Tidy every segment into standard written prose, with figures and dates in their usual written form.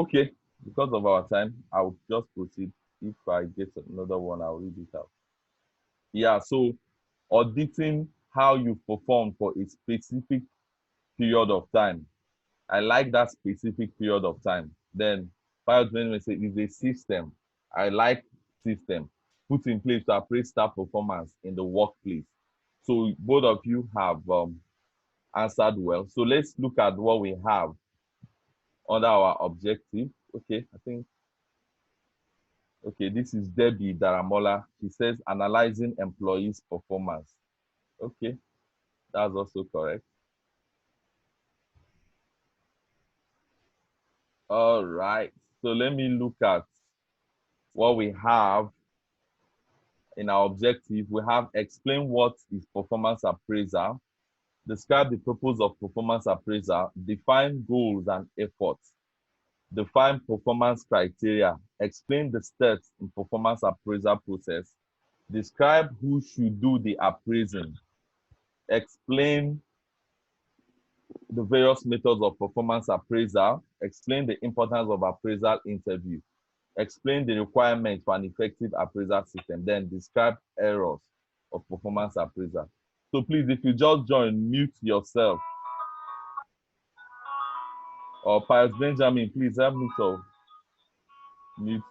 Okay, because of our time, I'll just proceed. If I get another one, I'll read it out. Yeah, so auditing how you perform for a specific period of time. I like that specific period of time. Then file management say is a system. I like system put in place to appraise staff performance in the workplace. So both of you have answered well. So let's look at what we have under our objective. Okay, I think, okay, this is Debbie Daramola. She says analyzing employees' performance. Okay, that's also correct. All right, so let me look at what we have in our objective. We have explain what is performance appraisal, describe the purpose of performance appraisal, define goals and efforts, define performance criteria, explain the steps in performance appraisal process, describe who should do the appraising, explain the various methods of performance appraisal, explain the importance of appraisal interview, explain the requirements for an effective appraisal system, then describe errors of performance appraisal. So please, if you just join, mute yourself. Or Pius Benjamin, please help me to mute.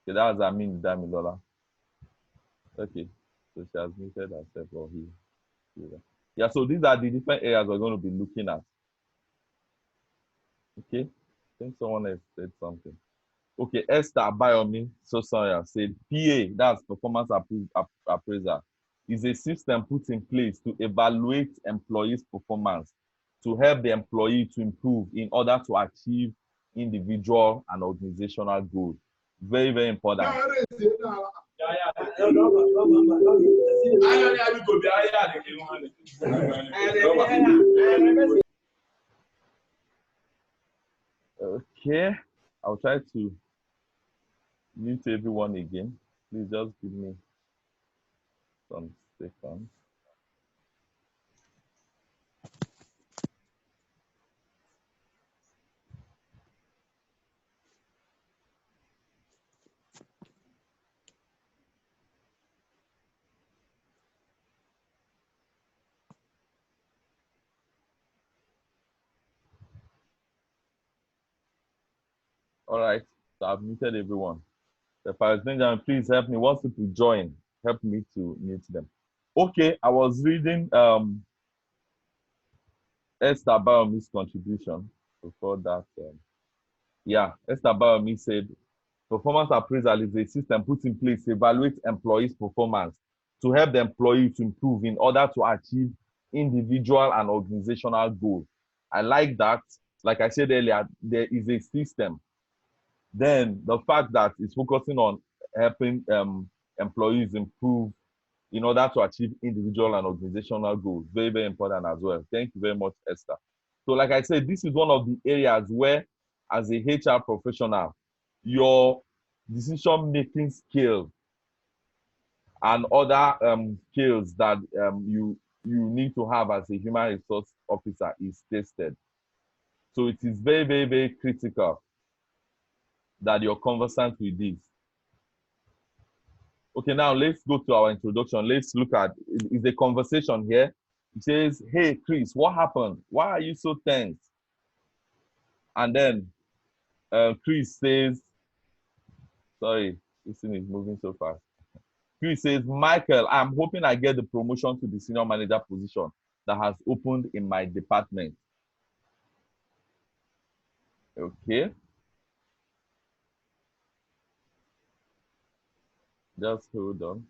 Okay, that's Amin Damilola. Okay, so she has muted herself or he. Yeah, so these are the different areas we're going to be looking at. Okay, I think someone has said something. Okay, Esther Abayomi, so sorry, I said PA, that's performance appraiser, is a system put in place to evaluate employees' performance to help the employee to improve in order to achieve individual and organizational goals. Very, very important. Okay, I'll try to mute everyone again. Please just give me some seconds. All right, so I've muted everyone. The Paris Benjamin, please help me. Once people join, help me to mute them. Okay, I was reading Esther Bayomi's contribution before that. Yeah, Esther Bayomi said, performance appraisal is a system put in place to evaluate employees' performance to help the employee to improve in order to achieve individual and organizational goals. I like that. Like I said earlier, there is a system. Then the fact that it's focusing on helping employees improve in order to achieve individual and organizational goals. Very, very important as well. Thank you very much, Esther. So like I said, this is one of the areas where, as a HR professional, your decision-making skills and other skills that you need to have as a human resource officer is tested. So it is very, very, very critical that you're conversant with this. Okay, now let's go to our introduction. Let's look at, is a conversation here. It says, hey, Chris, what happened? Why are you so tense? And then Chris says, sorry, this thing is moving so fast. Chris says, Michael, I'm hoping I get the promotion to the senior manager position that has opened in my department. Okay. Just hold on.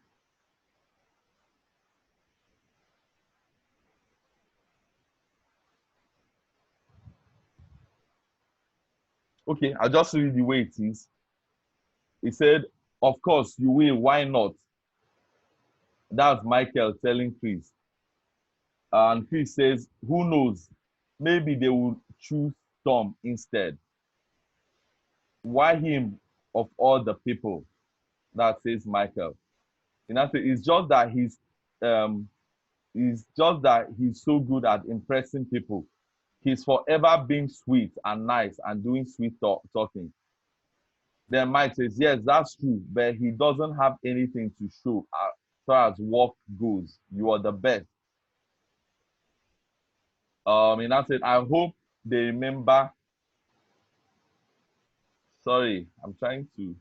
Okay, I'll just read the way it is. He said, of course you will, why not? That's Michael telling Chris. And Chris says, who knows? Maybe they will choose Tom instead. Why him of all the people? That says Michael. In that it's just that he's so good at impressing people He's forever being sweet and nice and doing sweet talking. Then Mike says, yes, that's true, but he doesn't have anything to show as far as work goes. You are the best. And I said, I hope they remember. Sorry, I'm trying to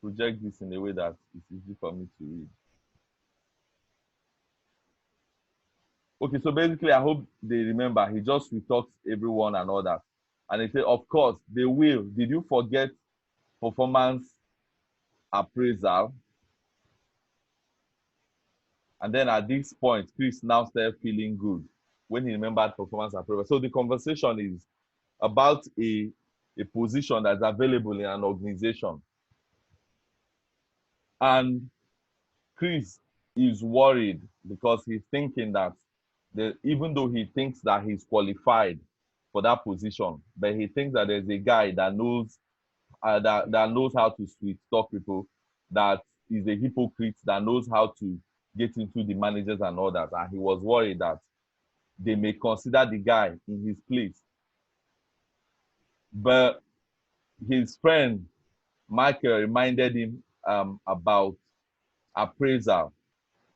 project this in a way that it's easy for me to read. Okay, so basically, I hope they remember. He just retalks everyone and all that. And they say, of course, they will. Did you forget performance appraisal? And then at this point, Chris now started feeling good when he remembered performance appraisal. So the conversation is about a position that's available in an organization. And Chris is worried because he's thinking that even though he thinks that he's qualified for that position, but he thinks that there's a guy that knows that knows how to sweet talk people, that is a hypocrite, that knows how to get into the managers and all that. And he was worried that they may consider the guy in his place. But his friend Michael reminded him about appraisal.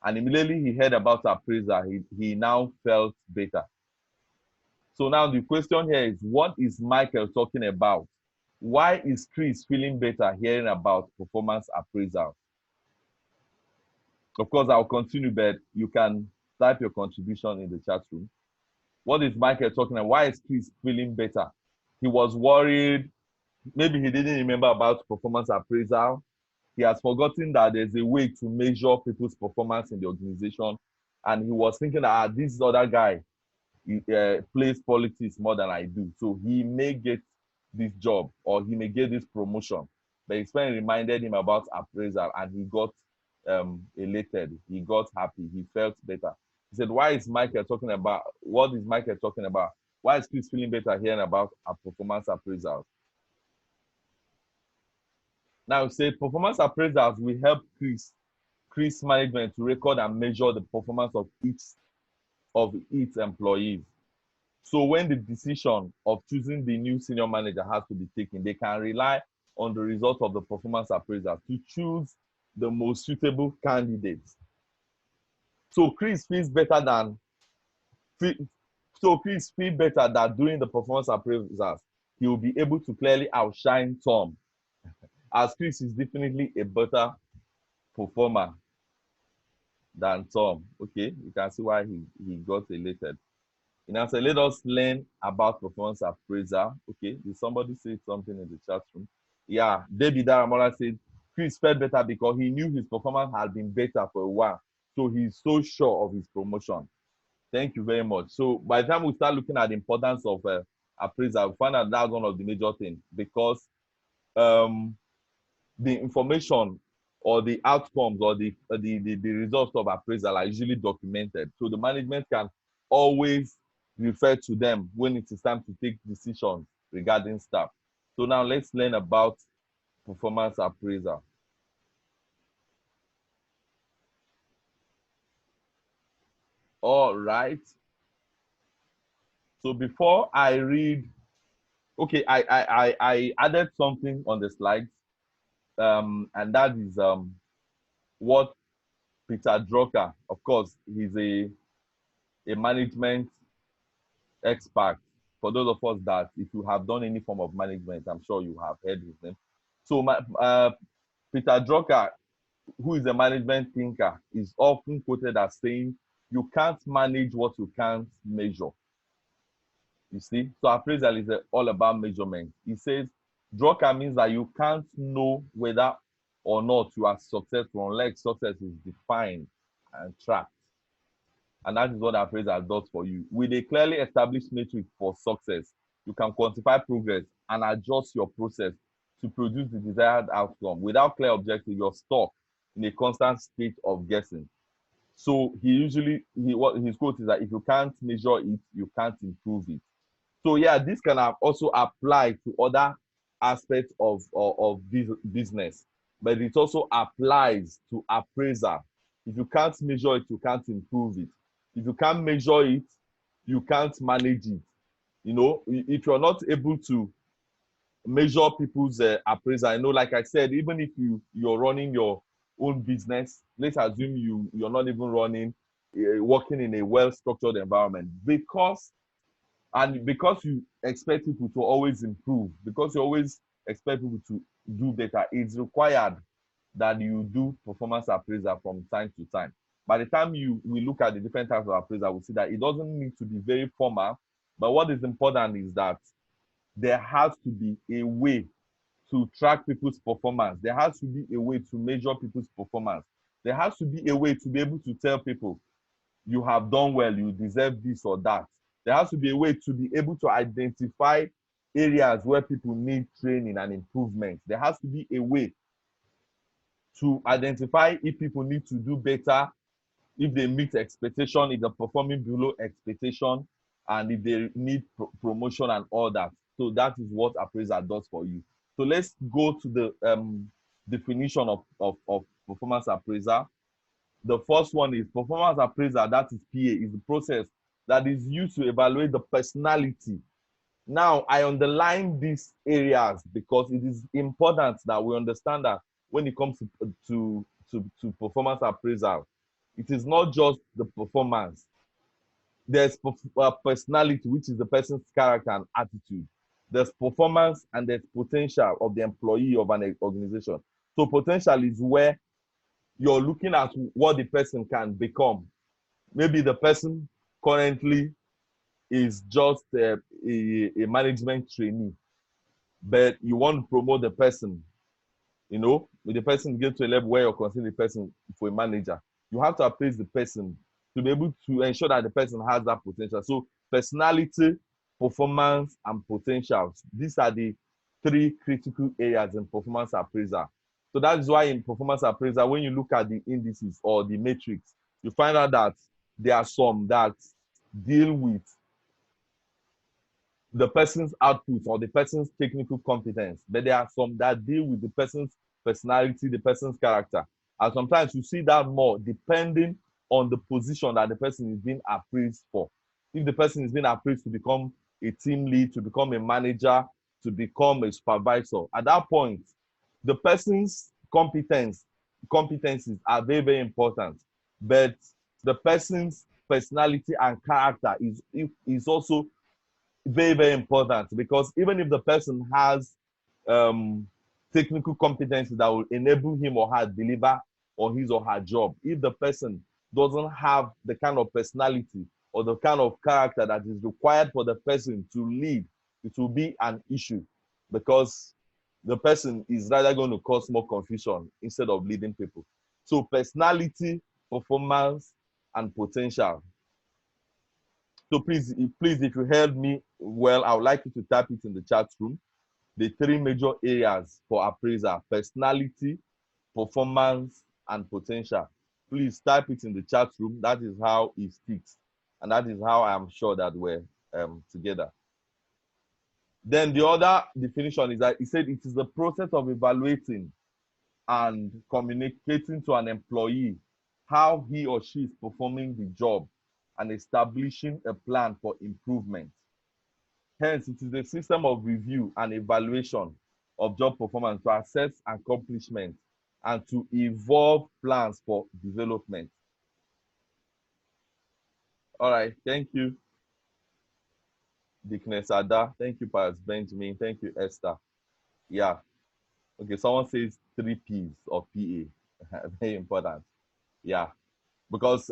And immediately he heard about appraisal, he now felt better. So now the question here is, what is Michael talking about? Why is Chris feeling better hearing about performance appraisal? Of course, I'll continue, but you can type your contribution in the chat room. What is Michael talking about? Why is Chris feeling better? He was worried. Maybe he didn't remember about performance appraisal. He has forgotten that there's a way to measure people's performance in the organization. And he was thinking that this other guy plays politics more than I do. So he may get this job or he may get this promotion. But his friend reminded him about appraisal and he got elated. He got happy. He felt better. He said, why is Michael talking about, what is Michael talking about? Why is Chris feeling better hearing about a performance appraisals? Now, say performance appraisals will help Chris management to record and measure the performance of its employees. So when the decision of choosing the new senior manager has to be taken, they can rely on the result of the performance appraisal to choose the most suitable candidates. So Chris feels better that during the performance appraisals, he will be able to clearly outshine Tom, as Chris is definitely a better performer than Tom. Okay, you can see why he got elated. And I said, let us learn about performance appraisal. Okay, did somebody say something in the chat room? Yeah, David Daramola said, Chris felt better because he knew his performance had been better for a while. So he's so sure of his promotion. Thank you very much. So by the time we start looking at the importance of appraisal, we find out that's one of the major things because the information or the outcomes or the results of appraisal are usually documented. So the management can always refer to them when it is time to take decisions regarding staff. So now let's learn about performance appraisal. All right. So before I read, okay, I added something on the slides, and that is what Peter Drucker, of course, he's a management expert. For those of us that, if you have done any form of management, I'm sure you have heard his name. So Peter Drucker, who is a management thinker, is often quoted as saying, you can't manage what you can't measure. You see, so appraisal is all about measurement. He says, Drucker means that you can't know whether or not you are successful unless success is defined and tracked. And that is what appraisal does for you. With a clearly established metric for success, you can quantify progress and adjust your process to produce the desired outcome. Without clear objective, you're stuck in a constant state of guessing. So his quote is that if you can't measure it, you can't improve it. So yeah, this can also apply to other aspects of business, but it also applies to appraisal. If you can't measure it, you can't improve it. If you can't measure it, you can't manage it. You know, if you're not able to measure people's appraisal, you know, like I said, even if you're running your own business, let's assume you're not even running, working in a well-structured environment, because you expect people to always improve, because you always expect people to do better, it's required that you do performance appraisal from time to time. By the time we look at the different types of appraisal, we see that it doesn't need to be very formal, but what is important is that there has to be a way to track people's performance. There has to be a way to measure people's performance. There has to be a way to be able to tell people, you have done well, you deserve this or that. There has to be a way to be able to identify areas where people need training and improvement. There has to be a way to identify if people need to do better, if they meet expectation, if they're performing below expectation, and if they need promotion and all that. So that is what appraisal does for you. So let's go to the definition of performance appraisal. The first one is performance appraisal, that is PA, is the process that is used to evaluate the personality. Now, I underline these areas because it is important that we understand that when it comes to performance appraisal, it is not just the performance. There's personality, which is the person's character and attitude. There's performance and there's potential of the employee of an organization. So potential is where you're looking at what the person can become. Maybe the person currently is just a management trainee, but you want to promote the person, you know, with the person get to a level where you're considering the person for a manager. You have to appraise the person to be able to ensure that the person has that potential. So personality, performance, and potentials. These are the three critical areas in performance appraisal. So that's why in performance appraisal, when you look at the indices or the matrix, you find out that there are some that deal with the person's output or the person's technical competence, but there are some that deal with the person's personality, the person's character. And sometimes you see that more depending on the position that the person is being appraised for. If the person is being appraised to become a team lead, to become a manager, to become a supervisor, at that point, the person's competencies are very, very important. But the person's personality and character is also very, very important, because even if the person has technical competency that will enable him or her deliver on his or her job, if the person doesn't have the kind of personality or the kind of character that is required for the person to lead, it will be an issue, because the person is rather going to cause more confusion instead of leading people. So personality, performance, and potential. So please, if you heard me well, I would like you to type it in the chat room. The three major areas for appraisal: personality, performance, and potential. Please type it in the chat room. That is how it sticks. And that is how I am sure that we're together. Then the other definition is that he said it is the process of evaluating and communicating to an employee how he or she is performing the job and establishing a plan for improvement. Hence, it is a system of review and evaluation of job performance to assess accomplishment and to evolve plans for development. All right, thank you, Dickness Ada. Thank you, Paris Benjamin. Thank you, Esther. Yeah. Okay, someone says 3 P's of PA. Very important. Yeah. Because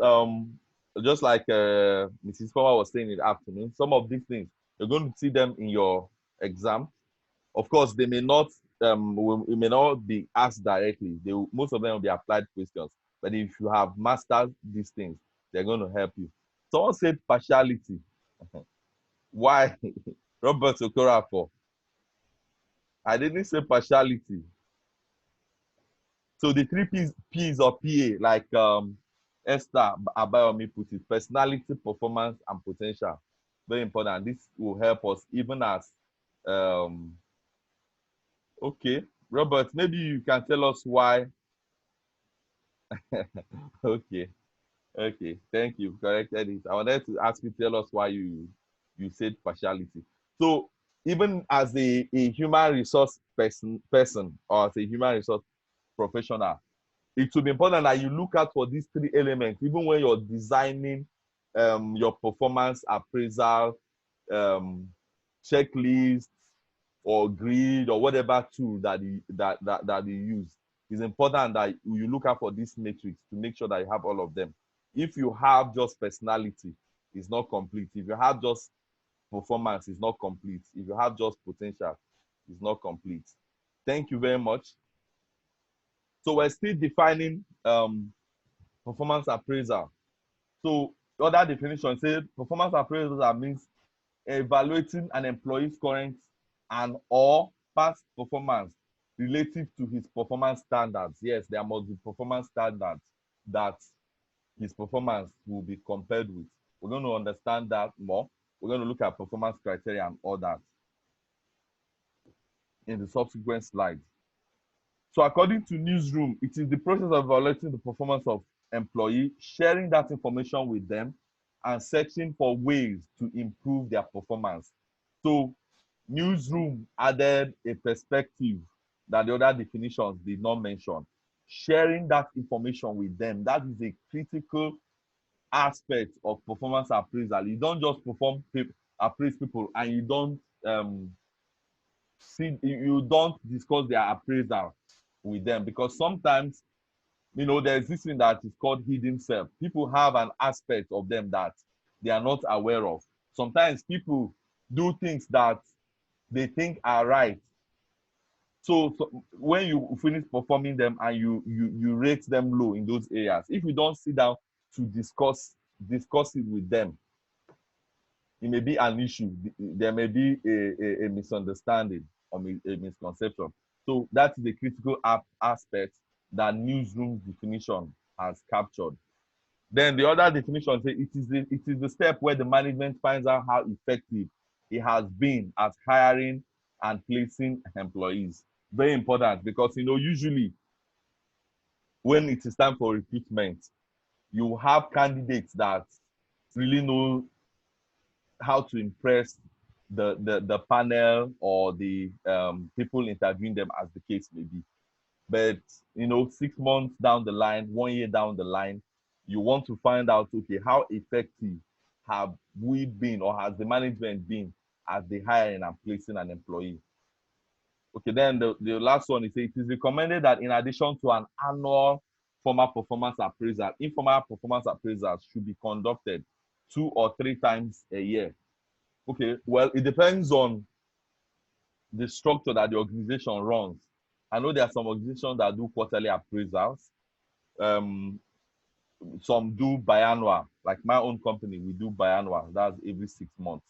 just like Mrs. Power was saying in the afternoon, some of these things, you're going to see them in your exam. Of course, they may not be asked directly. Most of them will be applied questions. But if you have mastered these things, they're going to help you. Someone said partiality. Why? Robert Okorafor. I didn't say partiality. So the 3 P's of PA, like Esther Abayomi put it: personality, performance, and potential. Very important. This will help us even as okay, Robert, maybe you can tell us why. Okay, Okay, thank you. Corrected it. I wanted to ask you, tell us why you said partiality. So even as a human resource person or as a human resource professional, it will be important that you look out for these three elements, even when you're designing your performance appraisal um, checklist or grid or whatever tool that you use. It's important that you look out for these metrics to make sure that you have all of them. If you have just personality, it's not complete. If you have just performance, it's not complete. If you have just potential, it's not complete. Thank you very much. So we're still defining performance appraisal. So other definition says performance appraisal means evaluating an employee's current and or past performance relative to his performance standards. Yes, there must be performance standards that his performance will be compared with. We're going to understand that more. We're going to look at performance criteria and all that in the subsequent slides. So according to Newsroom, it is the process of evaluating the performance of employee, sharing that information with them, and searching for ways to improve their performance. So Newsroom added a perspective that the other definitions did not mention. Sharing that information with them, that is a critical aspect of performance appraisal. You don't just appraise people and you don't you don't discuss their appraisal with them, because sometimes there's this thing that is called hidden self. People have an aspect of them that they are not aware of. Sometimes people do things that they think are right. So when you finish performing them and you rate them low in those areas, if you don't sit down to discuss it with them, it may be an issue. There may be a misunderstanding or a misconception. So that is a critical aspect that Newsroom definition has captured. Then the other definition says it is the step where the management finds out how effective it has been at hiring and placing employees. Very important, because usually when it is time for recruitment, you have candidates that really know how to impress the panel or the people interviewing them, as the case may be. But 6 months down the line, 1 year down the line, you want to find out, okay, how effective have we been, or has the management been at the hiring and placing an employee? Okay, then the last one is, it is recommended that in addition to an annual formal performance appraisal, informal performance appraisals should be conducted 2 or 3 times a year. Okay, well, it depends on the structure that the organization runs. I know there are some organizations that do quarterly appraisals. Some do biannual. Like my own company, we do biannual. That's every 6 months.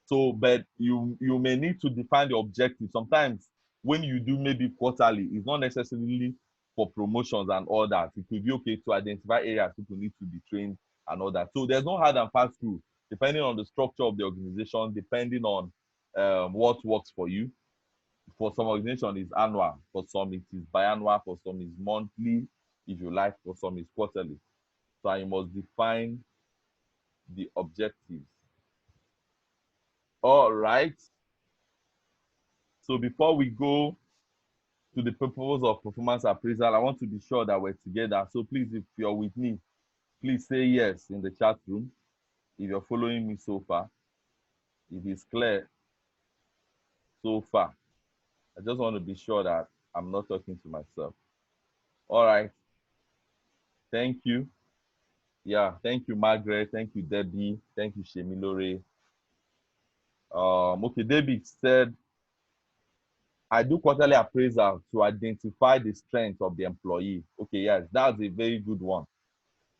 So, but you may need to define the objective. Sometimes when you do maybe quarterly, it's not necessarily for promotions and all that. It could be okay to identify areas people need to be trained and all that. So there's no hard and fast rule, depending on the structure of the organization, depending on what works for you. For some organizations, it's annual. For some, it is biannual. For some, it's monthly, if you like. For some, it's quarterly. So you must define the objectives. All right. So before we go to the purpose of performance appraisal, I want to be sure that we're together. So please, if you're with me, please say yes in the chat room if you're following me so far. If it's clear so far. I just want to be sure that I'm not talking to myself. All right. Thank you. Yeah, thank you, Margaret. Thank you, Debbie. Thank you, Shemilore. Okay, Debbie said, I do quarterly appraisal to identify the strength of the employee. Okay, yes, that's a very good one.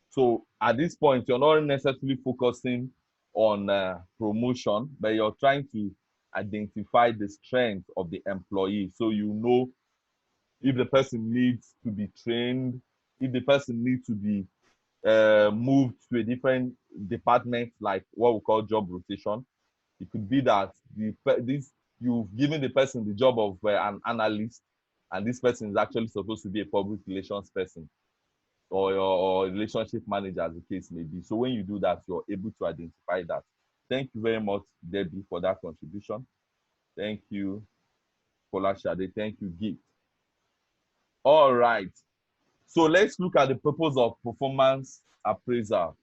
So at this point, you're not necessarily focusing on promotion, but you're trying to identify the strength of the employee. So you know if the person needs to be trained, if the person needs to be moved to a different department, like what we call job rotation. It could be that you've given the person the job of an analyst, and this person is actually supposed to be a public relations person. or relationship manager, as the case may be. So when you do that, you're able to identify that. Thank you very much, Debbie, for that contribution. Thank you, Kolashade. Thank you, Gift. All right. So let's look at the purpose of performance appraisal.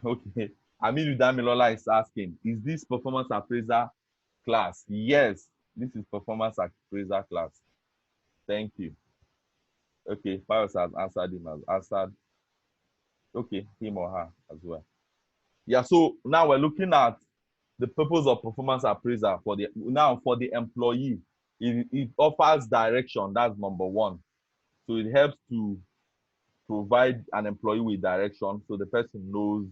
Okay. Aminu Damilola is asking, is this performance appraiser class? Yes, this is performance appraiser class. Thank you. Okay, Pius has answered him, has answered. Okay, him or her as well. Yeah, so now we're looking at the purpose of performance appraiser for the employee. It offers direction. That's number one. So it helps to provide an employee with direction so the person knows.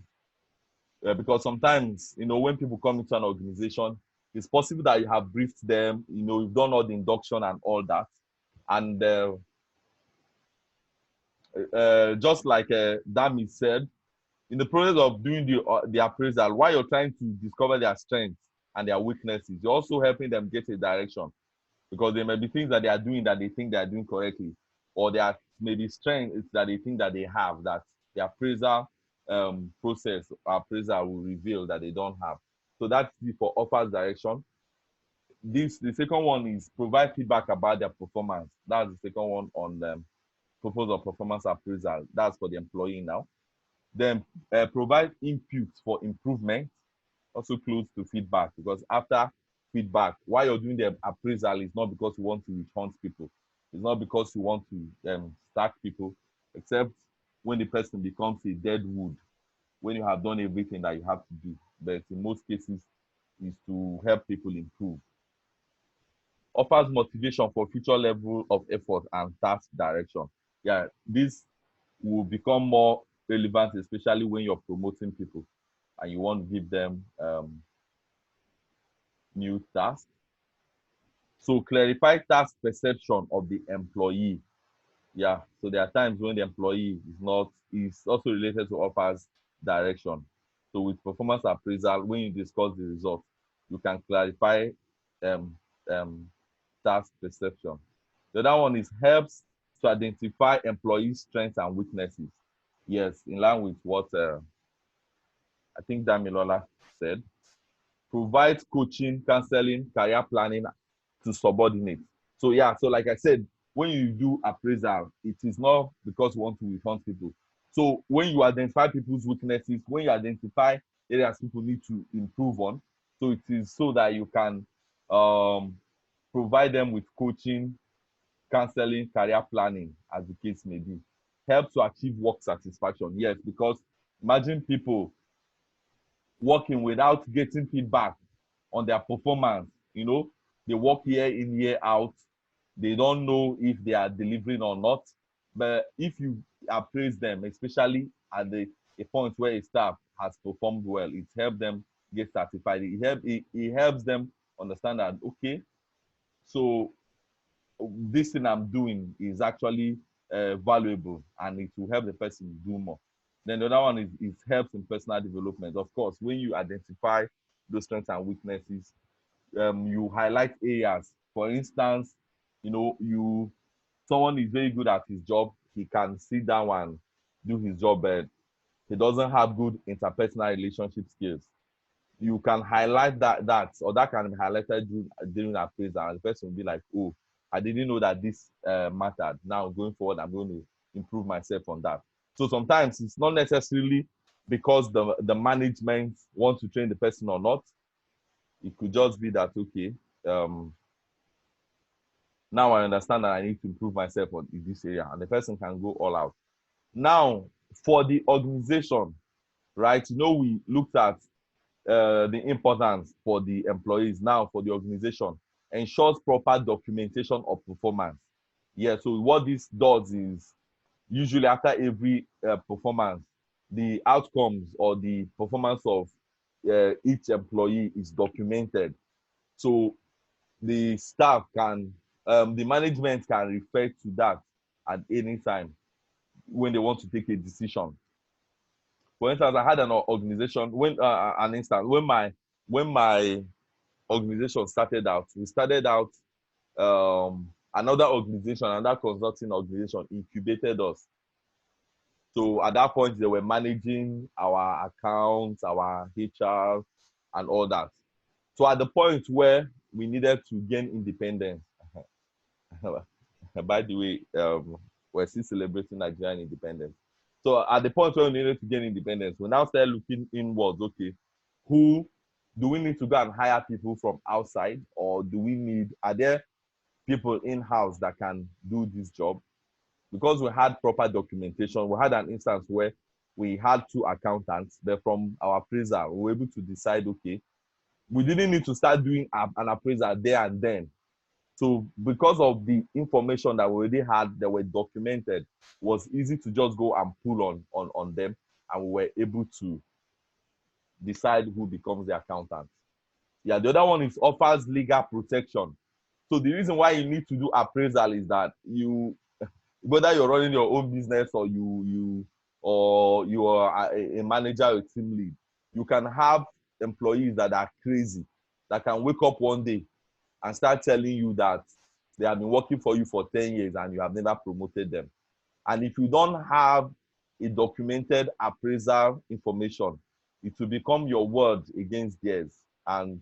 Because sometimes, when people come into an organization, it's possible that you have briefed them, you've done all the induction and all that. And just like Dami said, in the process of doing the appraisal, while you're trying to discover their strengths and their weaknesses, you're also helping them get a direction, because there may be things that they are doing that they think they are doing correctly, or there are maybe strengths that they think that they have that the appraisal process appraisal will reveal that they don't have. So that's for offers direction. The second one is provide feedback about their performance. That's the second one on the purpose of performance appraisal. That's for the employee now. Then provide input for improvement, also close to feedback, because after feedback, while you're doing the appraisal, it's not because you want to return people. It's not because you want to stack people, except when the person becomes a dead wood, when you have done everything that you have to do. But in most cases, is to help people improve. Offers motivation for future level of effort and task direction. Yeah, this will become more relevant, especially when you're promoting people and you want to give them new tasks. So clarify task perception of the employee. Yeah, so there are times when the employee is also related to offers direction. So with performance appraisal, when you discuss the results, you can clarify um, um, task perception. The other one is helps to identify employee strengths and weaknesses. Yes, in line with what I think Damilola said. Provides coaching, counseling, career planning to subordinates. So yeah, so like I said, when you do appraisal, it is not because you want to refund people. So when you identify people's weaknesses, when you identify areas people need to improve on, so it is so that you can provide them with coaching, counseling, career planning, as the case may be. Help to achieve work satisfaction. Yes, because imagine people working without getting feedback on their performance. They work year in, year out. They don't know if they are delivering or not. But if you appraise them, especially at a point where a staff has performed well, it helps them get certified. It helps them understand that, okay, so this thing I'm doing is actually valuable, and it will help the person do more. Then the other one is helps in personal development. Of course, when you identify those strengths and weaknesses, you highlight areas. For instance, someone is very good at his job, he can sit down and do his job, but he doesn't have good interpersonal relationship skills. You can highlight or that can be highlighted during appraisal, and the person will be like, oh, I didn't know that this mattered. Now going forward, I'm going to improve myself on that. So sometimes it's not necessarily because the management wants to train the person or not. It could just be that, okay, now I understand that I need to improve myself in this area, and the person can go all out. Now, for the organization, right? We looked at the importance for the employees. Now, for the organization, ensures proper documentation of performance. Yeah, so what this does is usually after every performance, the outcomes or the performance of each employee is documented. So the staff the management can refer to that at any time when they want to take a decision. For instance, I had an organization when my organization started out. We started out, another organization, another consulting organization incubated us. So at that point, they were managing our accounts, our HR, and all that. So at the point where we needed to gain independence, by the way, we're still celebrating Nigerian independence. So at the point where we needed to gain independence, we now started looking inwards. Okay, who do we need to go and hire people from outside, or are there people in house that can do this job? Because we had proper documentation, we had an instance where we had two accountants, but from our appraiser, we were able to decide, okay, we didn't need to start doing an appraisal there and then. So because of the information that we already had that were documented, it was easy to just go and pull on them, and we were able to decide who becomes the accountant. Yeah, the other one is offers legal protection. So the reason why you need to do appraisal is that whether you're running your own business, or you are a manager or a team lead, you can have employees that are crazy, that can wake up one day and start telling you that they have been working for you for 10 years and you have never promoted them. And if you don't have a documented appraisal information, it will become your word against theirs. And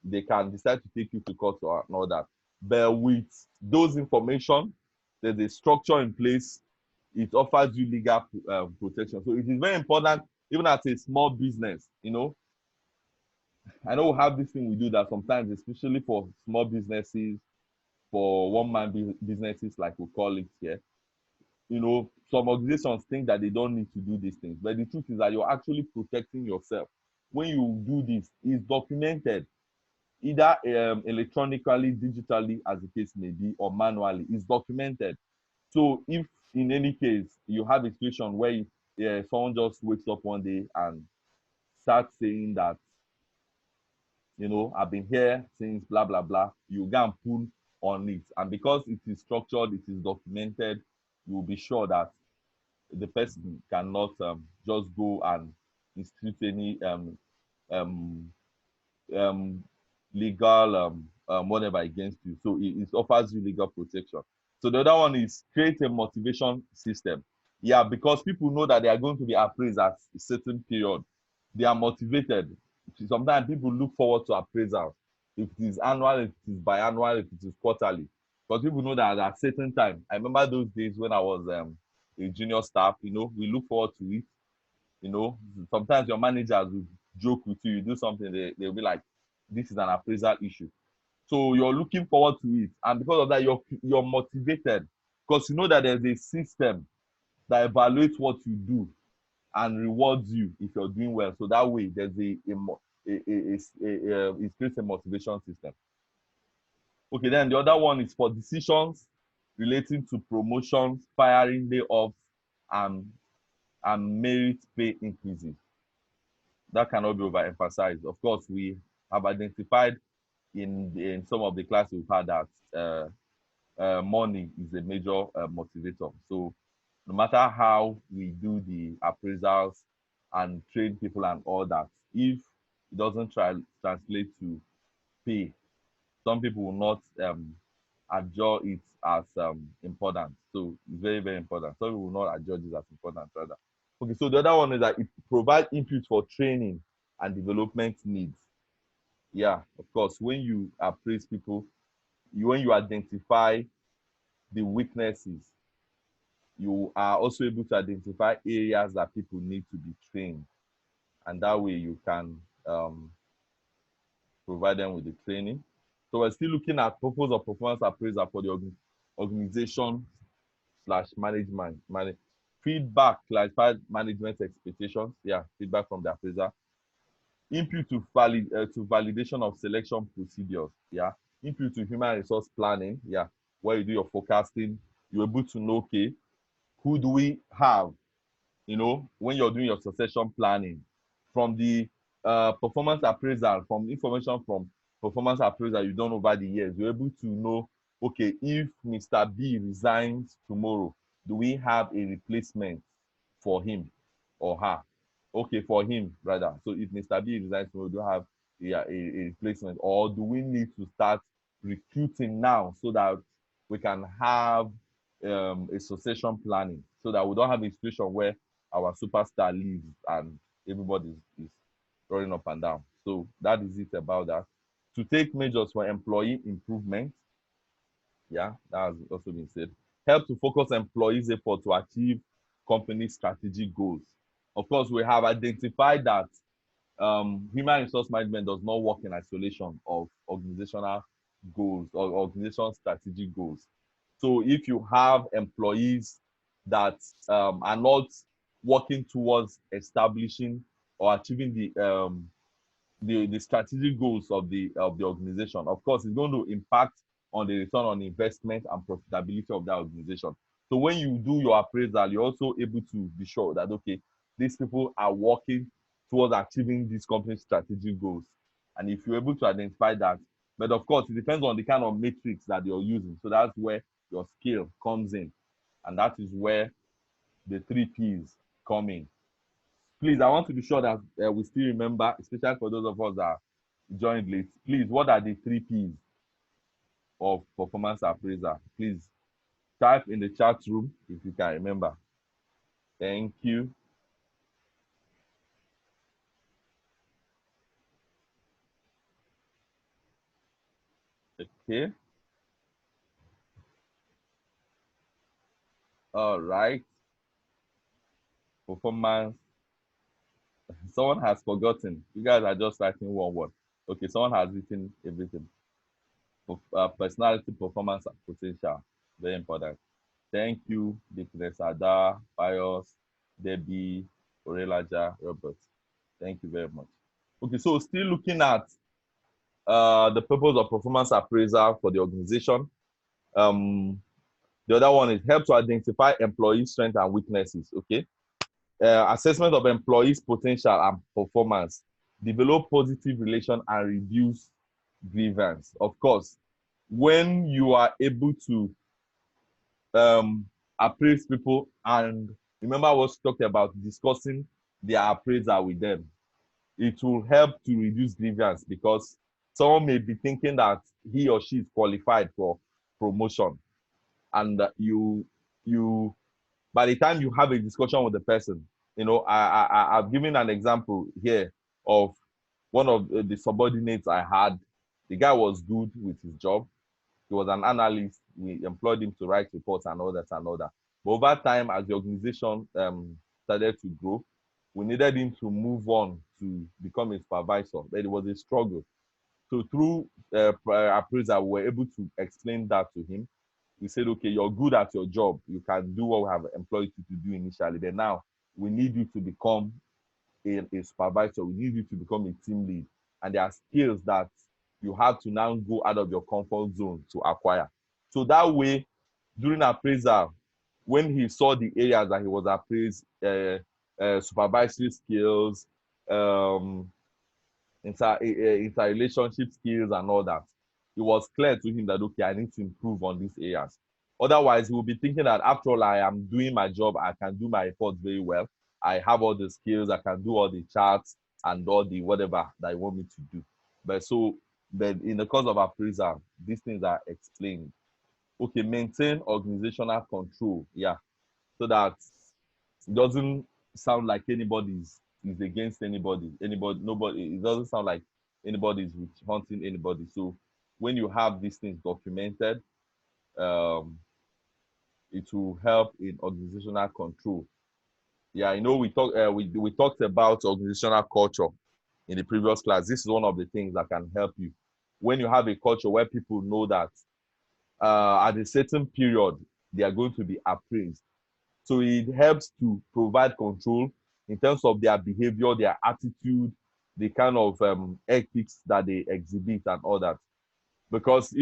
they can decide to take you to court or all that. But with those information, there's a structure in place. It offers you legal protection. So it is very important, even as a small business. I know we have this thing we do that sometimes, especially for small businesses, for one-man businesses, like we call it here. Some organizations think that they don't need to do these things, but the truth is that you're actually protecting yourself. When you do this, it's documented, either electronically, digitally, as the case may be, or manually. It's documented. So if in any case you have a situation where someone just wakes up one day and starts saying that, I've been here since blah, blah, blah, you go and pull on it. And because it is structured, it is documented, you will be sure that the person cannot just go and institute any um, um, legal whatever against you. So it offers you legal protection. So the other one is create a motivation system. Yeah, because people know that they are going to be appraised at a certain period. They are motivated. Sometimes people look forward to appraisals. If it is annual, if it is biannual, if it is quarterly. Because people know that at a certain time. I remember those days when I was a junior staff, we look forward to it. Sometimes your managers will joke with you, you do something, they'll be like, this is an appraisal issue. So you're looking forward to it. And because of that, you're motivated, because you know that there's a system that evaluates what you do and rewards you if you're doing well. So that way, there's it creates a motivation system. Okay, then the other one is for decisions relating to promotions, firing, layoffs, and merit pay increases. That cannot be overemphasized. Of course, we have identified in some of the classes we've had that money is a major motivator. So no matter how we do the appraisals and train people and all that, if it doesn't translate to pay, some people will not adjure it as important. So it's very, very important. Some people will not adjure it as important rather. Okay, so the other one is that it provides input for training and development needs. Yeah, of course, when you appraise people, when you identify the weaknesses, you are also able to identify areas that people need to be trained. And that way you can provide them with the training. So we're still looking at purpose of performance appraisal for the organization slash management. Feedback, clarified management expectations. Yeah, feedback from the appraiser. Input to validation of selection procedures. Yeah. Input to human resource planning. Yeah. Where you do your forecasting, you're able to know, okay, who do we have? When you're doing your succession planning, from the performance appraisal, from information from performance appraisal you've done over the years, you're able to know, okay, if Mr. B resigns tomorrow, do we have a replacement for him or her? Okay, for him rather. So if Mr. B resigns tomorrow, do you have a replacement, or do we need to start recruiting now so that we can have a succession planning, so that we don't have a situation where our superstar leaves and everybody is running up and down. So that is it about that. To take measures for employee improvement, yeah, that has also been said. Help to focus employees' effort to achieve company strategic goals. Of course, we have identified that human resource management does not work in isolation of organizational goals or organization strategic goals. So if you have employees that are not working towards establishing or achieving the strategic goals of the organization, of course, it's going to impact on the return on investment and profitability of that organization. So when you do your appraisal, you're also able to be sure that okay, these people are working towards achieving these company's strategic goals. And if you're able to identify that, but of course, it depends on the kind of matrix that you're using. So that's where your skill comes in, and that is where the 3 Ps come in. Please, I want to be sure that we still remember, especially for those of us that joined late. Please, what are the 3 Ps of performance appraiser? Please type in the chat room if you can remember. Thank you. Okay. All right. Performance. Someone has forgotten. You guys are just writing one word. Okay, someone has written everything. Personality, performance, and potential. Very important. Thank you, Dickness Ada, Pius, Debbie, Orelaja, Robert. Thank you very much. Okay, so still looking at the purpose of performance appraisal for the organization. The other one is help to identify employee strengths and weaknesses. Okay, assessment of employees' potential and performance, develop positive relation and reduce grievance. Of course, when you are able to appraise people, and remember what we talked about, discussing their appraisal with them, it will help to reduce grievance, because someone may be thinking that he or she is qualified for promotion, and you by the time you have a discussion with the person, I've given an example here of one of the subordinates I had. The guy was good with his job. He was an analyst. We employed him to write reports and all that and all that. But over time, as the organization started to grow, we needed him to move on to become a supervisor. But it was a struggle. So through appraisal, we were able to explain that to him. We said, okay, you're good at your job. You can do what we have employed you to do initially. But now we need you to become a supervisor. We need you to become a team lead. And there are skills that you have to now go out of your comfort zone to acquire. So that way, during appraisal, when he saw the areas that he was appraised, supervisory skills, interrelationship skills, and all that, it was clear to him that, okay, I need to improve on these areas. Otherwise, he will be thinking that after all, I am doing my job, I can do my reports very well. I have all the skills, I can do all the charts and all the whatever that you want me to do. But in the course of appraisal, these things are explained. Okay, maintain organizational control. Yeah. So that it doesn't sound like anybody is against anybody. Nobody, it doesn't sound like anybody is hunting anybody. So when you have these things documented, um, it will help in organizational control. Yeah, we talked about organizational culture in the previous class. This is one of the things that can help you when you have a culture where people know that at a certain period they are going to be appraised. So it helps to provide control in terms of their behavior, their attitude, the kind of ethics that they exhibit and all that. Because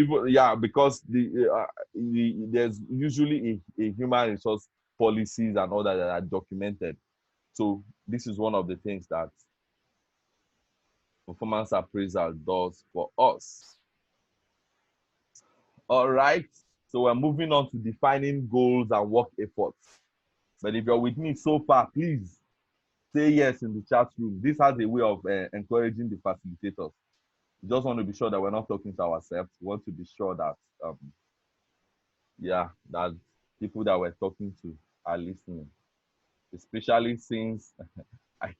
there's usually a human resource policies and all that are documented. So this is one of the things that performance appraisal does for us. All right. So we're moving on to defining goals and work efforts. But if you're with me so far, please say yes in the chat room. This has a way of encouraging the facilitators. We just want to be sure that we're not talking to ourselves. We want to be sure that, yeah, that people that we're talking to are listening. Especially since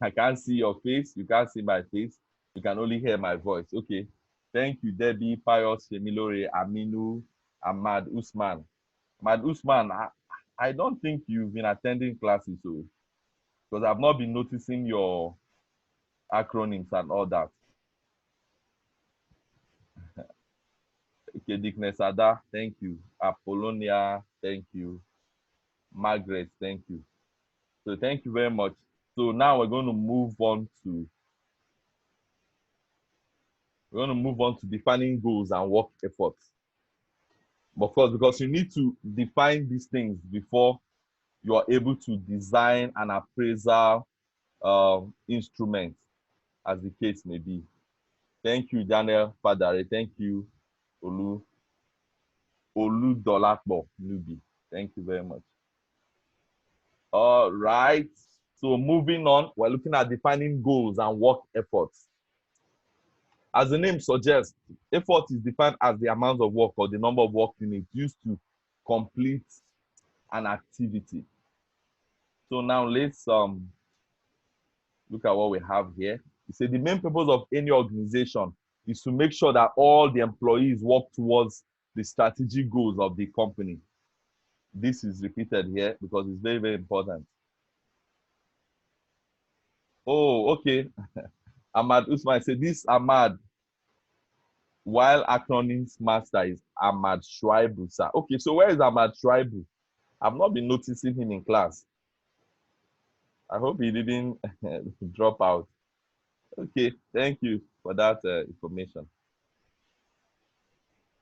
I can't see your face, you can't see my face, you can only hear my voice. Okay. Thank you, Debbie, Pius, Shemilore, Aminu, Ahmad Usman. Ahmad Usman, I don't think you've been attending classes, so because I've not been noticing your acronyms and all that. Okay, Dickness Ada, thank you. Apollonia, thank you. Margaret, thank you. So thank you very much. So now we're going to move on to defining goals and work efforts. Of course, because you need to define these things before you are able to design an appraisal instrument, as the case may be. Thank you, Daniel Fadare. Thank you, Olu Dolakbo Nubi. Thank you very much. All right. So moving on, we're looking at defining goals and work efforts. As the name suggests, effort is defined as the amount of work or the number of work units used to complete an activity. So now let's look at what we have here. You say the main purpose of any organization is to make sure that all the employees work towards the strategic goals of the company. This is repeated here because it's very, very important. Oh, okay. Ahmad Usman said, this Ahmad, while acronyms master is Ahmad Shuaibu, sir. Okay, so where is Ahmad Shuaibu? I've not been noticing him in class. I hope he didn't drop out. Okay, thank you for that information.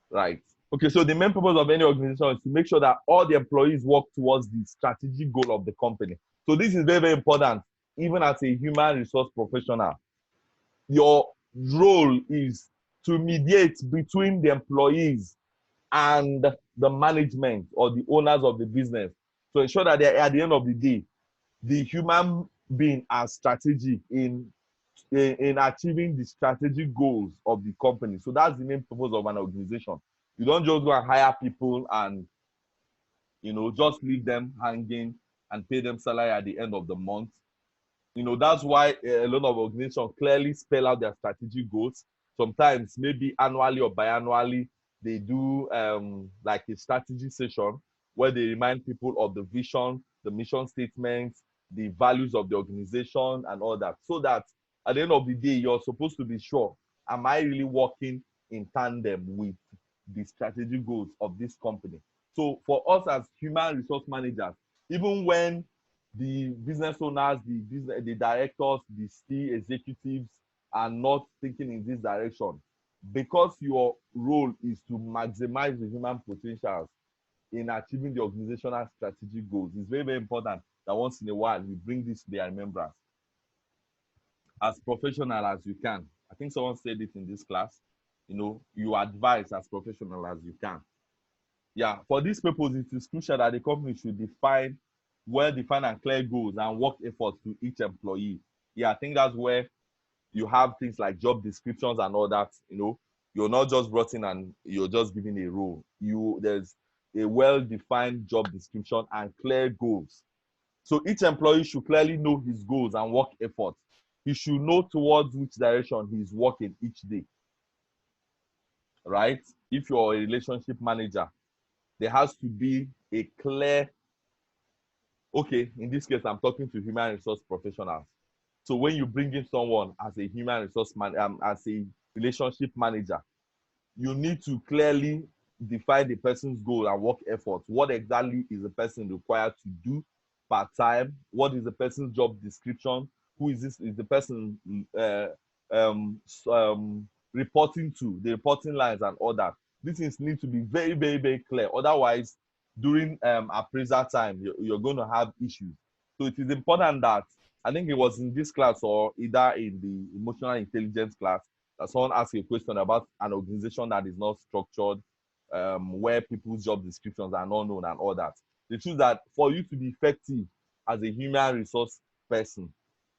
Right. Okay, so the main purpose of any organization is to make sure that all the employees work towards the strategic goal of the company. So this is very, very important, even as a human resource professional. Your role is to mediate between the employees and the management or the owners of the business to ensure that at the end of the day, the human being are strategic in achieving the strategic goals of the company. So that's the main purpose of an organization. You don't just go and hire people and just leave them hanging and pay them salary at the end of the month. That's why a lot of organizations clearly spell out their strategic goals. Sometimes maybe annually or biannually, they do like a strategy session where they remind people of the vision, the mission statements, the values of the organization and all that. So that at the end of the day, you're supposed to be sure, am I really working in tandem with the strategic goals of this company? So for us as human resource managers, even when the business owners, the directors, the C executives are not thinking in this direction, because your role is to maximize the human potentials in achieving the organizational strategic goals, it's very, very important that once in a while we bring this to their remembrance. As professional as you can. I think someone said it in this class. You advise as professional as you can. Yeah, for this purpose, it is crucial that the company should define well-defined and clear goals and work efforts to each employee. Yeah, I think that's where you have things like job descriptions and all that. You're not just brought in and you're just given a role. There's a well-defined job description and clear goals. So each employee should clearly know his goals and work efforts. He should know towards which direction he's working each day. Right? If you're a relationship manager, there has to be a clear, okay, in this case, I'm talking to human resource professionals. So when you bring in someone as a human resource as a relationship manager, you need to clearly define the person's goal and work effort. What exactly is the person required to do part-time? What is the person's job description? Who is this? Is the person reporting to, the reporting lines and all that? These things need to be very, very, very clear. Otherwise, during appraisal time, you're going to have issues. So it is important that, I think it was in this class or either in the emotional intelligence class, that someone asked a question about an organization that is not structured, where people's job descriptions are not known and all that. The truth that for you to be effective as a human resource person,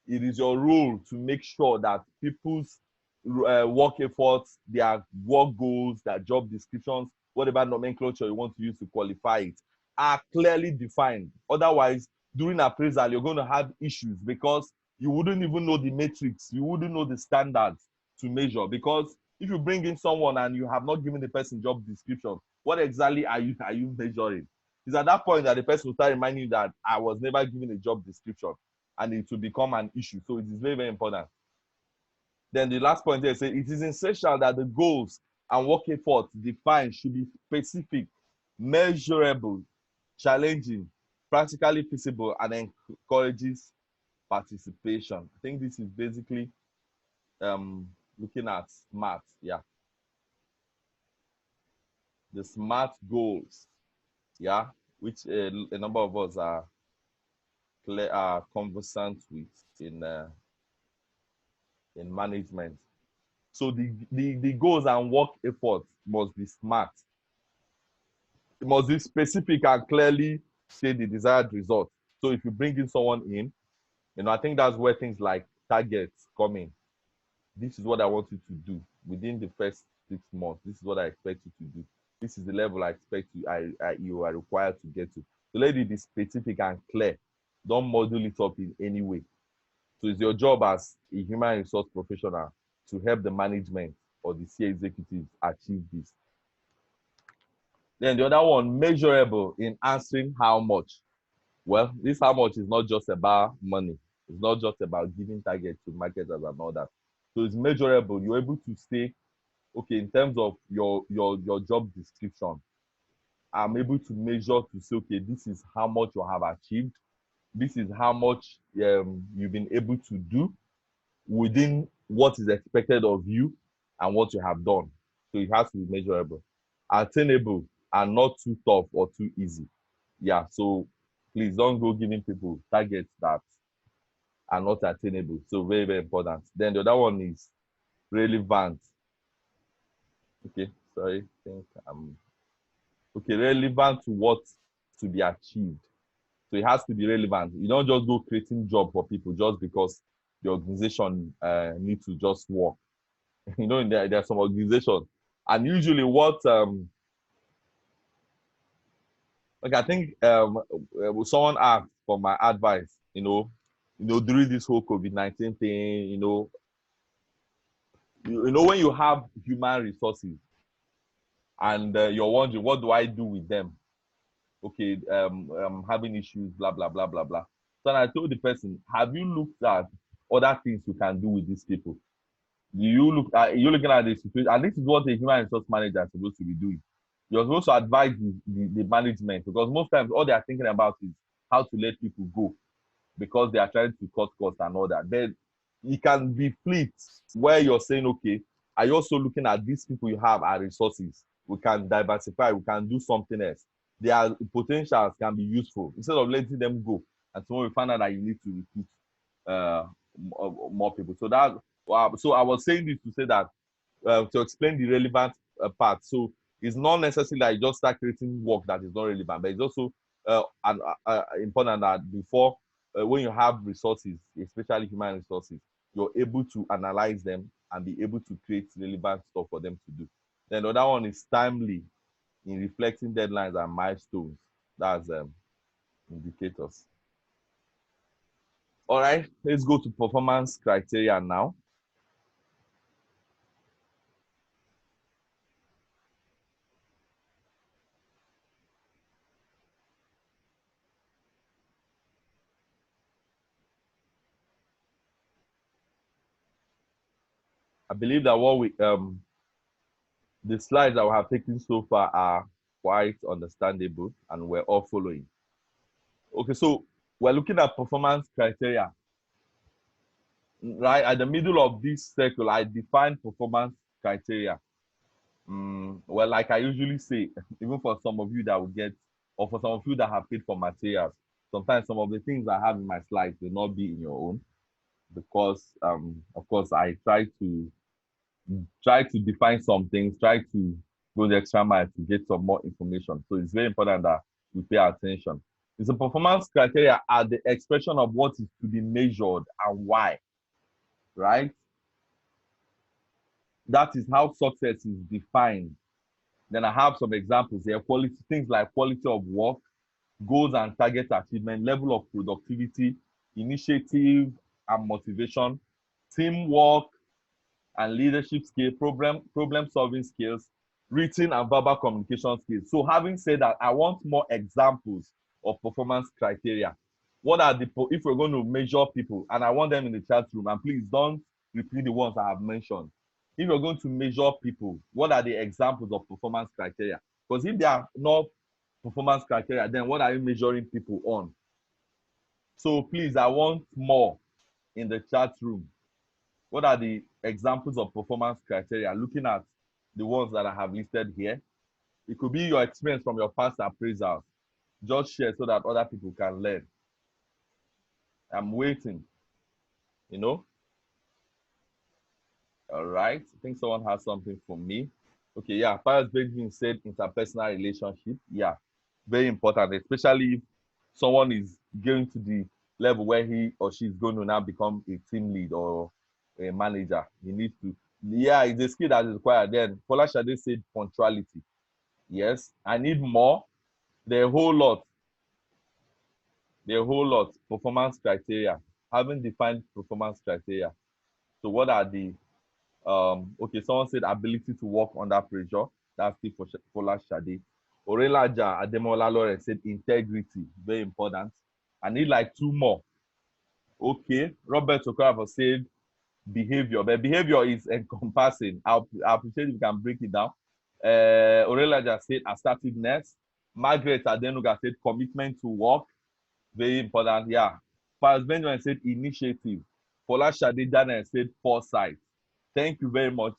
it is your role to make sure that people's work efforts, their work goals, their job descriptions, whatever nomenclature you want to use to qualify it, are clearly defined. Otherwise, during appraisal, you're going to have issues because you wouldn't even know the metrics, you wouldn't know the standards to measure. Because if you bring in someone and you have not given the person job description, what exactly are you measuring? It's at that point that the person will start reminding you that I was never given a job description, and it will become an issue. So it is very, very important. Then the last point here says it is essential that the goals and work efforts defined should be specific, measurable, challenging, practically feasible, and encourages participation. I think this is basically looking at SMART. Yeah, the SMART goals. Yeah, which a number of us are conversant with in management. So the goals and work efforts must be SMART. It must be specific and clearly say the desired result. So if you bring in someone in, I think that's where things like targets come in. This is what I want you to do within the first 6 months. This is what I expect you to do. This is the level I expect you are required to get to. So let it be specific and clear. Don't model it up in any way. So it's your job as a human resource professional to help the management or the C executives achieve this. Then the other one, measurable in answering how much. Well, this how much is not just about money. It's not just about giving targets to marketers and all that. So it's measurable. You're able to say, okay, in terms of your job description, I'm able to measure to say, okay, this is how much you have achieved. This is how much you've been able to do within what is expected of you and what you have done. So it has to be measurable, attainable, and not too tough or too easy. Yeah, so please don't go giving people targets that are not attainable. So very, very important. Then the other one is relevant. Okay, sorry, I think okay, relevant to what to be achieved. So it has to be relevant. You don't just go creating job for people just because the organization needs to just work. There are some organizations, and usually what like I think someone asked for my advice, during this whole COVID-19 thing, when you have human resources and you're wondering what do I do with them? Okay, I'm having issues, blah blah blah blah blah. So I told the person, have you looked at other things you can do with these people? You're looking at the situation, and this is what a human resource manager is supposed to be doing. You're supposed to advise the management, because most times all they are thinking about is how to let people go because they are trying to cut costs and all that. Then it can be fleet where you're saying, okay, are you also looking at these people you have as resources? We can diversify, we can do something else. Their potentials can be useful instead of letting them go. And so we find out that you need to recruit more people. So I was saying this to say that to explain the relevant part. So it's not necessarily that you just start creating work that is not relevant, but it's also important that before when you have resources, especially human resources, you're able to analyze them and be able to create relevant stuff for them to do. Then the other one is timely in reflecting deadlines and milestones. That's indicators. All right, let's go to performance criteria now. I believe that the slides that we have taken so far are quite understandable and we're all following. Okay, so we're looking at performance criteria. Right at the middle of this circle, I define performance criteria. Well, like I usually say, even for some of you that will get, or for some of you that have paid for materials, sometimes some of the things I have in my slides will not be in your own, because, of course, I try to define some things, try to go the extra mile to get some more information. So it's very important that we pay attention. It's a performance criteria are the expression of what is to be measured and why, right? that is how success is defined. Then I have some examples here. Quality, things like quality of work, goals and target achievement, level of productivity, initiative and motivation, teamwork and leadership skill, problem solving skills, written and verbal communication skills. So having said that, I want more examples of performance criteria. What are the, if we're going to measure people, and I want them in the chat room, and please don't repeat the ones I have mentioned. If you're going to measure people, what are the examples of performance criteria? Because if they are not performance criteria, then what are you measuring people on? So please, I want more in the chat room. What are the examples of performance criteria? Looking at the ones that I have listed here. It could be your experience from your past appraisals. Just share so that other people can learn. I'm waiting, you know? All right. I think someone has something for me. Okay, yeah. Pius Benjamin said interpersonal relationship. Yeah, very important, especially if someone is going to the level where he or she is going to now become a team lead or a manager. You need to, yeah, it's a skill that is required. Then Paula Shade said punctuality. Yes, I need more. There are a whole lot. There are a whole lot. Performance criteria. Having defined performance criteria. So what are the okay, someone said ability to work under pressure. That's still for Paula Shade. Orelaja Ademola Lawrence said integrity. Very important. I need like two more. Okay. Robert Okorafo said behavior. But behavior is encompassing. I'll appreciate if you can break it down. Orelaja said assertiveness. Margaret Adenuga said commitment to work. Very important. Yeah. Pius Benjamin said initiative. Paula Shade Daniel said foresight. Thank you very much.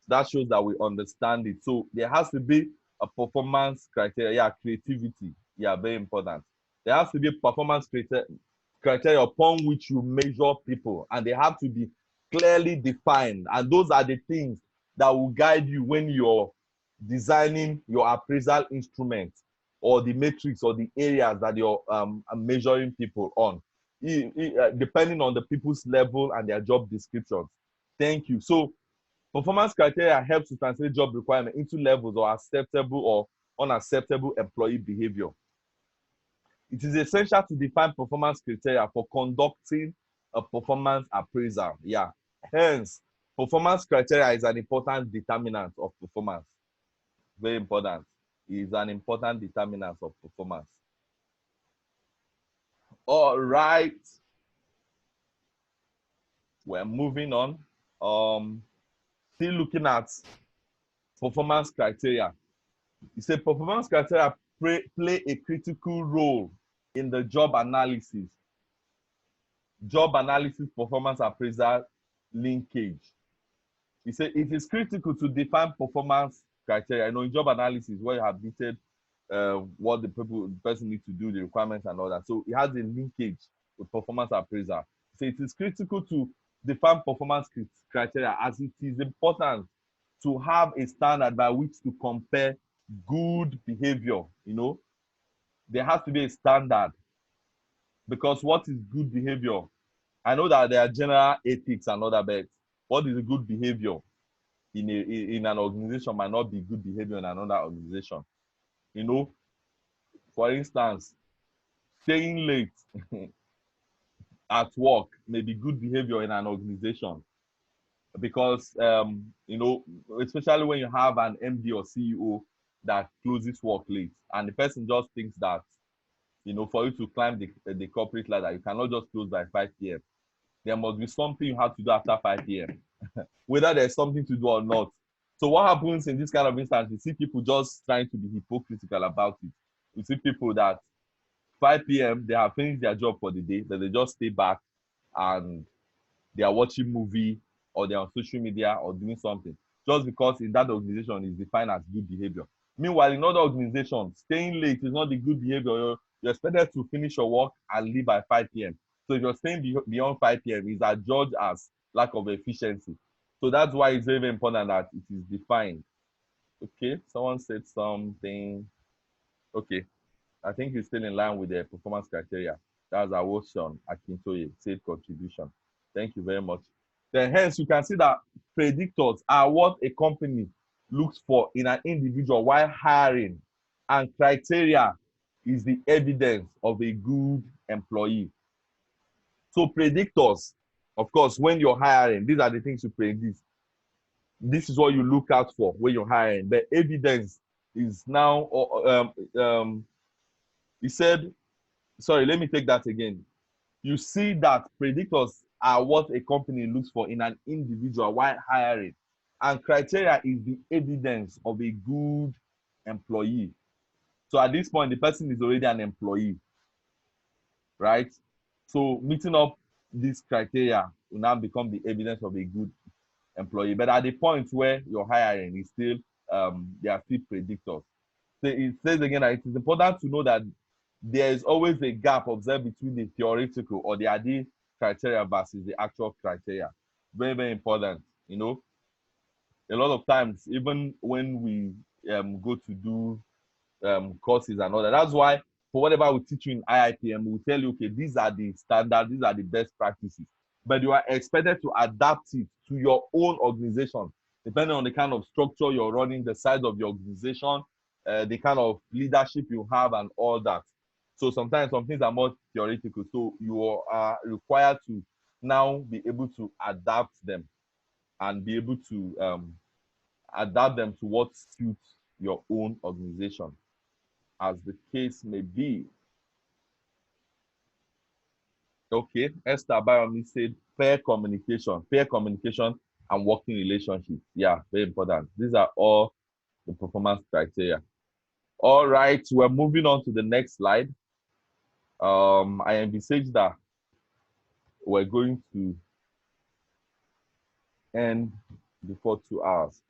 That shows that we understand it. So there has to be a performance criteria. Yeah, creativity. Yeah, very important. There has to be a performance criteria upon which you measure people, and they have to be clearly defined. And those are the things that will guide you when you're designing your appraisal instrument or the matrix or the areas that you're measuring people on, depending on the people's level and their job descriptions. Thank you. So performance criteria helps to translate job requirement into levels or acceptable or unacceptable employee behavior. It is essential to define performance criteria for conducting a performance appraisal. Yeah. Hence, performance criteria is an important determinant of performance. Very important. It is an important determinant of performance. All right. We're moving on. Still looking at performance criteria. You say performance criteria play a critical role in the job analysis. Job analysis performance appraisal linkage. You say it is critical to define performance criteria. You know, in job analysis, where you have detailed what the person needs to do, the requirements and all that. So it has a linkage with performance appraisal. So it is critical to define performance criteria, as it is important to have a standard by which to compare good behavior. You know, there has to be a standard, because what is good behavior? I know that there are general ethics and other, but what is a good behavior in an organization might not be good behavior in another organization. You know, for instance, staying late at work may be good behavior in an organization, because you know, especially when you have an MD or CEO that closes work late, and the person just thinks that, you know, for you to climb the corporate ladder, you cannot just close by 5 p.m. There must be something you have to do after 5 p.m. whether there's something to do or not. So what happens in this kind of instance, you see people just trying to be hypocritical about it. You see people that 5 p.m. they have finished their job for the day, that they just stay back and they are watching movie or they're on social media or doing something, just because in that organization is defined as good behavior. Meanwhile, in other organizations, staying late is not the good behavior. You're expected to finish your work and leave by 5 p.m. So if you're staying beyond 5 p.m., it's adjudged as lack of efficiency. So that's why it's very, very important that it is defined. Okay, someone said something. Okay, I think it's still in line with the performance criteria. That's our Awoson Akintoye said contribution. Thank you very much. Then hence you can see that predictors are what a company looks for in an individual while hiring, and criteria is the evidence of a good employee. So predictors, of course, when you're hiring, these are the things you predict. This is what you look out for when you're hiring. The evidence is now, he said, sorry, let me take that again. You see that predictors are what a company looks for in an individual while hiring. And criteria is the evidence of a good employee. So at this point, the person is already an employee, right? So meeting up these criteria will now become the evidence of a good employee. But at the point where you're hiring, it's still they are still predictors. So it says again that it is important to know that there is always a gap observed between the theoretical or the ideal criteria versus the actual criteria. Very, very important. You know, a lot of times, even when we go to do courses and all that, that's why for whatever we teach you in IIPM, we tell you, okay, these are the standards, these are the best practices. But you are expected to adapt it to your own organization, depending on the kind of structure you're running, the size of your organization, the kind of leadership you have, and all that. So sometimes some things are more theoretical. So you are required to now be able to adapt them and be able to adapt them to what suits your own organization, as the case may be. Okay, Esther Bayomi said fair communication and working relationships. Yeah, very important. These are all the performance criteria. All right, we're moving on to the next slide. I envisage that we're going to end before 2 hours.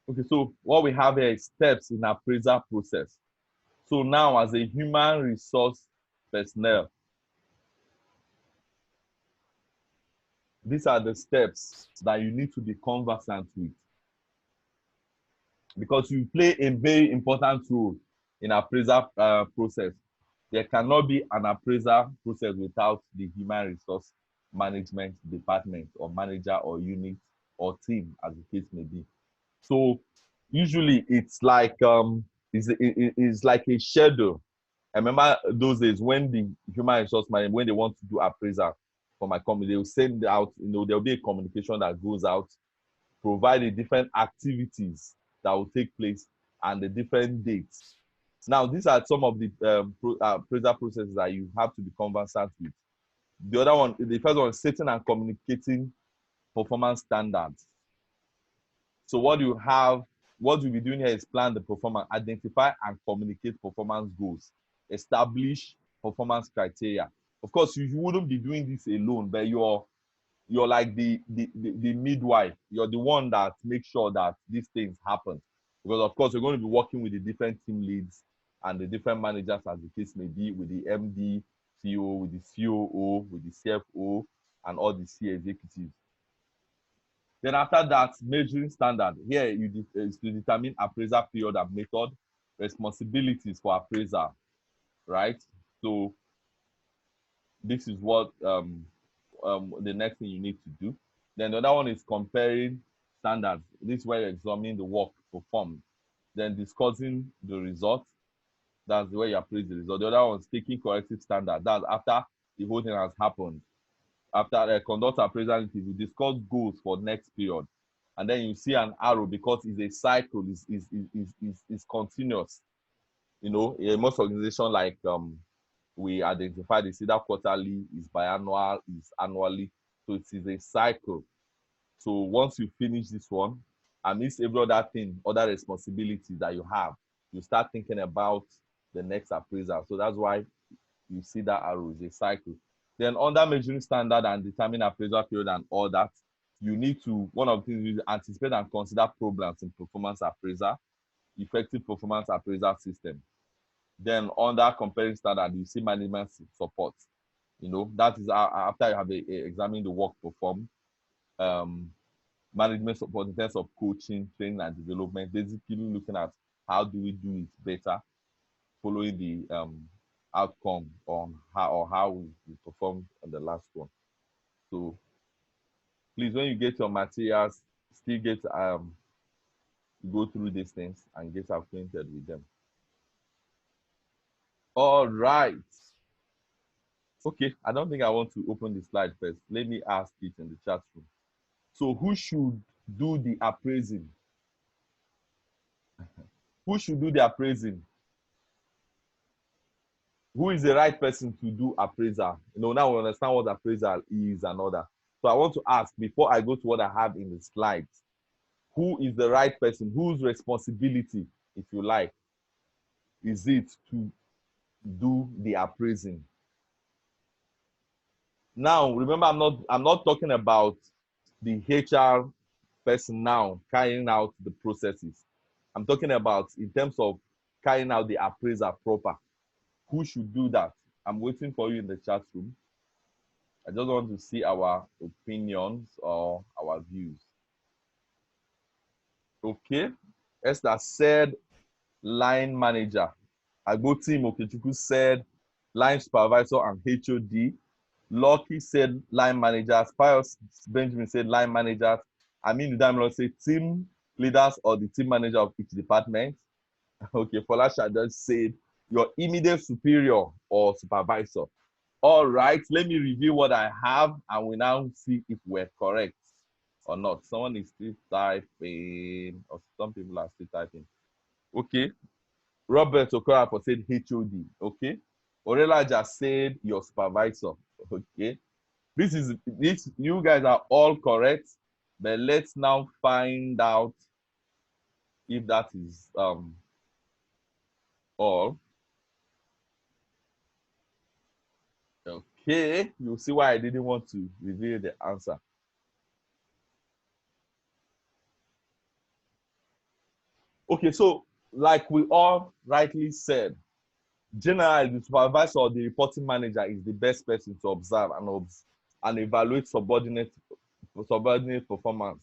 Okay, so what we have here is steps in appraisal process. So now, as a human resource personnel, these are the steps that you need to be conversant with, because you play a very important role in appraisal process. There cannot be an appraisal process without the human resource management department or manager or unit or team, as the case may be. So usually it's like it's like a schedule. I remember those days when the human resource management, when they want to do appraisal for my company, they will send out, there'll be a communication that goes out, provide the different activities that will take place and the different dates. Now, these are some of the appraisal processes that you have to be conversant with. The other one, the first one is setting and communicating performance standards. So what you'll be doing here is plan the performance, identify and communicate performance goals, establish performance criteria. Of course, you wouldn't be doing this alone, but you're like the midwife. You're the one that makes sure that these things happen. Because of course, you're going to be working with the different team leads and the different managers, as the case may be, with the MD, CEO, with the COO, with the CFO, and all the C executives. Then after that, measuring standard. Here is to determine appraisal period and method, responsibilities for appraisal, right? So this is what the next thing you need to do. Then the other one is comparing standards. This is where you're examining the work performed. Then discussing the results. That's the way you appraise the result. The other one is taking corrective standard. That's after the whole thing has happened. After the conduct appraisal, you discuss goals for next period. And then you see an arrow because it's a cycle, is continuous. In most organizations, like we identify this either quarterly, is biannual, is annually. So it is a cycle. So once you finish this one, amidst every other thing, other responsibilities that you have, you start thinking about the next appraisal. So that's why you see that arrow is a cycle. Then under measuring standard and determine appraisal period and all that, you need to, one of the things is anticipate and consider problems in performance appraisal, effective performance appraisal system. Then under comparing standard, you see management support. That is after you have examined the work performed, management support in terms of coaching, training, and development, basically looking at how do we do it better, following the outcome on how we performed on the last one. So please, when you get your materials, still get go through these things and get acquainted with them. All right. Okay, I don't think I want to open the slide first. Let me ask it in the chat room. So who should do the appraising? Who should do the appraising? Who is the right person to do appraisal? Now we understand what appraisal is and all that. So I want to ask, before I go to what I have in the slides, who is the right person? Whose responsibility, if you like, is it to do the appraising? Now, remember, I'm not talking about the HR person now carrying out the processes. I'm talking about in terms of carrying out the appraisal proper. Who should do that? I'm waiting for you in the chat room. I just want to see our opinions or our views. Okay. Esther said line manager. Agbotim Okechukwu said line supervisor and HOD. Lucky said line managers. Pius Benjamin said line managers. Amin Udamilo said team leaders or the team manager of each department. Okay, Folasha just said your immediate superior or supervisor. All right, let me review what I have and we now see if we're correct or not. Someone is still typing, or some people are still typing. Okay. Robert Okorapo said HOD. Okay. Orela just said your supervisor. Okay. This, you guys are all correct, but let's now find out if that is all. Okay, you'll see why I didn't want to reveal the answer. Okay, so like we all rightly said, generally the supervisor or the reporting manager is the best person to observe and evaluate subordinate performance,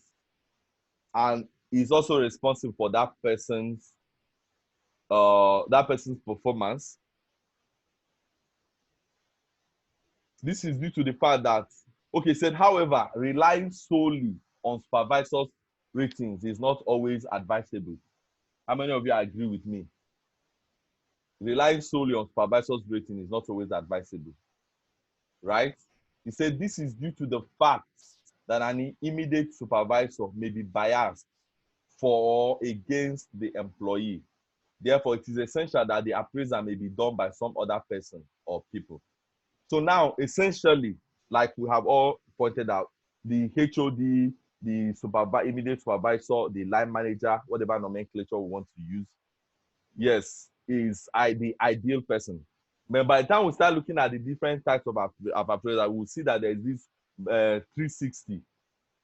and is also responsible for that person's performance. This is due to the fact that, okay, said, however, relying solely on supervisors' ratings is not always advisable. How many of you agree with me? Relying solely on supervisors' rating is not always advisable, right? He said this is due to the fact that an immediate supervisor may be biased for or against the employee. Therefore, it is essential that the appraisal may be done by some other person or people. So now, essentially, like we have all pointed out, the HOD, the immediate supervisor, the line manager, whatever nomenclature we want to use, yes, is the ideal person. But by the time we start looking at the different types of appraisal, we'll see that there's this 360.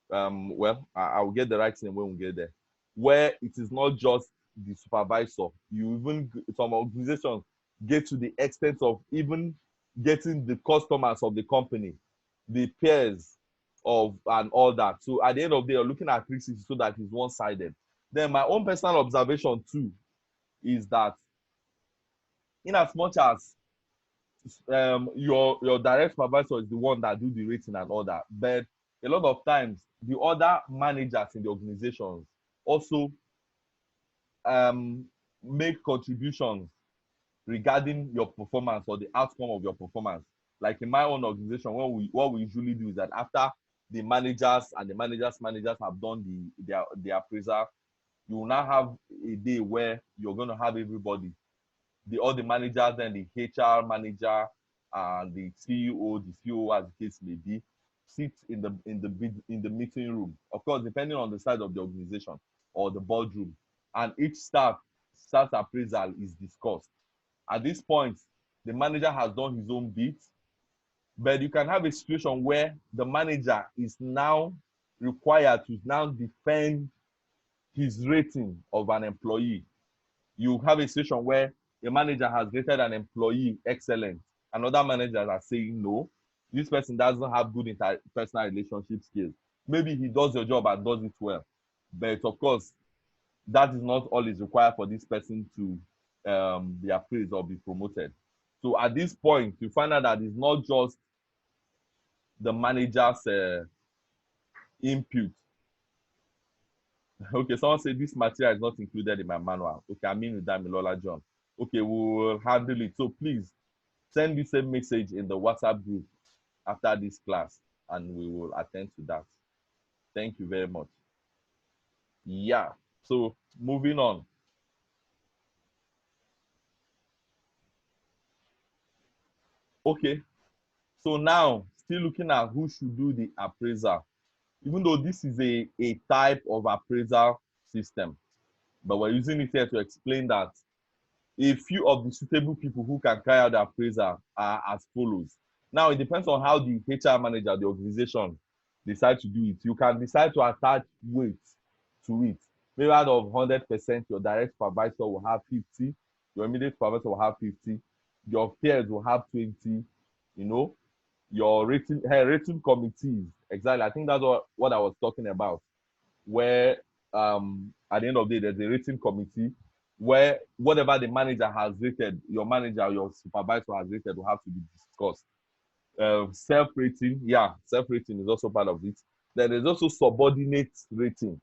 Well, I will get the right name when we get there, where it is not just the supervisor. You even, some organizations get to the extent of even getting the customers of the company, the peers of, and all that. So at the end of the day, you're looking at 360 so that it's one-sided. Then my own personal observation too is that in as much as your direct supervisor is the one that do the rating and all that, but a lot of times the other managers in the organizations also make contributions regarding your performance or the outcome of your performance. Like in my own organization, what we usually do is that after the managers and the managers have done the appraisal, you will now have a day where you're going to have everybody, all the managers and the HR manager and the CEO, the COO, as the case may be, sit in the meeting room. Of course, depending on the size of the organization or the boardroom, and each staff appraisal is discussed. At this point, the manager has done his own bit, but you can have a situation where the manager is now required to now defend his rating of an employee. You have a situation where a manager has rated an employee excellent. Another manager are saying, no, this person doesn't have good interpersonal relationship skills. Maybe he does your job and does it well. But of course, that is not all is required for this person to be appraised or be promoted. So at this point, you find out that it's not just the manager's input. Okay, someone said this material is not included in my manual. Okay, I mean with that, Milola John. Okay, we will handle it. So please send this same message in the WhatsApp group after this class, and we will attend to that. Thank you very much. Yeah, so moving on. Okay, so now still looking at who should do the appraisal. Even though this is a type of appraisal system, but we're using it here to explain that a few of the suitable people who can carry out the appraisal are as follows. Now, it depends on how the HR manager, the organization, decide to do it. You can decide to attach weight to it. Maybe out of 100%, your direct supervisor will have 50, your immediate supervisor will have 50, your peers will have 20, you know, your rating committees. Exactly. I think that's what I was talking about, where at the end of the day, there's a rating committee where whatever the manager has rated, your manager or your supervisor has rated will have to be discussed. Self-rating, yeah, self-rating is also part of it. Then there's also subordinate rating.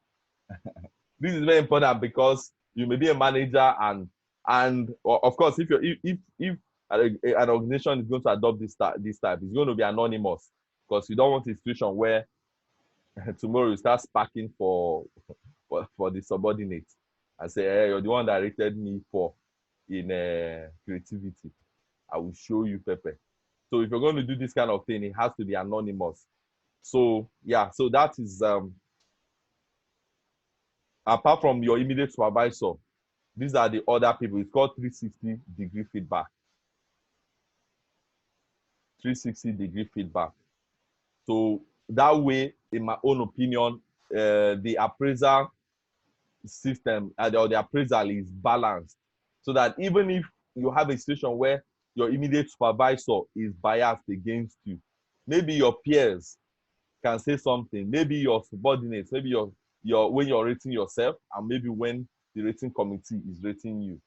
This is very important because you may be a manager and of course if an organization is going to adopt this type, it's going to be anonymous because you don't want a situation where tomorrow you start sparking for the subordinate and say, hey, you're the one that rated me for in creativity. I will show you Pepe. So if you're going to do this kind of thing, it has to be anonymous. So yeah, so that is apart from your immediate supervisor, these are the other people. It's called 360-degree feedback. 360-degree feedback. So that way, in my own opinion, the appraisal system or the appraisal is balanced so that even if you have a situation where your immediate supervisor is biased against you, maybe your peers can say something, maybe your subordinates, maybe your when you're rating yourself, and maybe when the rating committee is rating you,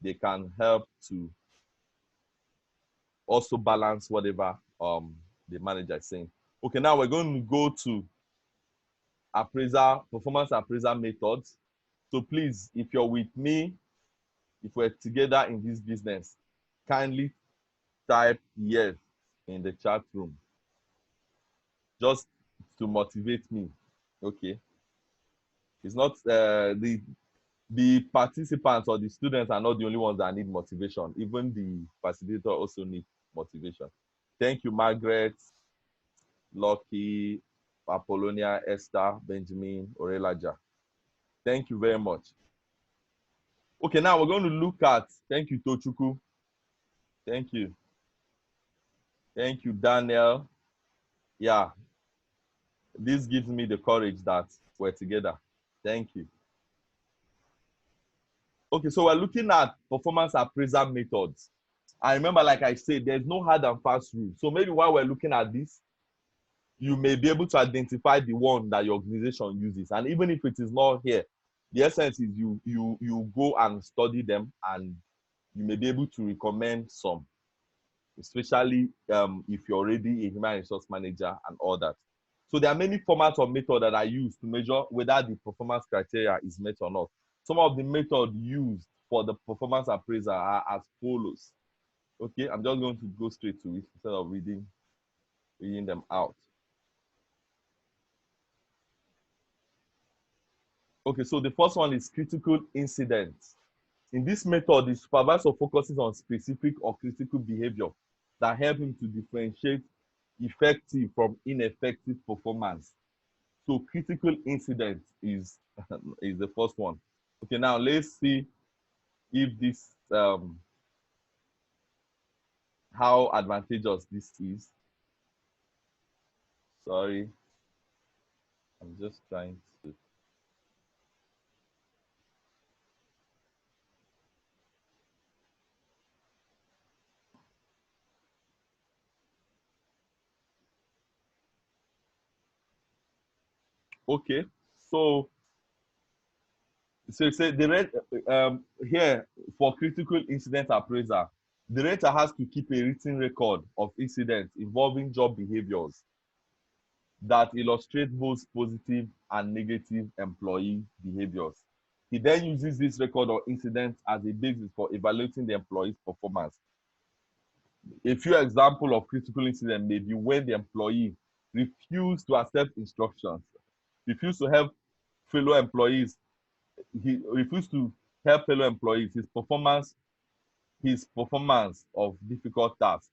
they can help to also balance whatever the manager is saying. Okay, now we're going to go to performance appraisal methods. So please, if you're with me, if we're together in this business, kindly type yes in the chat room just to motivate me. Okay, it's not the participants or the students are not the only ones that need motivation. Even the facilitator also need motivation. Thank you, Margaret, Lucky, Apollonia, Esther, Benjamin, Orelaja. Thank you very much. Okay, now we're going to look at, thank you, Tochuku. Thank you. Thank you, Daniel. Yeah, this gives me the courage that we're together. Thank you. Okay, so we're looking at performance appraisal methods. I remember, like I said, there's no hard and fast rule. So maybe while we're looking at this, you may be able to identify the one that your organization uses. And even if it is not here, the essence is you go and study them and you may be able to recommend some, especially if you're already a human resource manager and all that. So there are many formats of method that I use to measure whether the performance criteria is met or not. Some of the methods used for the performance appraisal are as follows. Okay, I'm just going to go straight to it instead of reading them out. Okay, so the first one is critical incidents. In this method, the supervisor focuses on specific or critical behavior that help him to differentiate effective from ineffective performance. So critical incident is is the first one. Okay, now let's see if this how advantageous this is. Sorry, I'm just trying to. Okay, so so say the red here for critical incident appraiser. The rater has to keep a written record of incidents involving job behaviors that illustrate both positive and negative employee behaviors. He then uses this record of incidents as a basis for evaluating the employee's performance. A few examples of critical incidents may be when the employee refused to accept instructions, refused to help fellow employees, he refused to help fellow employees, his performance of difficult tasks,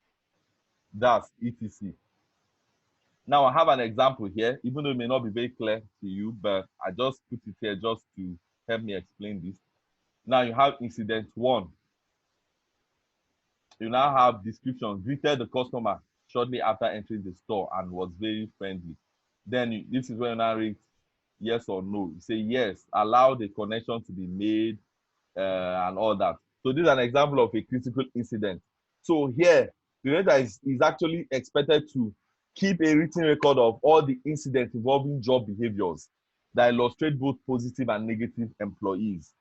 that's etc. Now I have an example here, even though it may not be very clear to you, but I just put it here just to help me explain this. Now you have incident 1. You now have description, greeted the customer shortly after entering the store and was very friendly. Then this is when you now rate yes or no. You say yes, allow the connection to be made and all that. So this is an example of a critical incident. So here, the rater is actually expected to keep a written record of all the incidents involving job behaviors that illustrate both positive and negative employees.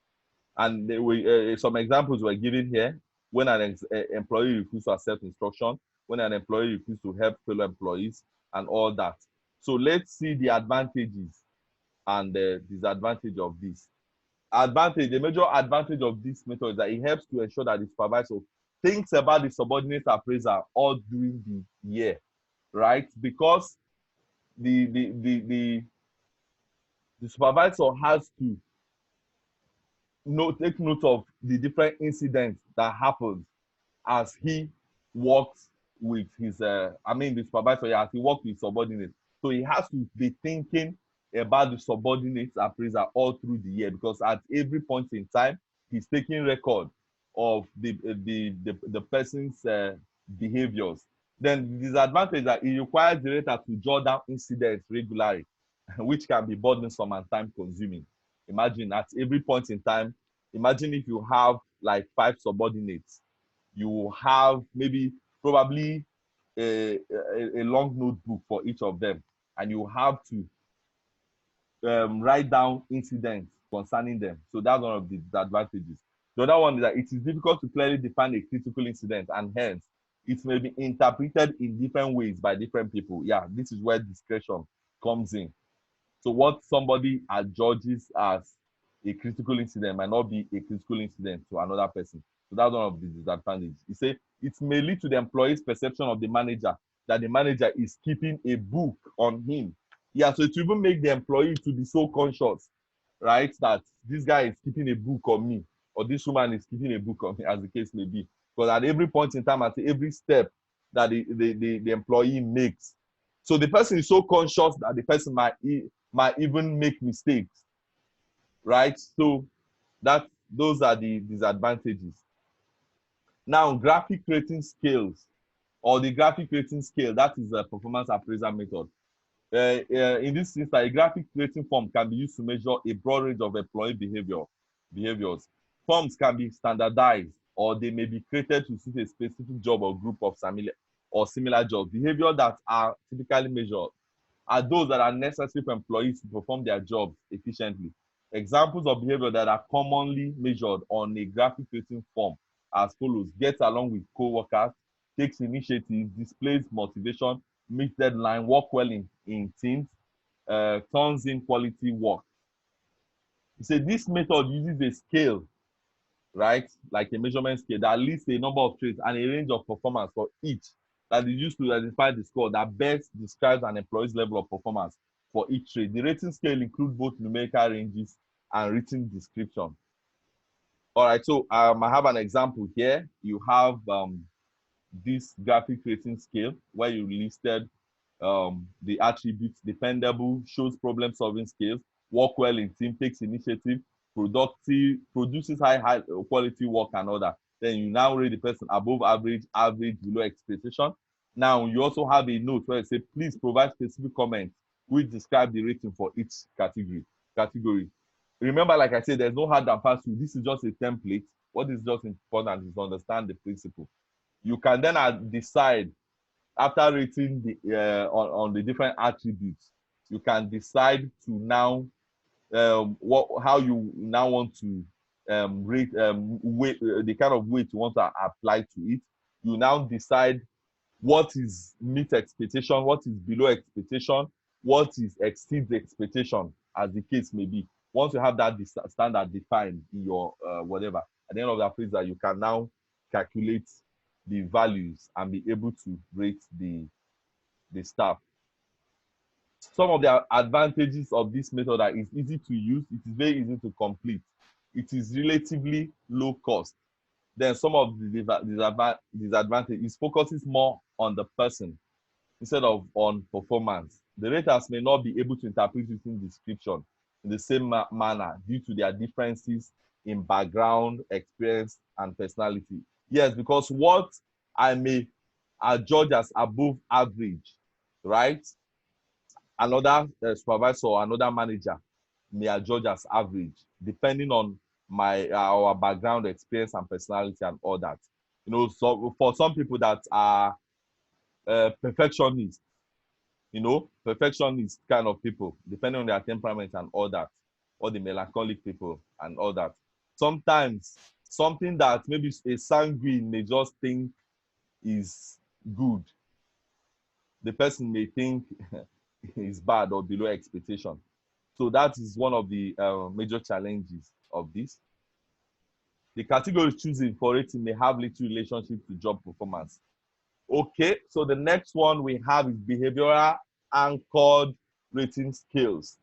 And there were, some examples were given here. When an employee refused to accept instruction, when an employee refused to help fellow employees, and all that. So let's see the advantages and the disadvantage of this. The major advantage of this method is that it helps to ensure that the supervisor thinks about the subordinate appraiser all during the year, right? Because the supervisor has to take note of the different incidents that happen as he works with his the supervisor, as he works with subordinates. So he has to be thinking about the subordinates appraiser all through the year, because at every point in time he's taking record of the person's behaviors. Then the disadvantage is that it requires the rater to jot down incidents regularly, which can be burdensome and time consuming. Imagine at every point in time, imagine if you have like 5 subordinates, you have probably a long notebook for each of them, and you have to write down incidents concerning them. So that's one of the disadvantages. The other one is that it is difficult to clearly define a critical incident, and hence it may be interpreted in different ways by different people. Yeah, this is where discretion comes in. So what somebody judges as a critical incident might not be a critical incident to another person. So that's one of the disadvantages. You say it may lead to the employee's perception of the manager that the manager is keeping a book on him. Yeah, so it will even make the employee to be so conscious, right, that this guy is keeping a book on me, or this woman is keeping a book on me, as the case may be. Because at every point in time, at every step that the employee makes, so the person is so conscious that the person might even make mistakes, right? So those are the disadvantages. Now, graphic rating scales, or the graphic rating scale, that is a performance appraisal method. In this instance, a graphic rating form can be used to measure a broad range of employee behaviors. Forms can be standardized, or they may be created to suit a specific job or group of similar jobs. Behaviors that are typically measured are those that are necessary for employees to perform their jobs efficiently. Examples of behavior that are commonly measured on a graphic rating form as follows: gets along with co-workers, takes initiative, displays motivation, meets deadline, work well in teams, turns in quality work. So this method uses a scale, right, like a measurement scale that lists a number of traits and a range of performance for each, that is used to identify the score that best describes an employee's level of performance for each trait. The rating scale includes both numerical ranges and written description. All right, so I have an example here. You have this graphic rating scale where you listed the attributes: dependable, shows problem solving skills, work well in team, takes initiative, productive, produces high quality work, and other. Then you now rate the person above average, average, below expectation. Now you also have a note where you say, please provide specific comments which describe the rating for each category. Remember, like I said, there's no hard and fast rule. This is just a template. What is just important is to understand the principle. You can then decide, after rating on the different attributes, you can decide to now how you now want to rate, weight, the kind of weight you want to apply to it. You now decide what is meet expectation, what is below expectation, what is exceeds expectation, as the case may be. Once you have that standard defined in your whatever, at the end of the appraisal, you can now calculate the values and be able to rate the staff. Some of the advantages of this method are it's easy to use, it is very easy to complete, it is relatively low cost. Then some of the disadvantages is focuses more on the person instead of on performance. The raters may not be able to interpret written description in the same manner due to their differences in background, experience, and personality. Yes, because what I may judge as above average, right? Another supervisor or another manager may judge as average, depending on our background, experience, and personality, and all that. You know, so for some people that are perfectionists, you know, perfectionist kind of people, depending on their temperament and all that, or the melancholic people and all that. Sometimes something that maybe a sanguine may just think is good, the person may think is bad or below expectation. So that is one of the major challenges of this. The categories choosing for rating may have little relationship to job performance. Okay, so the next one we have is behavioral anchored rating scales.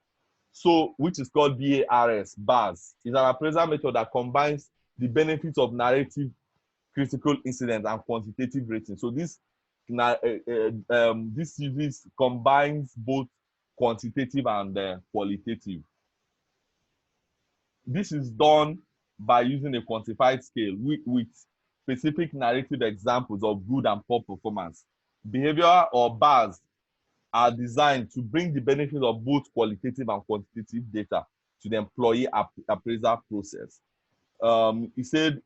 So, which is called BARS. It's an appraisal method that combines the benefits of narrative, critical incident, and quantitative rating. So this uses combines both quantitative and qualitative. This is done by using a quantified scale with specific narrative examples of good and poor performance. Behavioral or BARS are designed to bring the benefits of both qualitative and quantitative data to the employee appraisal process. He said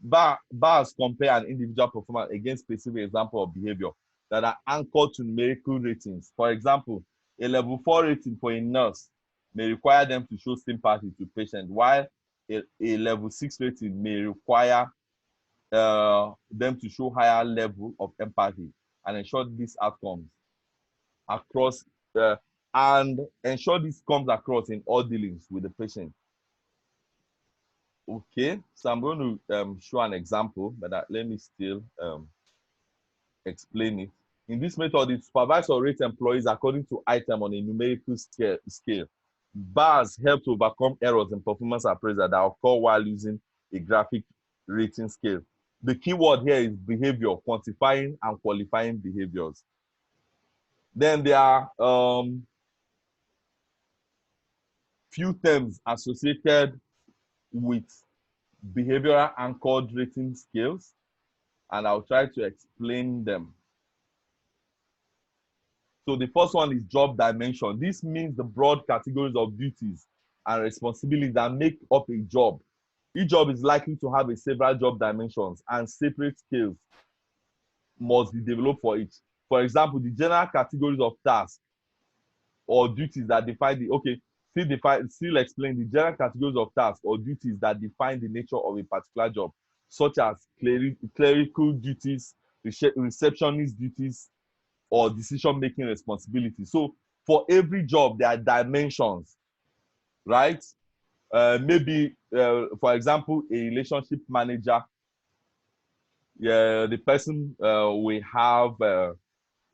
BARS compare an individual performance against specific example of behavior that are anchored to numerical ratings. For example, a level 4 rating for a nurse may require them to show sympathy to patients, while a level 6 rating may require them to show higher level of empathy and ensure these outcomes across and ensure this comes across in all dealings with the patient. Okay, so I'm going to show an example, but let me still explain it. In this method, the supervisor rates employees according to item on a numerical scale. BARS help to overcome errors in performance appraisal that occur while using a graphic rating scale. The key word here is behavior, quantifying and qualifying behaviors. Then there are few terms associated with behavioral anchored rating scales, and I'll try to explain them. So the first one is job dimension. This means the broad categories of duties and responsibilities that make up a job. Each job is likely to have several job dimensions, and separate scales must be developed for each. For example, the general categories of tasks or duties that define the, still explain the general categories of tasks or duties that define the nature of a particular job, such as clerical duties, receptionist duties, or decision-making responsibilities. So for every job, there are dimensions, right? Maybe, for example, a relationship manager, the person will have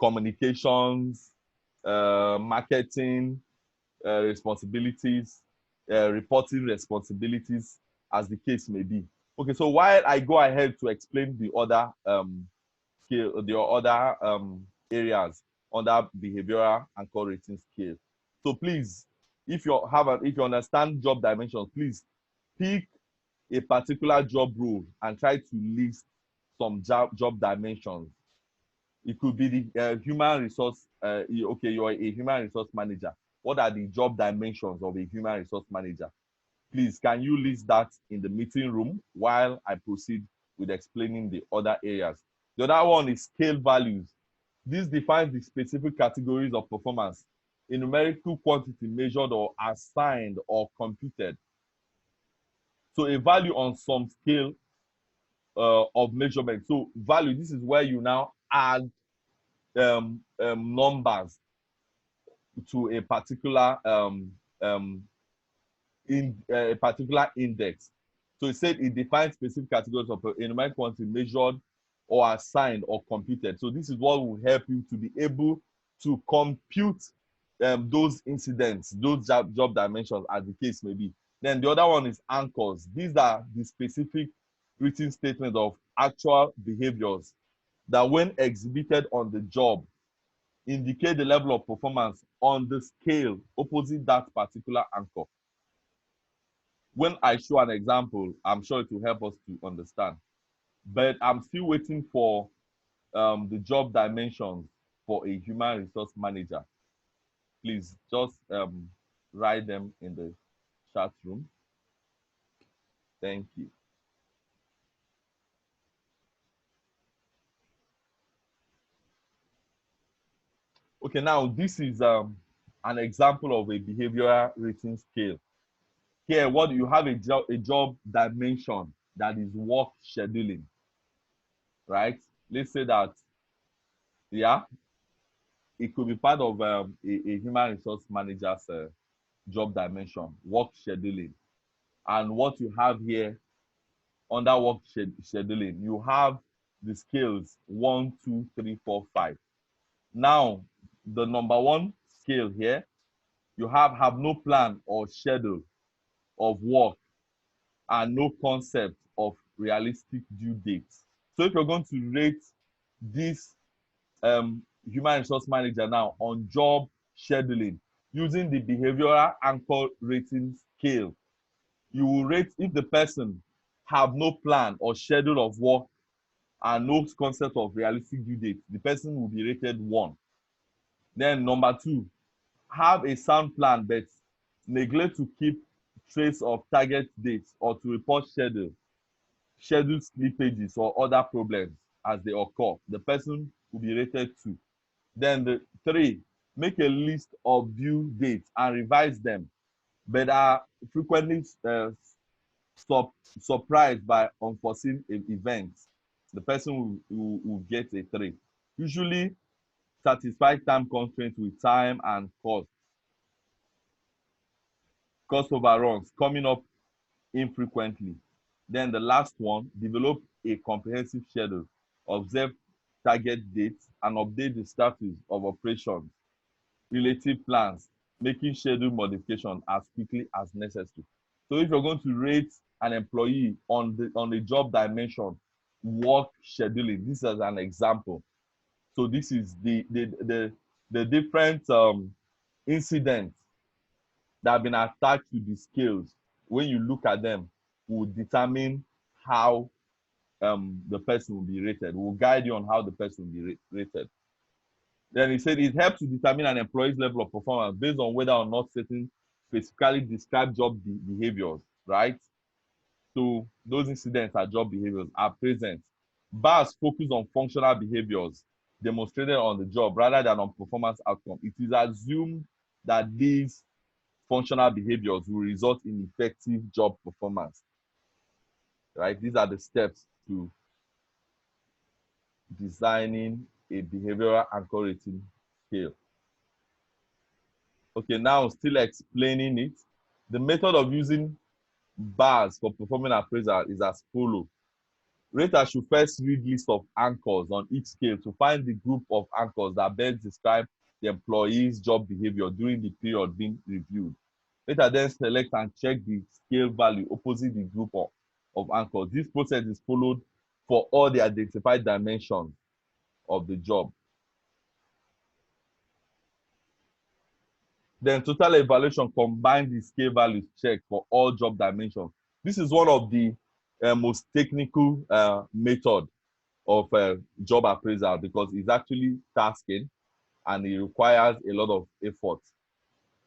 communications, marketing responsibilities, reporting responsibilities, as the case may be. Okay, so while I go ahead to explain the other scale, the other areas under behavioral and core rating scale. So please, if you understand job dimensions, please pick a particular job role and try to list some job dimensions. It could be the human resource. Okay, you're a human resource manager. What are the job dimensions of a human resource manager? Please, can you list that in the meeting room while I proceed with explaining the other areas? The other one is scale values. This defines the specific categories of performance in numerical quantity measured or assigned or computed. So a value on some scale of measurement. So value, this is where you now add numbers to a particular a particular index. So it said it defines specific categories of a numeric quantity measured or assigned or computed. So this is what will help you to be able to compute those incidents, those job dimensions, as the case may be. Then the other one is anchors. These are the specific written statements of actual behaviors that, when exhibited on the job, indicate the level of performance on the scale opposite that particular anchor. When I show an example, I'm sure it will help us to understand. But I'm still waiting for the job dimensions for a human resource manager. Please just write them in the chat room. Thank you. Okay, now this is an example of a behavioral rating scale. Here, what you have a job dimension that is work scheduling, right? Let's say that, yeah, it could be part of a human resource manager's job dimension, work scheduling. And what you have here under work scheduling, you have the scales 1, 2, 3, 4, 5. Now, the number one scale here, you have no plan or schedule of work and no concept of realistic due dates. So if you're going to rate this human resource manager now on job scheduling using the behavioral anchor rating scale, you will rate, if the person have no plan or schedule of work and no concept of realistic due date, the person will be rated 1. Then number 2, have a sound plan but neglect to keep trace of target dates or to report schedule slippages or other problems as they occur. The person will be rated 2. Then the 3, make a list of due dates and revise them, but are frequently surprised by unforeseen events. The person will get a 3. Usually satisfy time constraints with time and cost overruns coming up infrequently. Then the last one, develop a comprehensive schedule, observe target dates, and update the status of operations, relative plans, making schedule modification as quickly as necessary. So if you're going to rate an employee on the job dimension, work scheduling, this is an example. So this is the different incidents that have been attached to the scales. When you look at them, will determine how the person will be rated. Will guide you on how the person will be rated. Then he said it helps to determine an employee's level of performance based on whether or not certain specifically described job behaviors, right? So those incidents are job behaviors are present. Bars focus on functional behaviors demonstrated on the job rather than on performance outcome. It is assumed that these functional behaviors will result in effective job performance, right? These are the steps to designing a behavioral anchor rating scale. Okay, now still explaining it. The method of using bars for performing appraisal is as follows. Rater should first read list of anchors on each scale to find the group of anchors that best describe the employee's job behavior during the period being reviewed. Rater then select and check the scale value opposite the group of anchors. This process is followed for all the identified dimensions of the job. Then total evaluation combines the scale values checked for all job dimensions. This is one of the most technical method of job appraisal because it's actually tasking and it requires a lot of effort.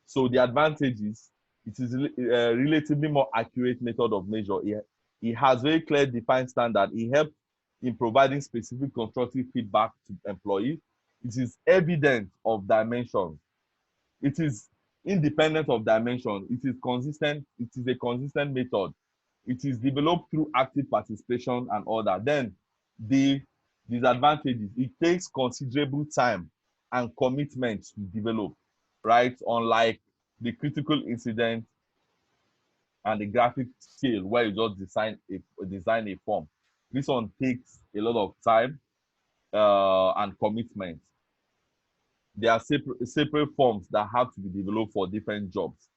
So the advantage is it is a relatively more accurate method of measure. It has very clear defined standard. It helps in providing specific constructive feedback to employees. It is evident of dimensions. It is independent of dimension. It is consistent. It is a consistent method. It is developed through active participation and all that. Then the disadvantages, it takes considerable time and commitment to develop, right? Unlike the critical incident and the graphic scale where you just design a form. This one takes a lot of time and commitment. There are separate forms that have to be developed for different jobs,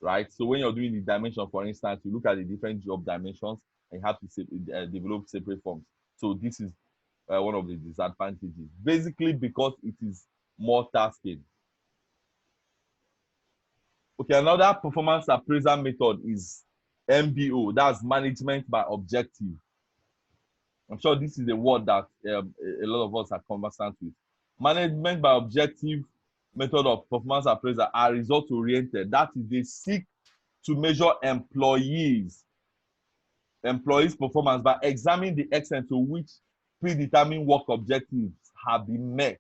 right? So when you're doing the dimension, for instance, you look at the different job dimensions and you have to develop separate forms. So this is one of the disadvantages, basically because it is more tasking. Okay, another performance appraisal method is MBO, that's management by objective. I'm sure this is a word that a lot of us are conversant with. Management by objective method of performance appraisal are result oriented. That is, they seek to measure employees performance by examining the extent to which predetermined work objectives have been met.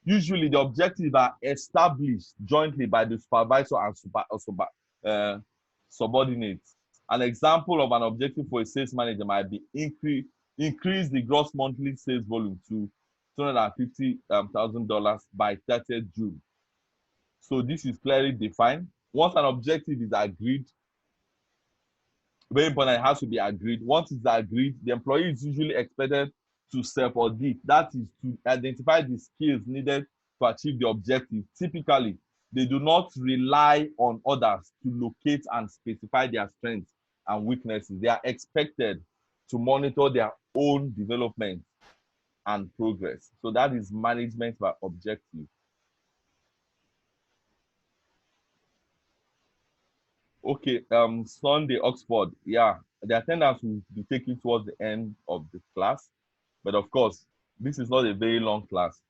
Usually, the objectives are established jointly by the supervisor and subordinates. An example of an objective for a sales manager might be increase the gross monthly sales volume to $250,000 by 30th June. So this is clearly defined. Once an objective is agreed, very important, it has to be agreed. Once it's agreed, the employee is usually expected to self-audit. That is to identify the skills needed to achieve the objective. Typically, they do not rely on others to locate and specify their strengths and weaknesses. They are expected to monitor their own development and progress. So that is management by objective. Okay, Sunday, Oxford. Yeah, the attendance will be taken towards the end of the class. But of course, this is not a very long class.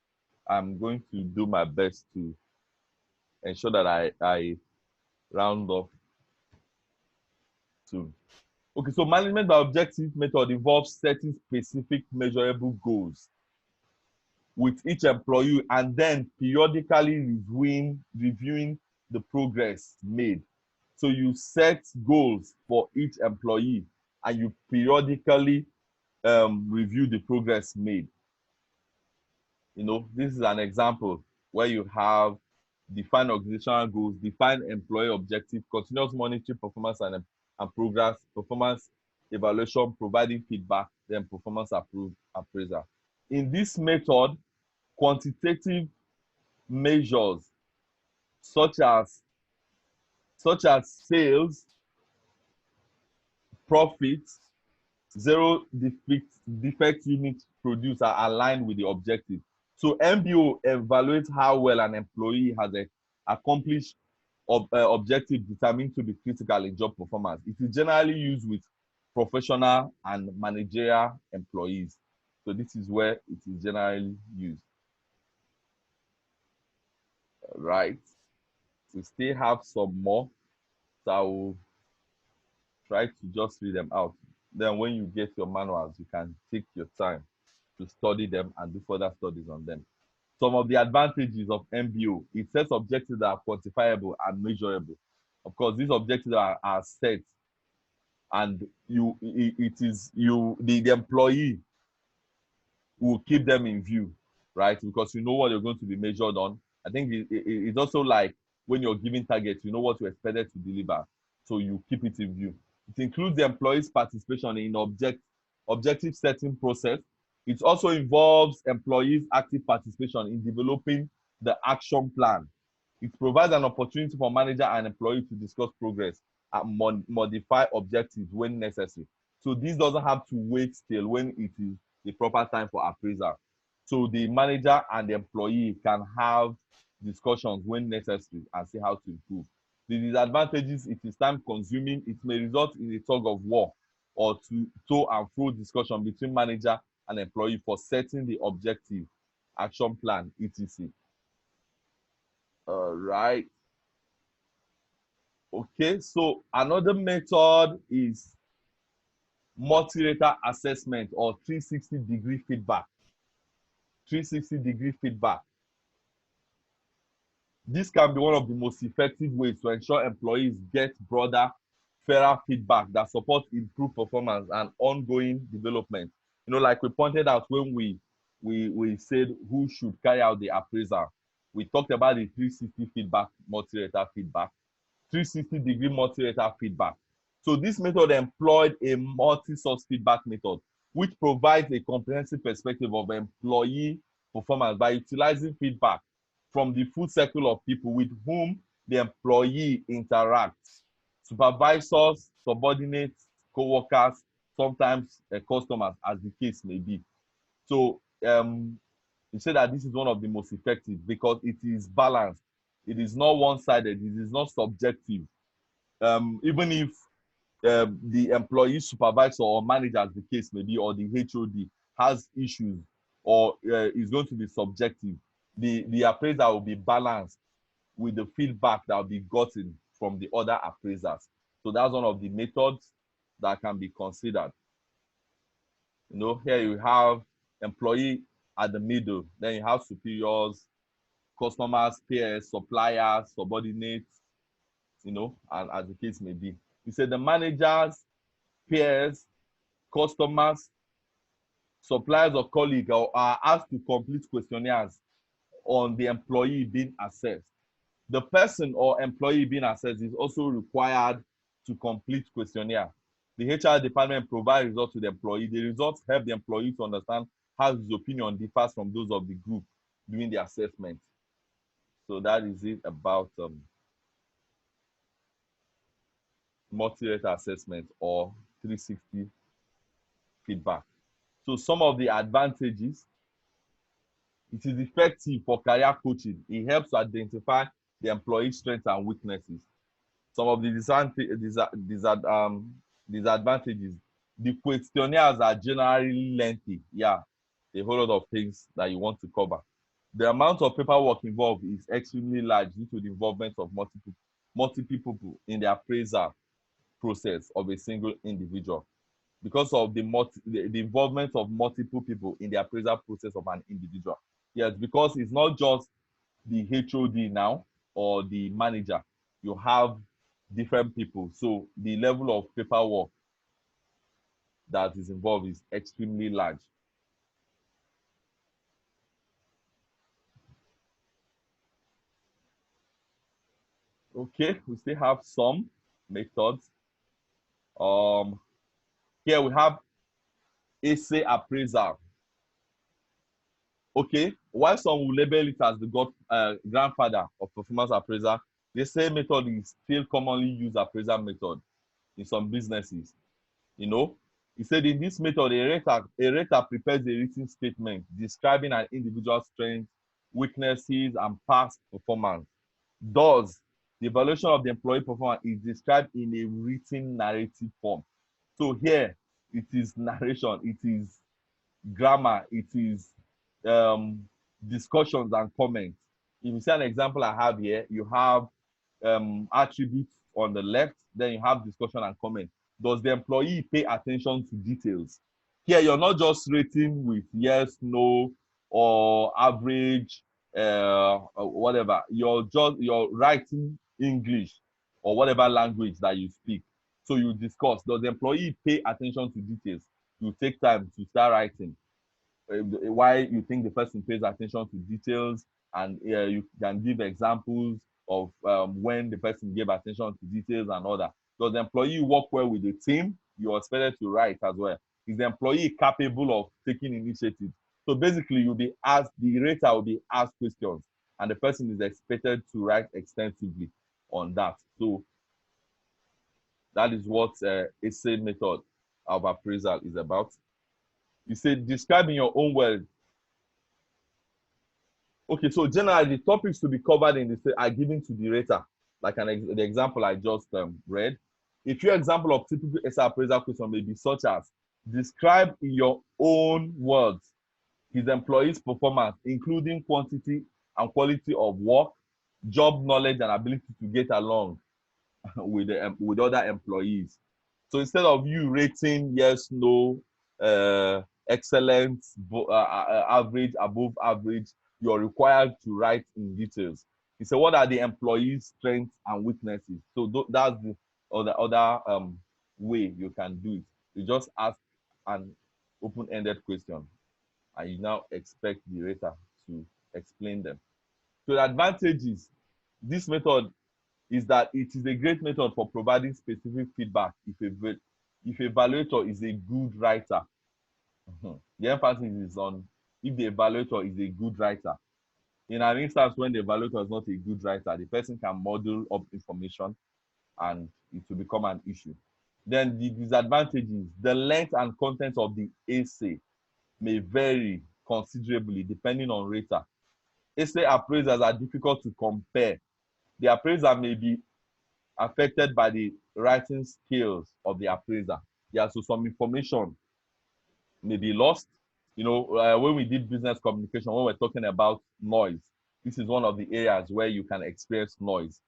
I'm going to do my best to ensure that I round off soon. Okay, so management by objective method involves setting specific measurable goals with each employee and then periodically reviewing the progress made. So you set goals for each employee and you periodically review the progress made. You know, this is an example where you have defined organizational goals, defined employee objective, continuous monitoring performance and progress, performance evaluation, providing feedback, then performance appraisal. In this method, quantitative measures such as sales, profits, zero defect units produced are aligned with the objective. So MBO evaluates how well an employee has accomplished objective determined to be critical in job performance. It is generally used with professional and managerial employees. So this is where it is generally used. Right. We still have some more. So I will try to just read them out. Then when you get your manuals, you can take your time to study them and do further studies on them. Some of the advantages of MBO, it sets objectives that are quantifiable and measurable. Of course, these objectives are set and the employee will keep them in view, right? Because you know what you're going to be measured on. I think it's also like when you're giving targets, you know what you're expected to deliver. So you keep it in view. It includes the employee's participation in objective setting process. It also involves employees' active participation in developing the action plan. It provides an opportunity for manager and employee to discuss progress and modify objectives when necessary. So this doesn't have to wait till when it is the proper time for appraisal. So the manager and the employee can have discussions when necessary and see how to improve. The disadvantages, it is time consuming. It may result in a tug of war or to and fro discussion between manager and employee for setting the objective, action plan, etc. All right. Okay, so another method is multi-rater assessment or 360-degree feedback. 360-degree feedback. This can be one of the most effective ways to ensure employees get broader fairer feedback that supports improved performance and ongoing development. You know, like we pointed out when we said who should carry out the appraisal. We talked about the 360 feedback, multi-rater feedback, 360-degree multi-rater feedback. So this method employed a multi-source feedback method, which provides a comprehensive perspective of employee performance by utilizing feedback from the full circle of people with whom the employee interacts: supervisors, subordinates, co-workers, sometimes customers, as the case may be. So you say that this is one of the most effective because it is balanced. It is not one-sided. It is not subjective. Even if the employee, supervisor, or manager, as the case may be, or the HOD has issues or is going to be subjective, the appraiser will be balanced with the feedback that will be gotten from the other appraisers. So that's one of the methods that can be considered. You know, here you have employee at the middle, then you have superiors, customers, peers, suppliers, subordinates, you know, and as the case may be. You say the managers, peers, customers, suppliers, or colleagues are asked to complete questionnaires on the employee being assessed. The person or employee being assessed is also required to complete questionnaire. The HR department provides results to the employee. The results help the employee to understand how his opinion differs from those of the group during the assessment. So that is it about multi-rater assessment or 360 feedback. So some of the advantages: it is effective for career coaching. It helps to identify the employee's strengths and weaknesses. Some of the disadvantages: the questionnaires are generally lengthy. Yeah, a whole lot of things that you want to cover. The amount of paperwork involved is extremely large due to the involvement of multiple people in the appraisal process of a single individual, because of the involvement of multiple people in the appraisal process of an individual. Yes, because it's not just the HOD now or the manager. You have different people. So the level of paperwork that is involved is extremely large. Okay, we still have some methods. Here we have essay appraisal. Okay, while some will label it as the grandfather of performance appraisal, the same method is still commonly used appraisal method in some businesses. You know, he said in this method, a rater prepares a written statement describing an individual's strengths, weaknesses, and past performance. Thus, the evaluation of the employee performance is described in a written narrative form. So here, it is narration, it is grammar, it is um, discussions and comments. If you see an example I have here, you have attributes on the left, then you have discussion and comment. Does the employee pay attention to details? Here, you're not just rating with yes, no, or average, whatever. You're writing English or whatever language that you speak. So you discuss, does the employee pay attention to details? You take time to start writing why you think the person pays attention to details, and you can give examples of when the person gave attention to details and all that. Does the employee work well with the team? You're expected to write as well. Is the employee capable of taking initiative? So basically, you'll be asked, the rater will be asked questions, and the person is expected to write extensively on that. So that is what essay method of appraisal is about. You say describe in your own words. Okay, so generally the topics to be covered in this are given to the rater, like the example I just read. A few example of typical essay appraisal question may be such as: describe in your own words his employee's performance, including quantity and quality of work, job knowledge, and ability to get along with other employees. So instead of you rating yes, no, excellent, average, above average, you're required to write in details. He said, what are the employees' strengths and weaknesses? So that's or the other way you can do it. You just ask an open-ended question, and you now expect the rater to explain them. So the advantages, this method is that it is a great method for providing specific feedback if a evaluator is a good writer. The emphasis is on if the evaluator is a good writer. In an instance when the evaluator is not a good writer, the person can muddle up information and it will become an issue. Then the disadvantages, the length and content of the essay may vary considerably depending on rater. Essay appraisals are difficult to compare. The appraiser may be affected by the writing skills of the appraiser. Yeah, so some information may be lost. You know, when we did business communication, when we're talking about noise, this is one of the areas where you can experience noise.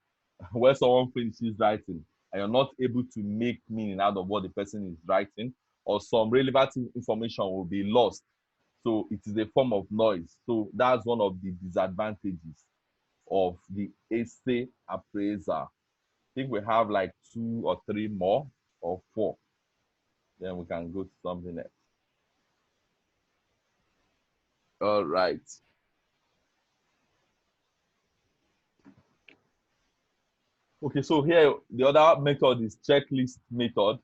Where someone finishes writing and you're not able to make meaning out of what the person is writing, or some relevant information will be lost. So it is a form of noise. So that's one of the disadvantages of the essay appraiser. I think we have like 2 or 3 more or 4. Then we can go to something else. All right. Okay, so here the other method is checklist method.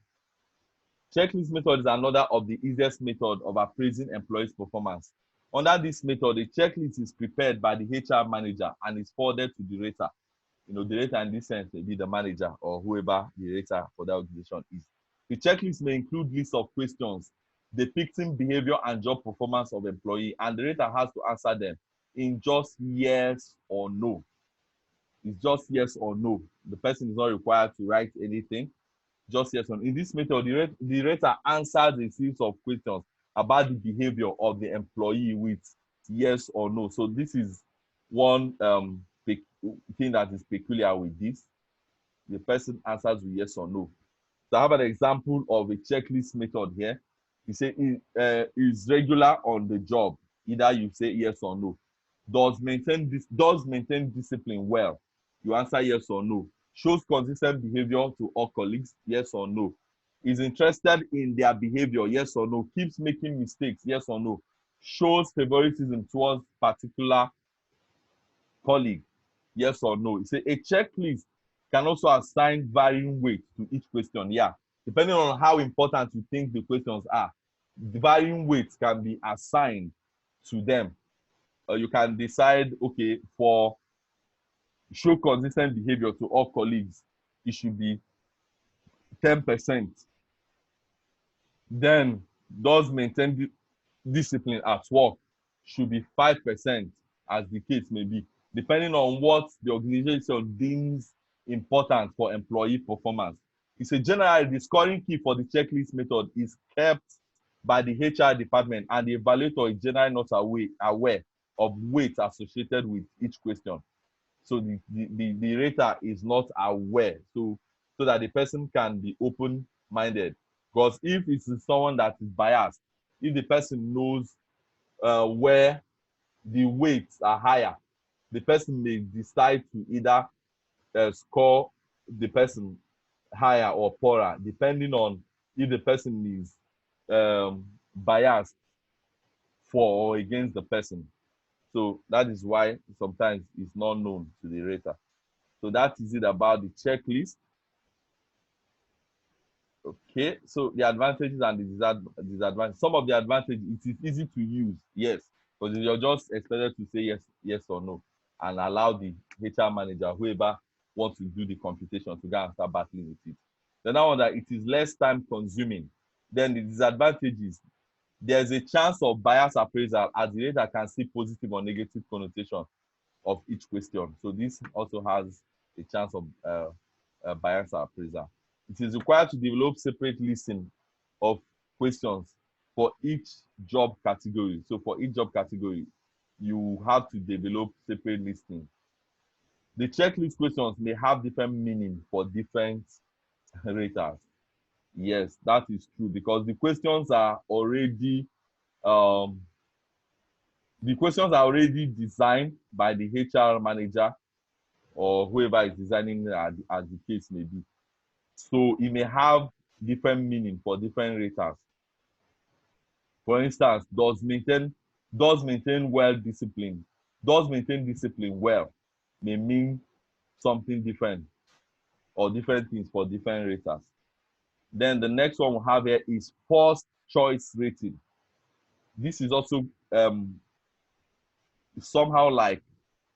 Checklist method is another of the easiest method of appraising employees' performance. Under this method, a checklist is prepared by the HR manager and is forwarded to the rater. You know, the rater in this sense may be the manager or whoever the rater for that organization is. The checklist may include lists of questions depicting behavior and job performance of employee, and the rater has to answer them in just yes or no. It's just yes or no. The person is not required to write anything. Just yes or no. In this method, the rater answers a series of questions about the behavior of the employee with yes or no. So this is one thing that is peculiar with this. The person answers with yes or no. So I have an example of a checklist method here. You say is regular on the job. Either you say yes or no. Does maintain discipline well. You answer yes or no. Shows consistent behavior to all colleagues, yes or no. Is interested in their behavior, yes or no. Keeps making mistakes, yes or no. Shows favoritism towards particular colleague, yes or no. It's a checklist can also assign varying weight to each question. Yeah, depending on how important you think the questions are, the varying weights can be assigned to them. You can decide, okay, for show consistent behavior to all colleagues, it should be 10%. Then does maintain discipline at work should be 5%, as the case may be, depending on what the organization deems important for employee performance. It's a general, the scoring key for the checklist method is kept by the HR department, and the evaluator is generally not aware of weight associated with each question. So the rater is not aware, so that the person can be open-minded. Because if it's someone that is biased, if the person knows where the weights are higher, the person may decide to either score the person higher or poorer, depending on if the person is biased for or against the person. So that is why sometimes it's not known to the rater. So that is it about the checklist. Okay, so the advantages and the disadvantages. Some of the advantages, it is easy to use, yes, because you're just expected to say yes or no, and allow the HR manager, whoever wants to do the computation, to go and start battling with it. The other one, that it is less time consuming. Then the disadvantages, there's a chance of bias appraisal, as the rater can see positive or negative connotation of each question. So this also has a chance of bias appraisal. It is required to develop separate listing of questions for each job category. So for each job category, you have to develop separate listing. The checklist questions may have different meaning for different raters. Yes, that is true, because the questions are already designed by the HR manager or whoever is designing as the case may be. So it may have different meaning for different raters. For instance, does maintain well discipline. Does maintain discipline well may mean something different or different things for different raters. Then the next one we have here is first choice rating. This is also somehow like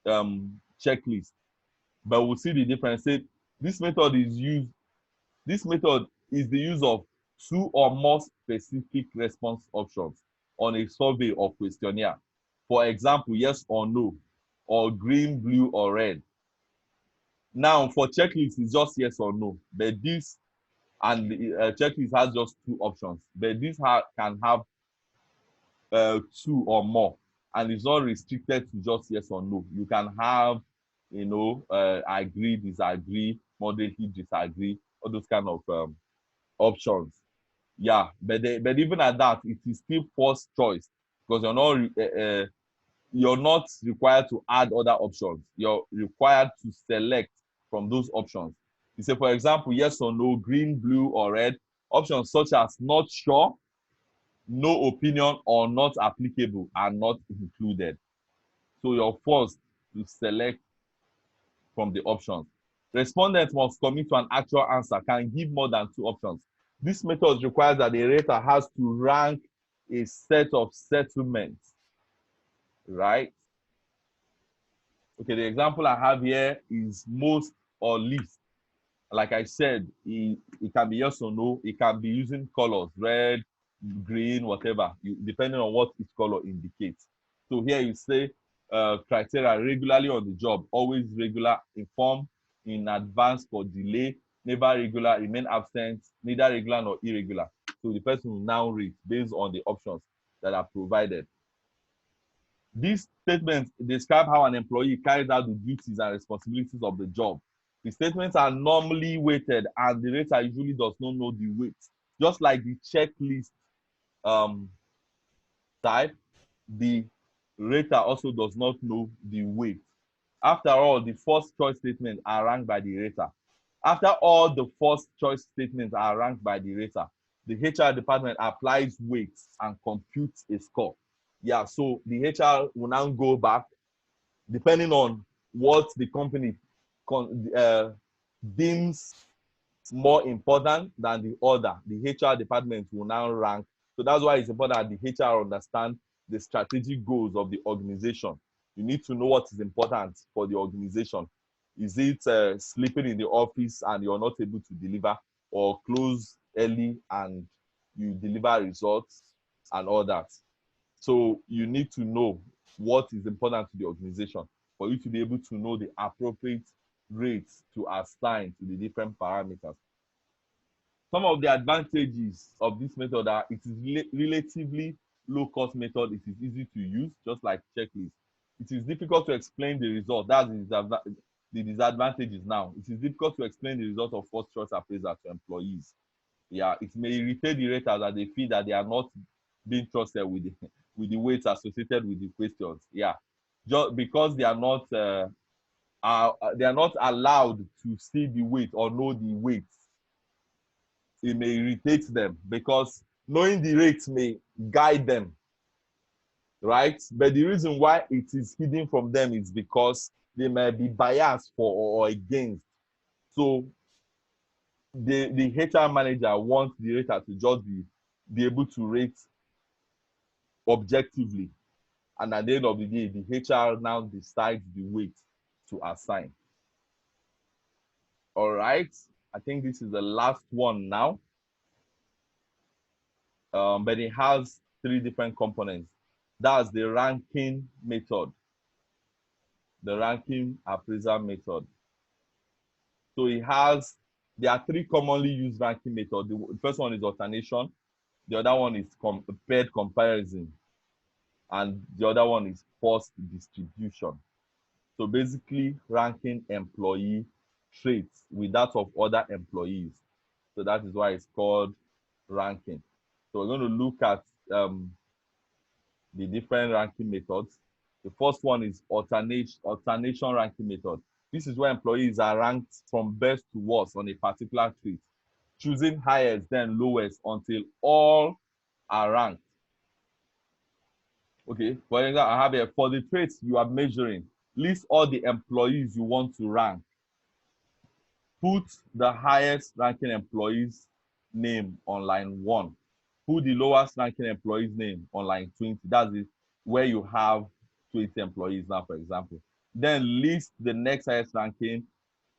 checklist, but we'll see the difference. Say this method is used. This method is the use of two or more specific response options on a survey or questionnaire. For example, yes or no, or green, blue, or red. Now, for checklist, it's just yes or no. But this and the checklist has just two options. But this can have two or more, and it's not restricted to just yes or no. You can have, agree, disagree, moderately disagree, all those kind of options. Yeah, but even at that, it is still first choice because you're not required to add other options. You're required to select from those options. You say, for example, yes or no, green, blue, or red. Options such as not sure, no opinion, or not applicable are not included. So you're forced to select from the options. Respondents must commit to an actual answer, can give more than two options. This method requires that the rater has to rank a set of settlements, right? Okay, the example I have here is most or least. Like I said, it can be yes or no. It can be using colors, red, green, whatever, depending on what each color indicates. So here you say criteria: regularly on the job, always regular, inform in advance for delay, never regular, remain absent, neither regular nor irregular. So the person will now rate based on the options that are provided. These statements describe how an employee carries out the duties and responsibilities of the job. The statements are normally weighted, and the rater usually does not know the weight. Just like the checklist type, the rater also does not know the weight. After all, the first choice statements are ranked by the rater. After all the first choice statements are ranked by the rater, the HR department applies weights and computes a score. Yeah, so the HR will now go back, depending on what the company deems more important than the other. The HR department will now rank. So that's why it's important that the HR understand the strategic goals of the organization. You need to know what is important for the organization. Is it sleeping in the office and you're not able to deliver, or close early and you deliver results and all that? So you need to know what is important to the organization for you to be able to know the appropriate rates to assign to the different parameters. Some of the advantages of this method are it is relatively low-cost method. It is easy to use, just like checklist. It is difficult to explain the result. That's the disadvantages now. It is difficult to explain the result of first choice appraisal to employees. Yeah, it may irritate the raters that they feel that they are not being trusted with the weights associated with the questions. Yeah, just because they are not allowed to see the weight or know the weights, it may irritate them because knowing the rates may guide them, right? But the reason why it is hidden from them is because they may be biased for or against. So the HR manager wants the rater to just be able to rate objectively. And at the end of the day, the HR now decides the weight to assign. All right. I think this is the last one now. But it has three different components. That's the ranking method, the ranking appraisal method. So there are three commonly used ranking methods. The first one is alternation. The other one is paired comparison. And the other one is forced distribution. So basically ranking employee traits with that of other employees. So that is why it's called ranking. So we're going to look at the different ranking methods. The first one is alternation ranking method. This is where employees are ranked from best to worst on a particular trait. choosing highest then lowest until all are ranked. Okay, for example, I have here, for the traits you are measuring, list all the employees you want to rank. Put the highest ranking employee's name on line 1. Put the lowest ranking employee's name on line 20. That's it, where you have 20 employees now, for example. Then list the next highest ranking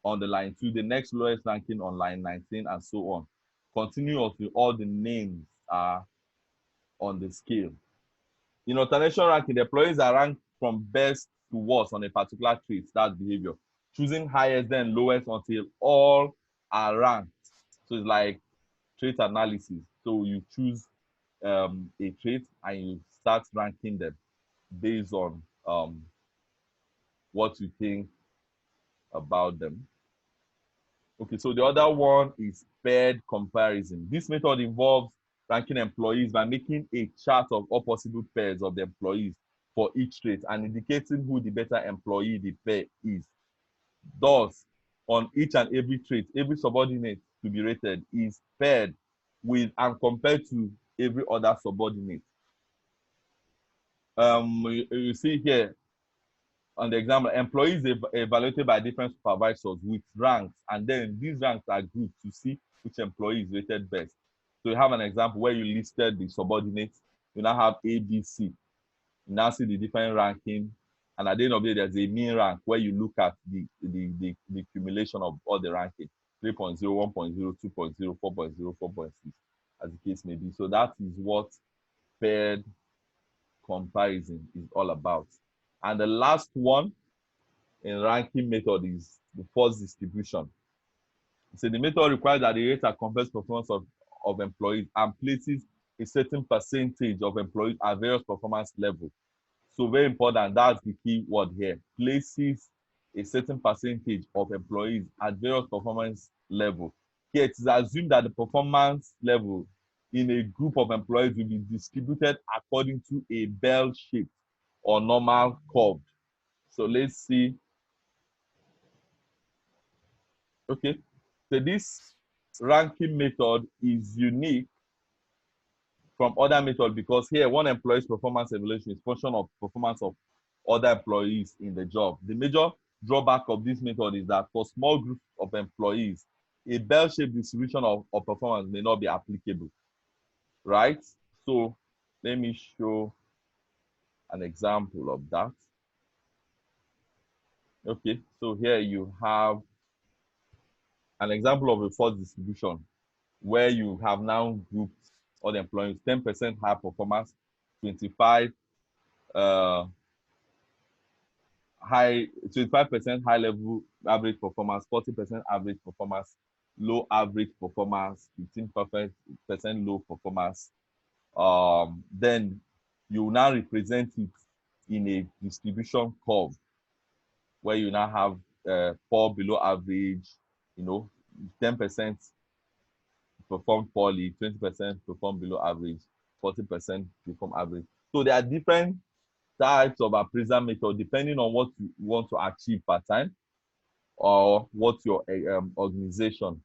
on the line 2, the next lowest ranking on line 19, and so on. Continue until all the names are on the scale. In alternation ranking, the employees are ranked from best to worst on a particular trait, that's behavior. Choosing highest then lowest until all are ranked. So it's like trait analysis. So you choose a trait and you start ranking them based on what you think about them. Okay, so the other one is paired comparison. This method involves ranking employees by making a chart of all possible pairs of the employees for each trait and indicating who the better employee the pair is. Thus, on each and every trait, every subordinate to be rated is paired with and compared to every other subordinate. You see here on the example, employees evaluated by different supervisors with ranks, and then these ranks are grouped to see which employee is rated best. So you have an example where you listed the subordinates. You now have A, B, C. You now see the different ranking, and at the end of the day, there's a mean rank where you look at the accumulation of all the ranking: 3.0, 1.0, 2.0, 4.0, 4.6, as the case may be. So that is what paired comparison is all about. And the last one in ranking method is the force distribution. So the method requires that the rater compares performance of employees and places a certain percentage of employees at various performance levels. So very important, that's the key word here. Places a certain percentage of employees at various performance levels. Here it is assumed that the performance level in a group of employees will be distributed according to a bell shape or normal curve. So let's see. Okay, so this ranking method is unique from other methods because here one employee's performance evaluation is function of performance of other employees in the job. The major drawback of this method is that for small groups of employees, a bell-shaped distribution of performance may not be applicable, right? So let me show an example of that. Okay, so here you have an example of a force distribution where you have now grouped all the employees: 10% high performance, 25% high level average performance, 40% average performance, low average performance, 15% low performance. Then you now represent it in a distribution curve where you now have 4 below average, 10% perform poorly, 20% perform below average, 40% perform average. So there are different types of appraisal method depending on what you want to achieve per time or what your organization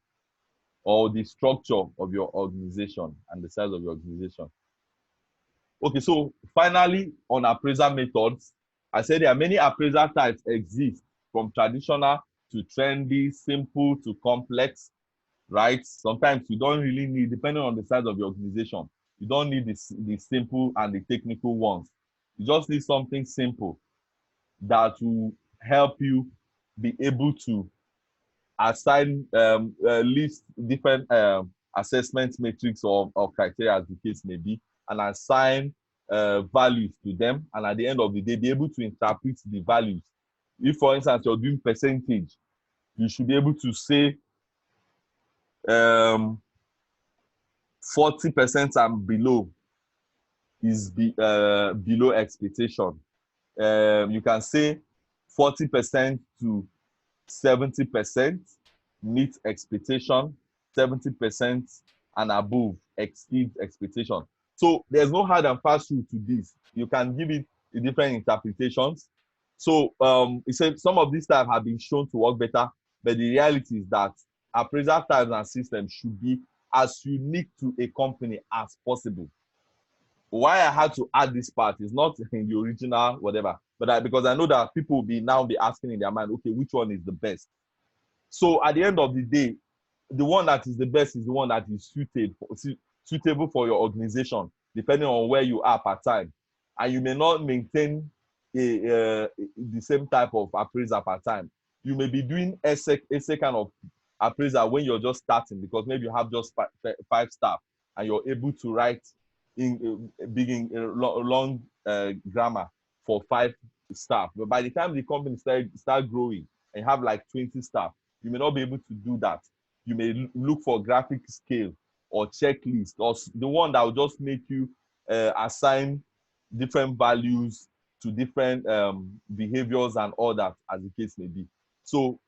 or the structure of your organization and the size of your organization. Okay, so finally on appraisal methods, I said there are many appraisal types exist, from traditional to trendy, simple to complex, right? Sometimes you don't really need, depending on the size of your organization, you don't need the simple and the technical ones. You just need something simple that will help you be able to assign list different assessment metrics or criteria, as the case may be, and assign values to them, and at the end of the day be able to interpret the values. If, for instance, you're doing percentage, you should be able to say 40% and below is below expectation. You can say 40% to 70% meet expectation, 70% and above exceeds expectation. So there's no hard and fast rule to this. You can give it different interpretations. So he said some of these types have been shown to work better, but the reality is that appraisal types and systems should be as unique to a company as possible. Why I had to add this part is not in the original whatever, but because I know that people will be asking in their mind, okay, which one is the best? So at the end of the day, the one that is the best is the one that is suitable for your organization, depending on where you are per time. And you may not maintain the same type of appraisal per time. You may be doing essay kind of appraisal when you're just starting, because maybe you have just five staff and you're able to write in long grammar for 5 staff. But by the time the company start growing and you have like 20 staff, you may not be able to do that. You may look for graphic scale or checklist, or the one that will just make you assign different values to different behaviors and all that, as the case may be. So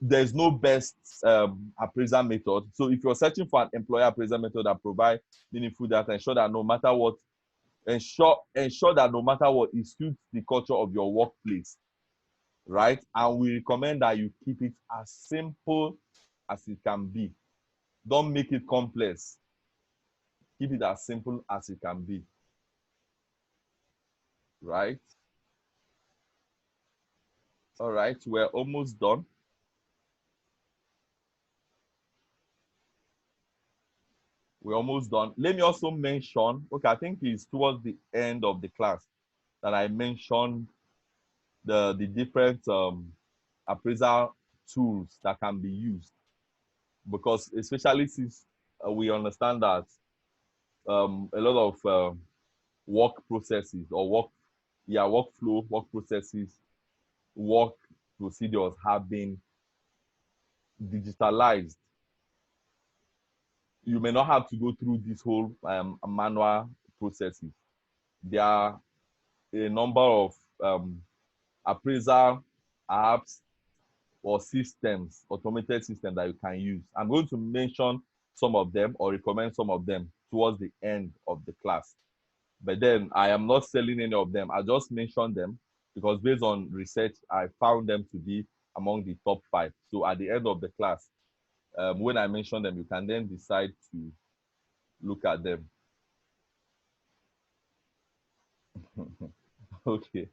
there's no best appraisal method. So if you're searching for an employer appraisal method that provides meaningful data, ensure that no matter what, it suits the culture of your workplace, right? And we recommend that you keep it as simple as it can be. Don't make it complex. Keep it as simple as it can be, right? All right, we're almost done. We're almost done. Let me also mention, okay, I think it's towards the end of the class that I mentioned the different appraisal tools that can be used, because especially since we understand that a lot of work processes or workflow, work processes, work procedures have been digitalized. You may not have to go through this whole manual processes. There are a number of appraisal apps or systems, automated systems that you can use. I'm going to mention some of them or recommend some of them towards the end of the class. But then I am not selling any of them. I just mentioned them because based on research, I found them to be among the top 5. So at the end of the class, when I mention them, you can then decide to look at them. Okay.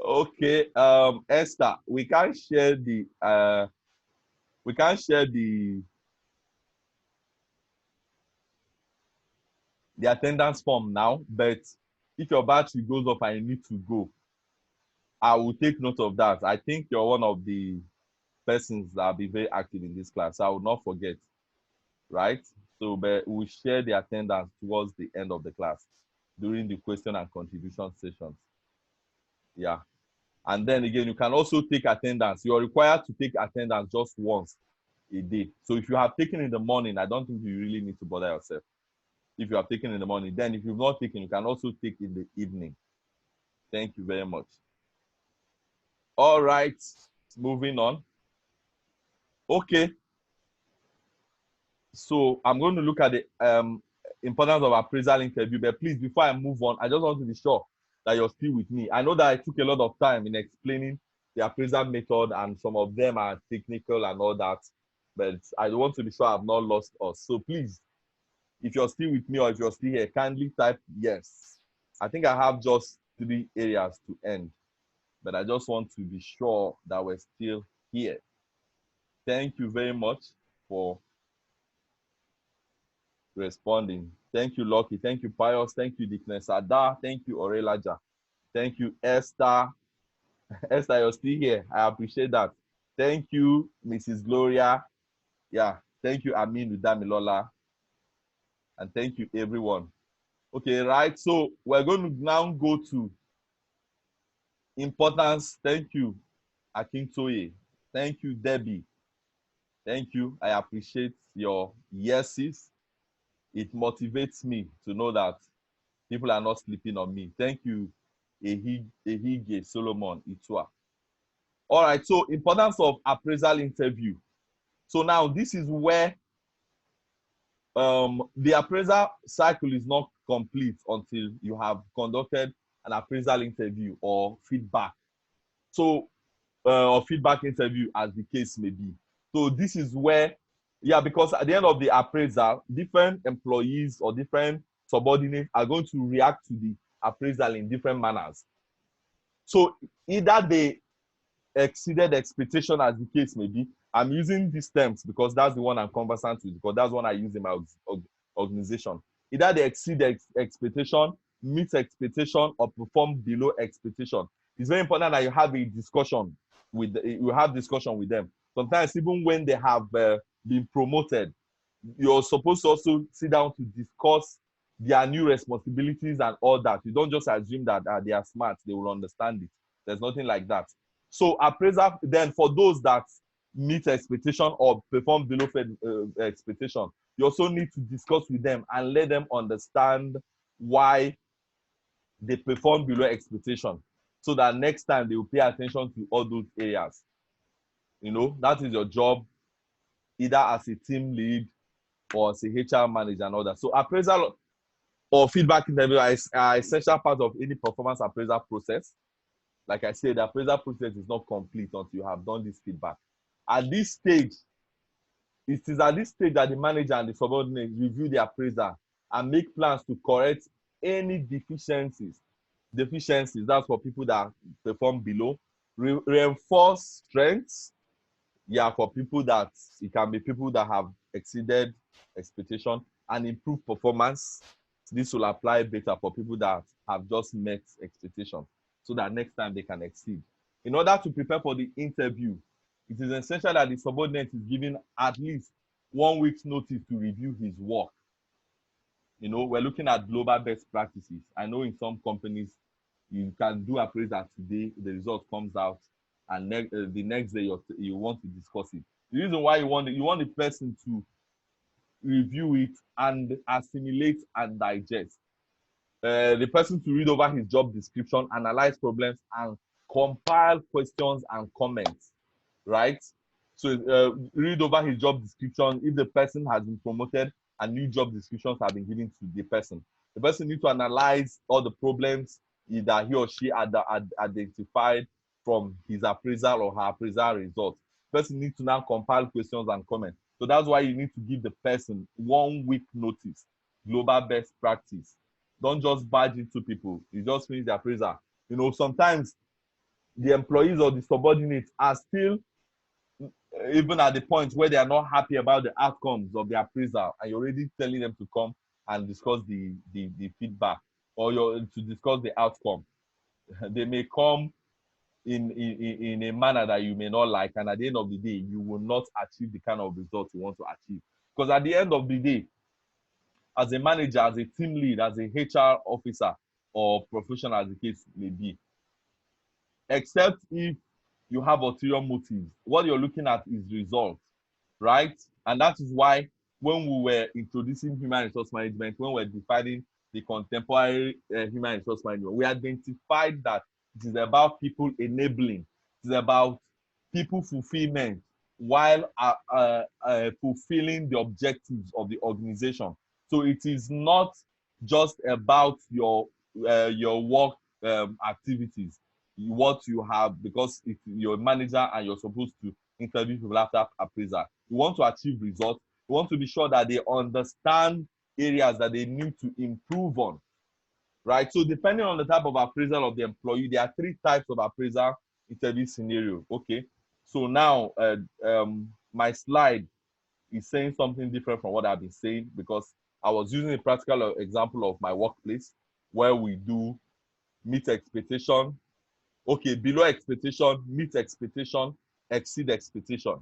Okay. Esther, we can't share the attendance form now, but if your battery goes up and you need to go, I will take note of that. I think you're one of the persons that will be very active in this class. So I will not forget, right? So but we'll share the attendance towards the end of the class during the question and contribution sessions. Yeah. And then again, you can also take attendance. You're required to take attendance just once a day. So if you have taken in the morning, I don't think you really need to bother yourself. If you have taken in the morning, then if you've not taken, you can also take in the evening. Thank you very much. All right, moving on. Okay. So I'm going to look at the importance of appraisal interview, but please, before I move on, I just want to be sure that you're still with me. I know that I took a lot of time in explaining the appraisal method, and some of them are technical and all that, but I want to be sure I've not lost us. So please, if you're still with me or if you're still here, kindly type yes. I think I have just 3 areas to end, but I just want to be sure that we're still here. Thank you very much for responding. Thank you, Lucky. Thank you, Pius. Thank you, Dickness Ada. Thank you, Orelaja. Thank you, Esther. Esther, you're still here. I appreciate that. Thank you, Mrs. Gloria. Yeah. Thank you, Aminu Damilola. And thank you, everyone. Okay, right. So we're going to now go to importance. Thank you, Akintoye. Thank you, Debbie. Thank you. I appreciate your yeses. It motivates me to know that people are not sleeping on me. Thank you, Ehige Solomon Itua. All right, so importance of appraisal interview. So now this is where the appraisal cycle is not complete until you have conducted an appraisal interview or feedback. So, or feedback interview, as the case may be. So this is where, yeah, because at the end of the appraisal, different employees or different subordinates are going to react to the appraisal in different manners. So either they exceeded expectation, as the case may be. I'm using these terms because that's the one I'm conversant with, because that's one I use in my organization. Either they exceed expectation, meet expectation, or perform below expectation. It's very important that you have a discussion with them. Sometimes even when they have been promoted, you're supposed to also sit down to discuss their new responsibilities and all that. You don't just assume that they are smart, they will understand it. There's nothing like that. So appraisal, then for those that meet expectation or perform below expectation, you also need to discuss with them and let them understand why they perform below expectation, so that next time they will pay attention to all those areas. You know, that is your job, either as a team lead or as a HR manager and all that. So appraisal or feedback interview are essential part of any performance appraisal process. Like I said, the appraisal process is not complete until you have done this feedback. At this stage, it is at this stage that the manager and the subordinate review the appraiser and make plans to correct any deficiencies. That's for people that perform below. Reinforce strengths. Yeah, for people that, it can be people that have exceeded expectation, and improve performance. This will apply better for people that have just met expectation, so that next time they can exceed. In order to prepare for the interview, it is essential that the subordinate is given at least 1 week's notice to review his work. You know, we're looking at global best practices. I know in some companies, you can do appraisal today, the result comes out, and the next day you want to discuss it. The reason why you want the person to review it and assimilate and digest. The person to read over his job description, analyze problems, and compile questions and comments, right? So read over his job description. If the person has been promoted and new job descriptions have been given to the person needs to analyze all the problems that he or she had identified from his appraisal or her appraisal results. The person needs to now compile questions and comments. So that's why you need to give the person 1 week notice. Global best practice. Don't just barge into people. You just finish the appraisal. You know, sometimes the employees or the subordinates are still even at the point where they are not happy about the outcomes of the appraisal, and you're already telling them to come and discuss the feedback, or to discuss the outcome. They may come in a manner that you may not like, and at the end of the day, you will not achieve the kind of results you want to achieve. Because at the end of the day, as a manager, as a team lead, as a HR officer, or professional, as the case may be, except if you have ulterior motives, what you're looking at is results, right? And that is why when we were introducing human resource management, when we're defining the contemporary human resource management, we identified that it is about people enabling, it is about people fulfillment while fulfilling the objectives of the organization. So it is not just about your work activities, what you have, because if you're a manager and you're supposed to interview people after appraisal, you want to achieve results. You want to be sure that they understand areas that they need to improve on, right? So depending on the type of appraisal of the employee, there are 3 types of appraisal interview scenario. Okay, so now my slide is saying something different from what I've been saying, because I was using a practical example of my workplace where we do meet expectation, okay, below expectation, meet expectation, exceed expectation.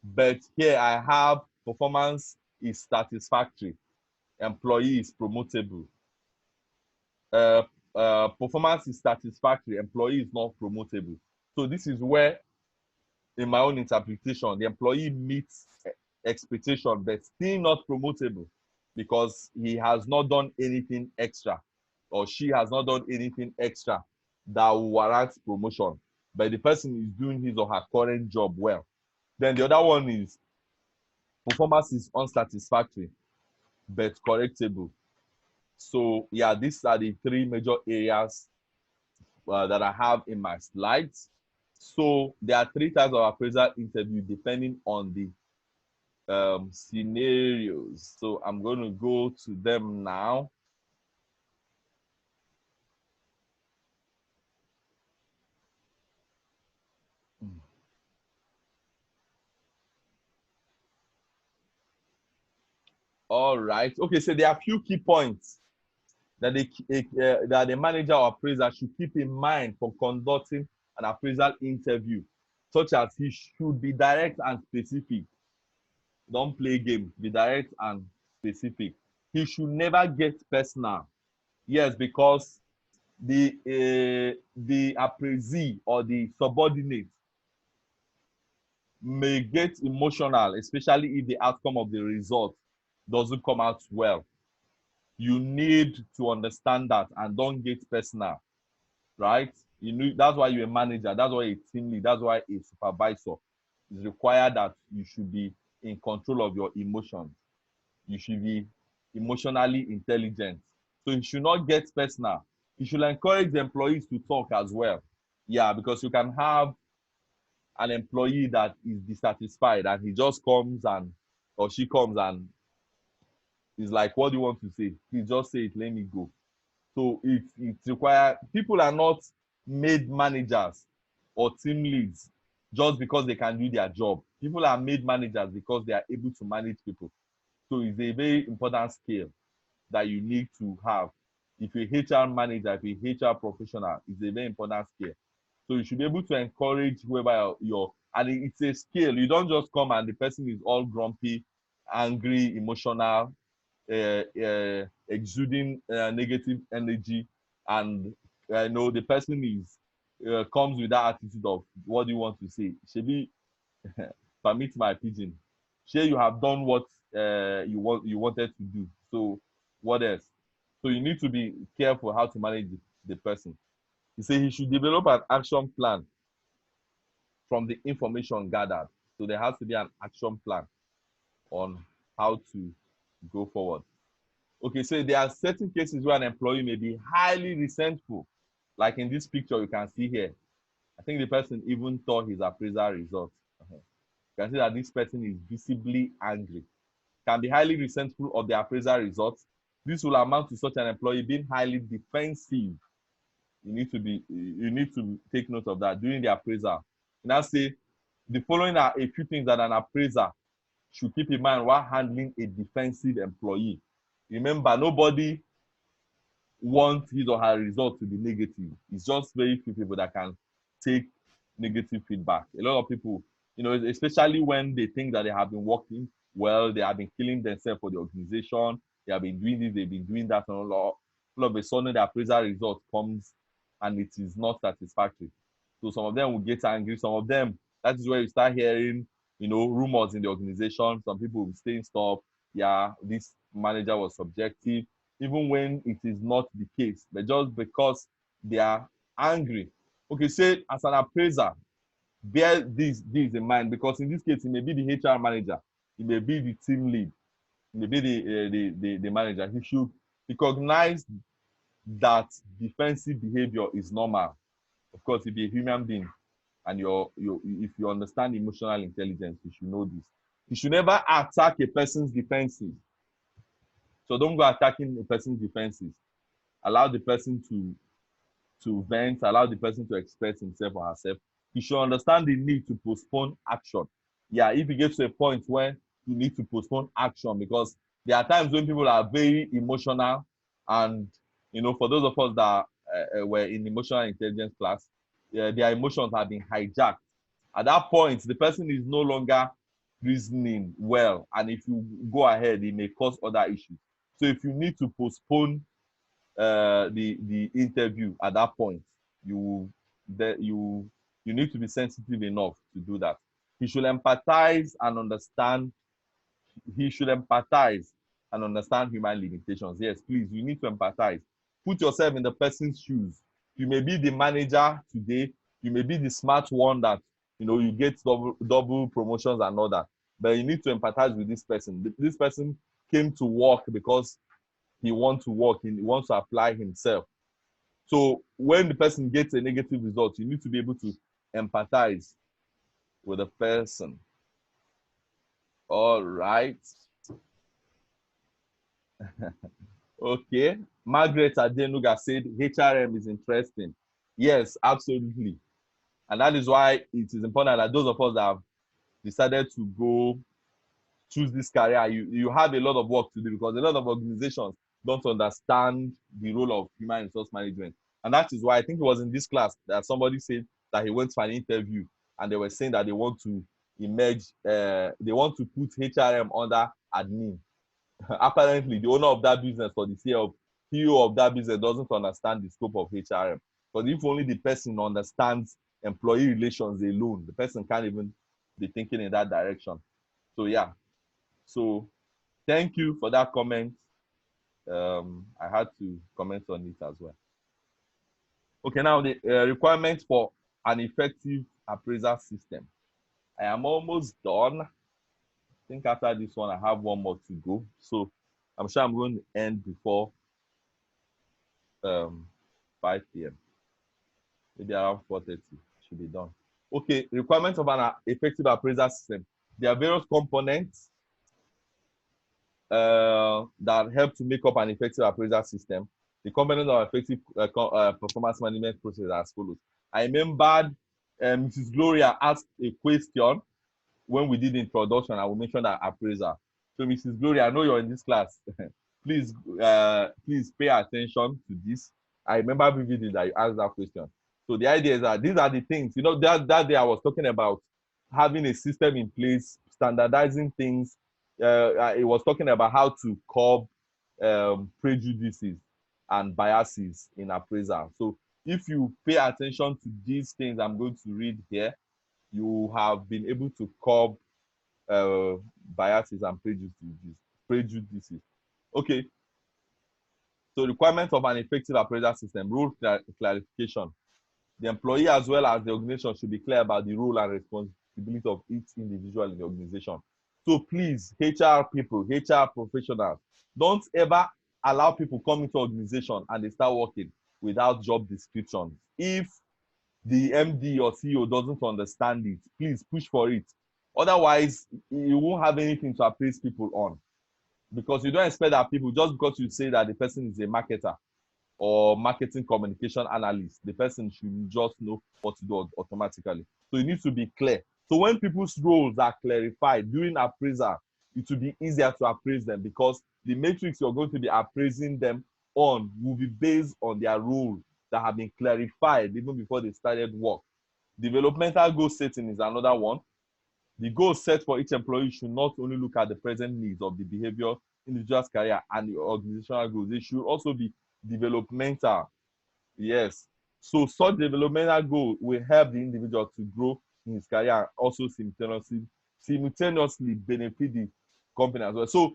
But here I have performance is satisfactory, employee is promotable. Performance is satisfactory, employee is not promotable. So this is where, in my own interpretation, the employee meets expectation but still not promotable, because he has not done anything extra, or she has not done anything extra that will warrant promotion, but the person is doing his or her current job well. Then the other one is performance is unsatisfactory but correctable. So yeah, these are the 3 major areas that I have in my slides. So there are three types of appraisal interview depending on the scenarios. So I'm going to go to them now. All right. Okay, so there are a few key points that that the manager or appraiser should keep in mind for conducting an appraisal interview, such as he should be direct and specific. Don't play games. Be direct and specific. He should never get personal. Yes, because the appraisee or the subordinate may get emotional, especially if the outcome of the result doesn't come out well. You need to understand that and don't get personal, right? You know, that's why you're a manager, that's why a team lead, that's why a supervisor is required that you should be in control of your emotions. You should be emotionally intelligent. So you should not get personal. You should encourage the employees to talk as well. Yeah, because you can have an employee that is dissatisfied and he just comes and or she comes and is like, what do you want to say? Please just say it, let me go. So it requires people are not made managers or team leads just because they can do their job. People are made managers because they are able to manage people. So it's a very important skill that you need to have. If you're a HR manager, if you're a HR professional, it's a very important skill. So you should be able to encourage whoever you're, and it's a skill. You don't just come and the person is all grumpy, angry, emotional, exuding negative energy, and know the person is comes with that attitude of what do you want to say? Shebi, permit my pidgin. Sure, you have done what you wanted to do. So what else? So you need to be careful how to manage the person. He said he should develop an action plan from the information gathered. So there has to be an action plan on how to go forward. Okay, so there are certain cases where an employee may be highly resentful. Like in this picture you can see here. I think the person even tore his appraisal results. You can see that this person is visibly angry. Can be highly resentful of the appraisal results. This will amount to such an employee being highly defensive. You need to take note of that during the appraisal. And I say the following are a few things that an appraiser should keep in mind while handling a defensive employee. Remember, nobody wants his or her result to be negative. It's just very few people that can take negative feedback. A lot of people, especially when they think that they have been working well, they have been killing themselves for the organization, they have been doing this, they've been doing that, and all of a sudden the appraisal result comes and it is not satisfactory. So some of them will get angry. Some of them, that is where you start hearing, rumors in the organization. Some people will say stuff. Yeah, this manager was subjective, even when it is not the case, but just because they are angry. Okay, say as an appraiser, bear this in mind, because in this case, it may be the HR manager, it may be the team lead, it may be the manager. He should recognize that defensive behavior is normal. Of course, if you're a human being and if you understand emotional intelligence, you should know this. You should never attack a person's defenses. So don't go attacking a person's defenses. Allow the person to vent, allow the person to express himself or herself. You should understand the need to postpone action. Yeah, if you get to a point where you need to postpone action, because there are times when people are very emotional, and for those of us that were in emotional intelligence class, their emotions have been hijacked. At that point, the person is no longer reasoning well, and if you go ahead, it may cause other issues. So if you need to postpone the interview at that point, you need to be sensitive enough to do that. He should empathize and understand. He should empathize and understand human limitations. Yes, please, you need to empathize. Put yourself in the person's shoes. You may be the manager today. You may be the smart one that you get double promotions and all that. But you need to empathize with this person. This person came to work because he wants to work, he wants to apply himself. So when the person gets a negative result, you need to be able to empathize with the person. All right. Okay. Margaret Adenuga said HRM is interesting. Yes, absolutely. And that is why it is important that those of us that have decided to go choose this career, you have a lot of work to do, because a lot of organizations don't understand the role of human resource management. And that is why I think it was in this class that somebody said that he went for an interview and they were saying that they want to they want to put HRM under admin. Apparently, the owner of that business or the CEO of that business doesn't understand the scope of HRM. Because if only the person understands employee relations alone, the person can't even be thinking in that direction. So yeah. So thank you for that comment. I had to comment on it as well. Okay, now the requirements for an effective appraisal system. I am almost done. I think after this one, I have one more to go. So I'm sure I'm going to end before 5 p.m. Maybe around 4:30 should be done. Okay, requirements of an effective appraisal system. There are various components that help to make up an effective appraisal system. The components of effective performance management process are as follows. I remember Mrs. Gloria asked a question when we did the introduction. I will mention that appraiser. So Mrs. Gloria, I know you're in this class. please pay attention to this. I remember vividly that you asked that question. So the idea is that these are the things, that day I was talking about having a system in place, standardizing things. It was talking about how to curb prejudices and biases in appraisal. So if you pay attention to these things I'm going to read here, you have been able to curb biases and prejudices. Okay. So requirements of an effective appraisal system, role clarification. The employee as well as the organization should be clear about the role and responsibility of each individual in the organization. So please, HR people, HR professionals, don't ever allow people come into organization and they start working without job descriptions. If the MD or CEO doesn't understand it, please push for it. Otherwise, you won't have anything to appraise people on, because you don't expect that people, just because you say that the person is a marketer or marketing communication analyst, the person should just know what to do automatically. So it needs to be clear. So when people's roles are clarified during appraisal, it will be easier to appraise them, because the matrix you're going to be appraising them on will be based on their roles that have been clarified even before they started work. Developmental goal setting is another one. The goals set for each employee should not only look at the present needs of the behavior, individual's career, and the organizational goals. They should also be developmental. Yes. So such developmental goal will help the individual to grow in his career and also simultaneously benefit the company as well. So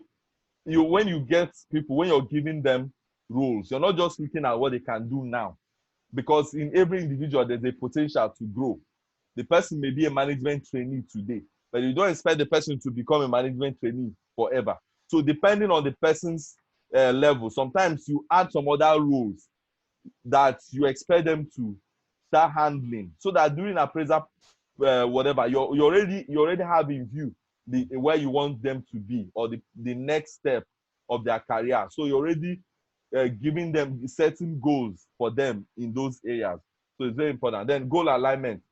when you get people, when you're giving them roles, you're not just looking at what they can do now, because in every individual there's a potential to grow. The person may be a management trainee today, but you don't expect the person to become a management trainee forever. So depending on the person's level, sometimes you add some other roles that you expect them to start handling, so that during appraisal, whatever, you already have in view where you want them to be, or the next step of their career. So you're already giving them certain goals for them in those areas. So it's very important. Then goal alignment.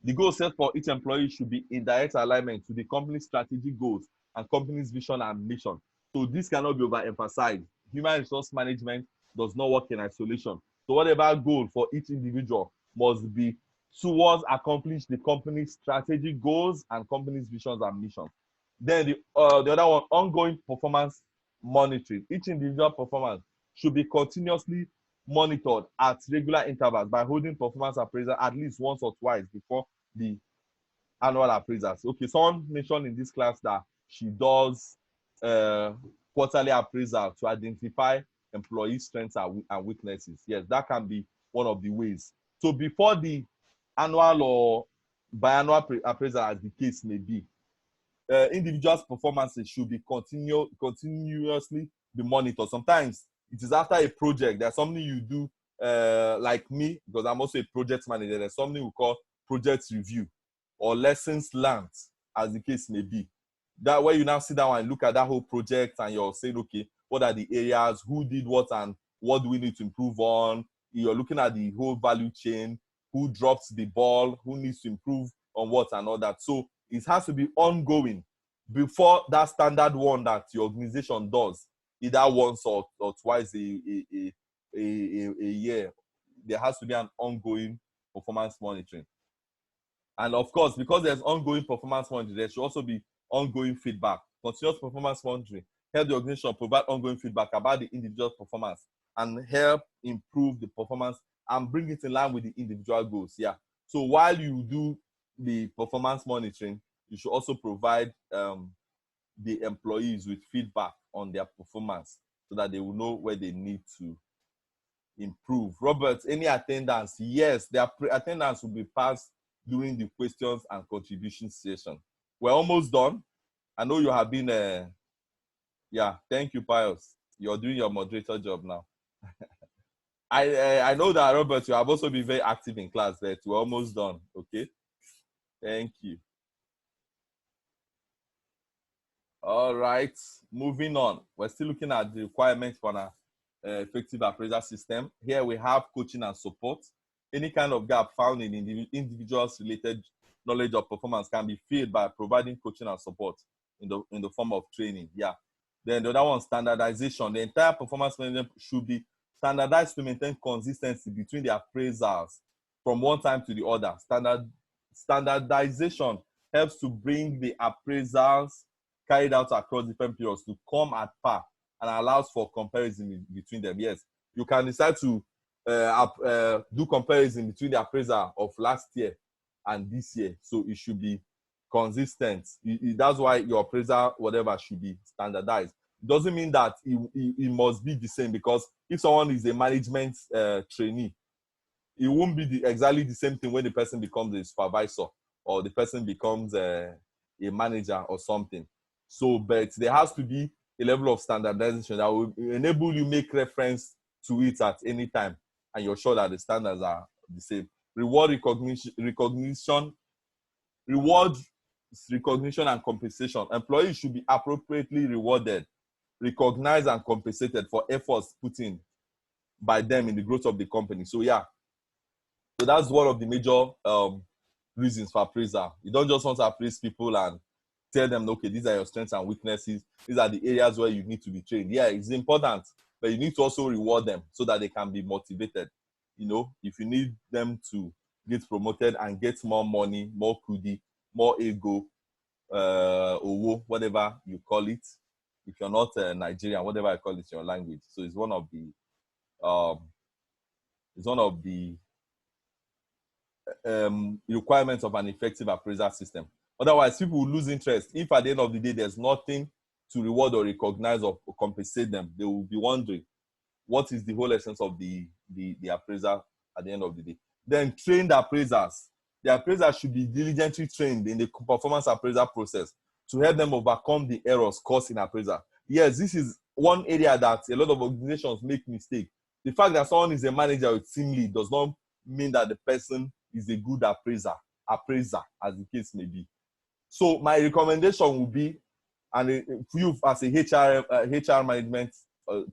The goals set for each employee should be in direct alignment to the company's strategic goals and company's vision and mission. So this cannot be overemphasized. Human resource management does not work in isolation. So whatever goal for each individual must be towards accomplish the company's strategic goals and company's visions and missions. Then the other one, ongoing performance monitoring. Each individual performance should be continuously monitored at regular intervals by holding performance appraisal at least once or twice before the annual appraisals. Okay, someone mentioned in this class that she does quarterly appraisal to identify employee strengths and weaknesses. Yes, that can be one of the ways. So before the annual or biannual appraisal, as the case may be, individuals' performances should be continuously be monitored. Sometimes it is after a project. There's something you do like me, because I'm also a project manager, there's something we call project review or lessons learned, as the case may be. That where you now sit down and look at that whole project and you're saying, okay, what are the areas, who did what, and what do we need to improve on? You're looking at the whole value chain, who drops the ball, who needs to improve on what and all that. So it has to be ongoing before that standard one that your organization does, either once or twice a year. There has to be an ongoing performance monitoring. And of course, because there's ongoing performance monitoring, there should also be ongoing feedback. Continuous performance monitoring help the organization provide ongoing feedback about the individual performance and help improve the performance and bring it in line with the individual goals. Yeah. So while you do the performance monitoring, you should also provide the employees with feedback on their performance so that they will know where they need to improve. Robert, any attendance? Yes, their attendance will be passed during the questions and contribution session. We're almost done. I know you have been, yeah, thank you, Pius. You're doing your moderator job now. I know that, Robert, you have also been very active in class, but we're almost done, okay? Thank you. All right, moving on. We're still looking at the requirements for an effective appraisal system. Here we have coaching and support. Any kind of gap found in individuals' related knowledge or performance can be filled by providing coaching and support in the form of training. Yeah. Then the other one, standardization. The entire performance management should be standardized to maintain consistency between the appraisals from one time to the other. Standardization helps to bring the appraisals carried out across different periods to come at par and allows for comparison between them. Yes, you can decide to do comparison between the appraiser of last year and this year. So it should be consistent. That's why your appraiser, whatever, should be standardized. It doesn't mean that it must be the same, because if someone is a management trainee, it won't be exactly the same thing when the person becomes a supervisor or the person becomes a manager or something. So, but there has to be a level of standardization that will enable you make reference to it at any time, and you're sure that the standards are the same. Reward recognition and compensation. Employees should be appropriately rewarded, recognized, and compensated for efforts put in by them in the growth of the company. So yeah, so that's one of the major reasons for appraisal. You don't just want to appraise people and tell them, okay, these are your strengths and weaknesses. These are the areas where you need to be trained. Yeah, it's important, but you need to also reward them so that they can be motivated. You know, if you need them to get promoted and get more money, more kudi, more ego, owo, whatever you call it, if you're not Nigerian, whatever I call it in your language. So it's one of the requirements of an effective appraisal system. Otherwise, people will lose interest. If at the end of the day, there's nothing to reward or recognize or compensate them, they will be wondering, what is the whole essence of the appraisal at the end of the day? Then train the appraisers. The appraisers should be diligently trained in the performance appraisal process to help them overcome the errors caused in appraisal. Yes, this is one area that a lot of organizations make mistakes. The fact that someone is a manager or team lead does not mean that the person is a good appraiser, as the case may be. So my recommendation would be, and for you as a HR management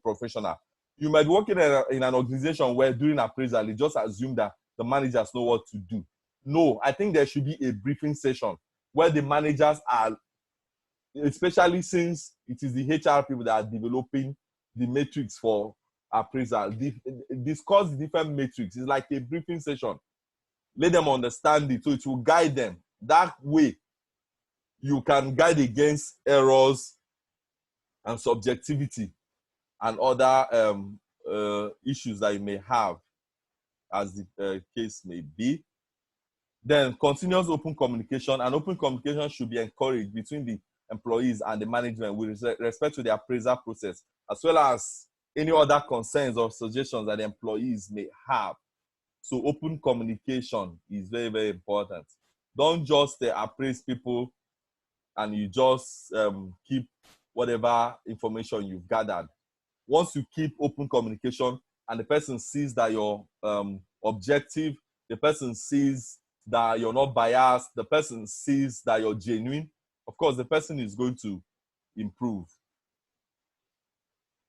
professional, you might be working in an organization where during appraisal, you just assume that the managers know what to do. No, I think there should be a briefing session where the managers are, especially since it is the HR people that are developing the matrix for appraisal, discuss the different matrix. It's like a briefing session. Let them understand it so it will guide them. That way, you can guide against errors and subjectivity and other issues that you may have, as the case may be. Then continuous open communication, and open communication should be encouraged between the employees and the management with respect to the appraisal process, as well as any other concerns or suggestions that the employees may have. So open communication is very, very important. Don't just appraise people and you just keep whatever information you've gathered. Once you keep open communication and the person sees that you're objective, the person sees that you're not biased, the person sees that you're genuine, of course, the person is going to improve.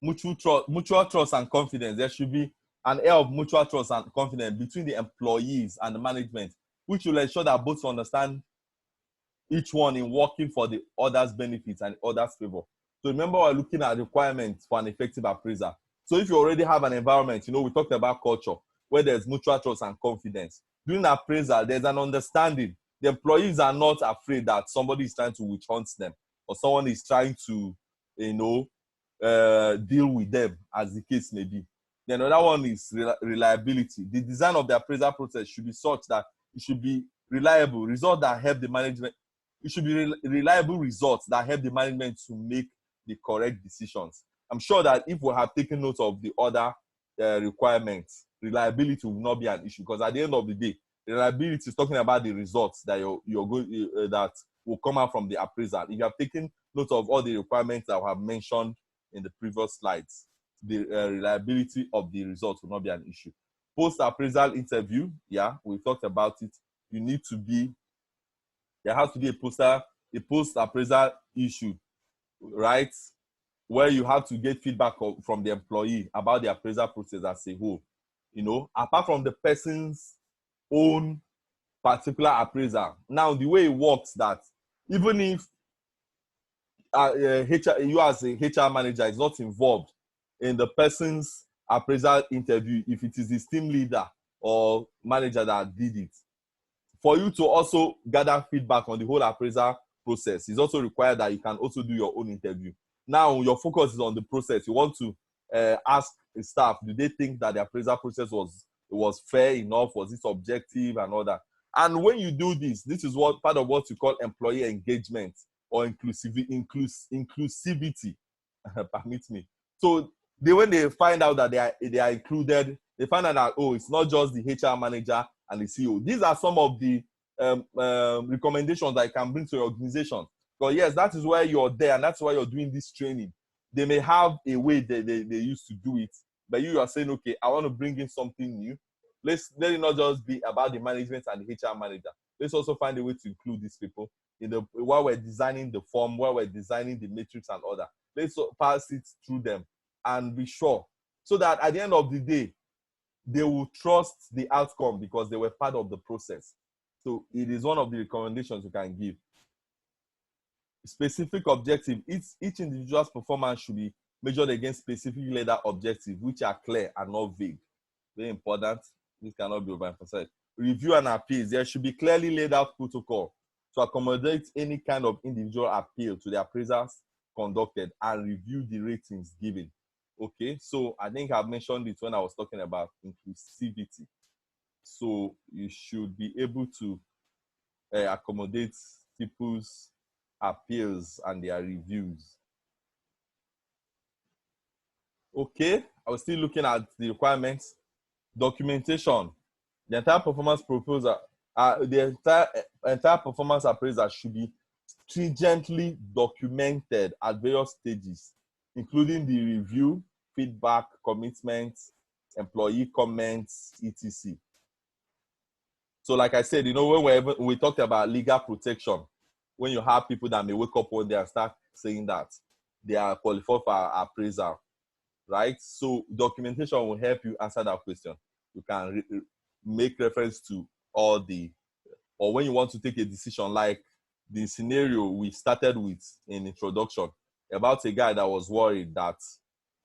Mutual trust and confidence. There should be an air of mutual trust and confidence between the employees and the management, which will ensure that both understand each one in working for the other's benefits and other's favor. So remember, we're looking at requirements for an effective appraiser. So if you already have an environment, we talked about culture, where there's mutual trust and confidence. During appraisal, there's an understanding. The employees are not afraid that somebody is trying to witch hunt them, or someone is trying to, deal with them, as the case may be. Then another one is reliability. The design of the appraisal process should be such that it should be reliable, results that help the management. It should be reliable results that help the management to make the correct decisions. I'm sure that if we have taken note of the other requirements, reliability will not be an issue, because at the end of the day, reliability is talking about the results that you're going that will come out from the appraisal. If you have taken note of all the requirements that I have mentioned in the previous slides, the reliability of the results will not be an issue. Post-appraisal interview, we talked about it. There has to be a post-appraisal issue, right? Where you have to get feedback from the employee about the appraisal process as a whole. Apart from the person's own particular appraiser. Now, the way it works, that even if you as a HR manager is not involved in the person's appraisal interview, if it is his team leader or manager that did it, for you to also gather feedback on the whole appraisal process, it's also required that you can also do your own interview. Now, your focus is on the process. You want to ask the staff, do they think that the appraisal process was fair enough? Was it objective and all that? And when you do this is what part of what you call employee engagement or inclusivity. Permit me. So when they find out that they are included, they find out that, it's not just the HR manager and the CEO. These are some of the recommendations that you can bring to your organization. Because yes, that is why you're there, and that's why you're doing this training. They may have a way they used to do it, but you are saying, okay, I want to bring in something new. Let it not just be about the management and the HR manager. Let's also find a way to include these people while we're designing the form, while we're designing the matrix and all that. Let's pass it through them and be sure, so that at the end of the day, they will trust the outcome because they were part of the process. So it is one of the recommendations you can give. Specific objective. Each individual's performance should be measured against specific leader objectives, which are clear and not vague. Very important. This cannot be overemphasized. Review and appeals. There should be clearly laid out protocol to accommodate any kind of individual appeal to the appraisals conducted and review the ratings given. Okay, so I think I've mentioned it when I was talking about inclusivity. So you should be able to accommodate people's appeals and their reviews. Okay, I was still looking at the requirements. Documentation. The entire performance proposal, the entire performance appraisal should be stringently documented at various stages, including the review, feedback, commitments, employee comments, etc. So like I said, when we talked about legal protection, when you have people that may wake up one day and start saying that they are qualified for appraisal, right? So documentation will help you answer that question. You can make reference to or when you want to take a decision, like the scenario we started with in introduction about a guy that was worried that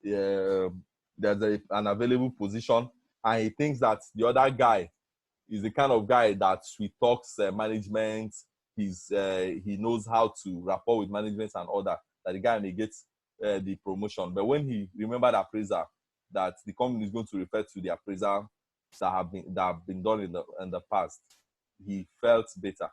there's an available position and he thinks that the other guy is the kind of guy that sweet talks management. He knows how to rapport with management and all that the guy may get the promotion. But when he remembered appraiser, that the company is going to refer to the appraisal that have been done in the past, he felt better.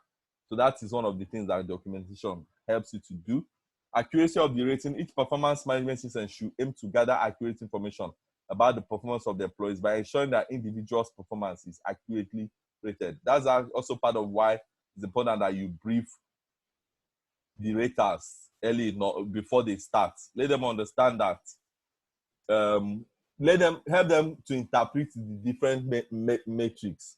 So that is one of the things that documentation helps you to do. Accuracy of the rating. Each performance management system should aim to gather accurate information about the performance of the employees by ensuring that individuals' performance is accurately rated. That's also part of why it's important that you brief the raters early, before they start. Let them understand that help them to interpret the different metrics.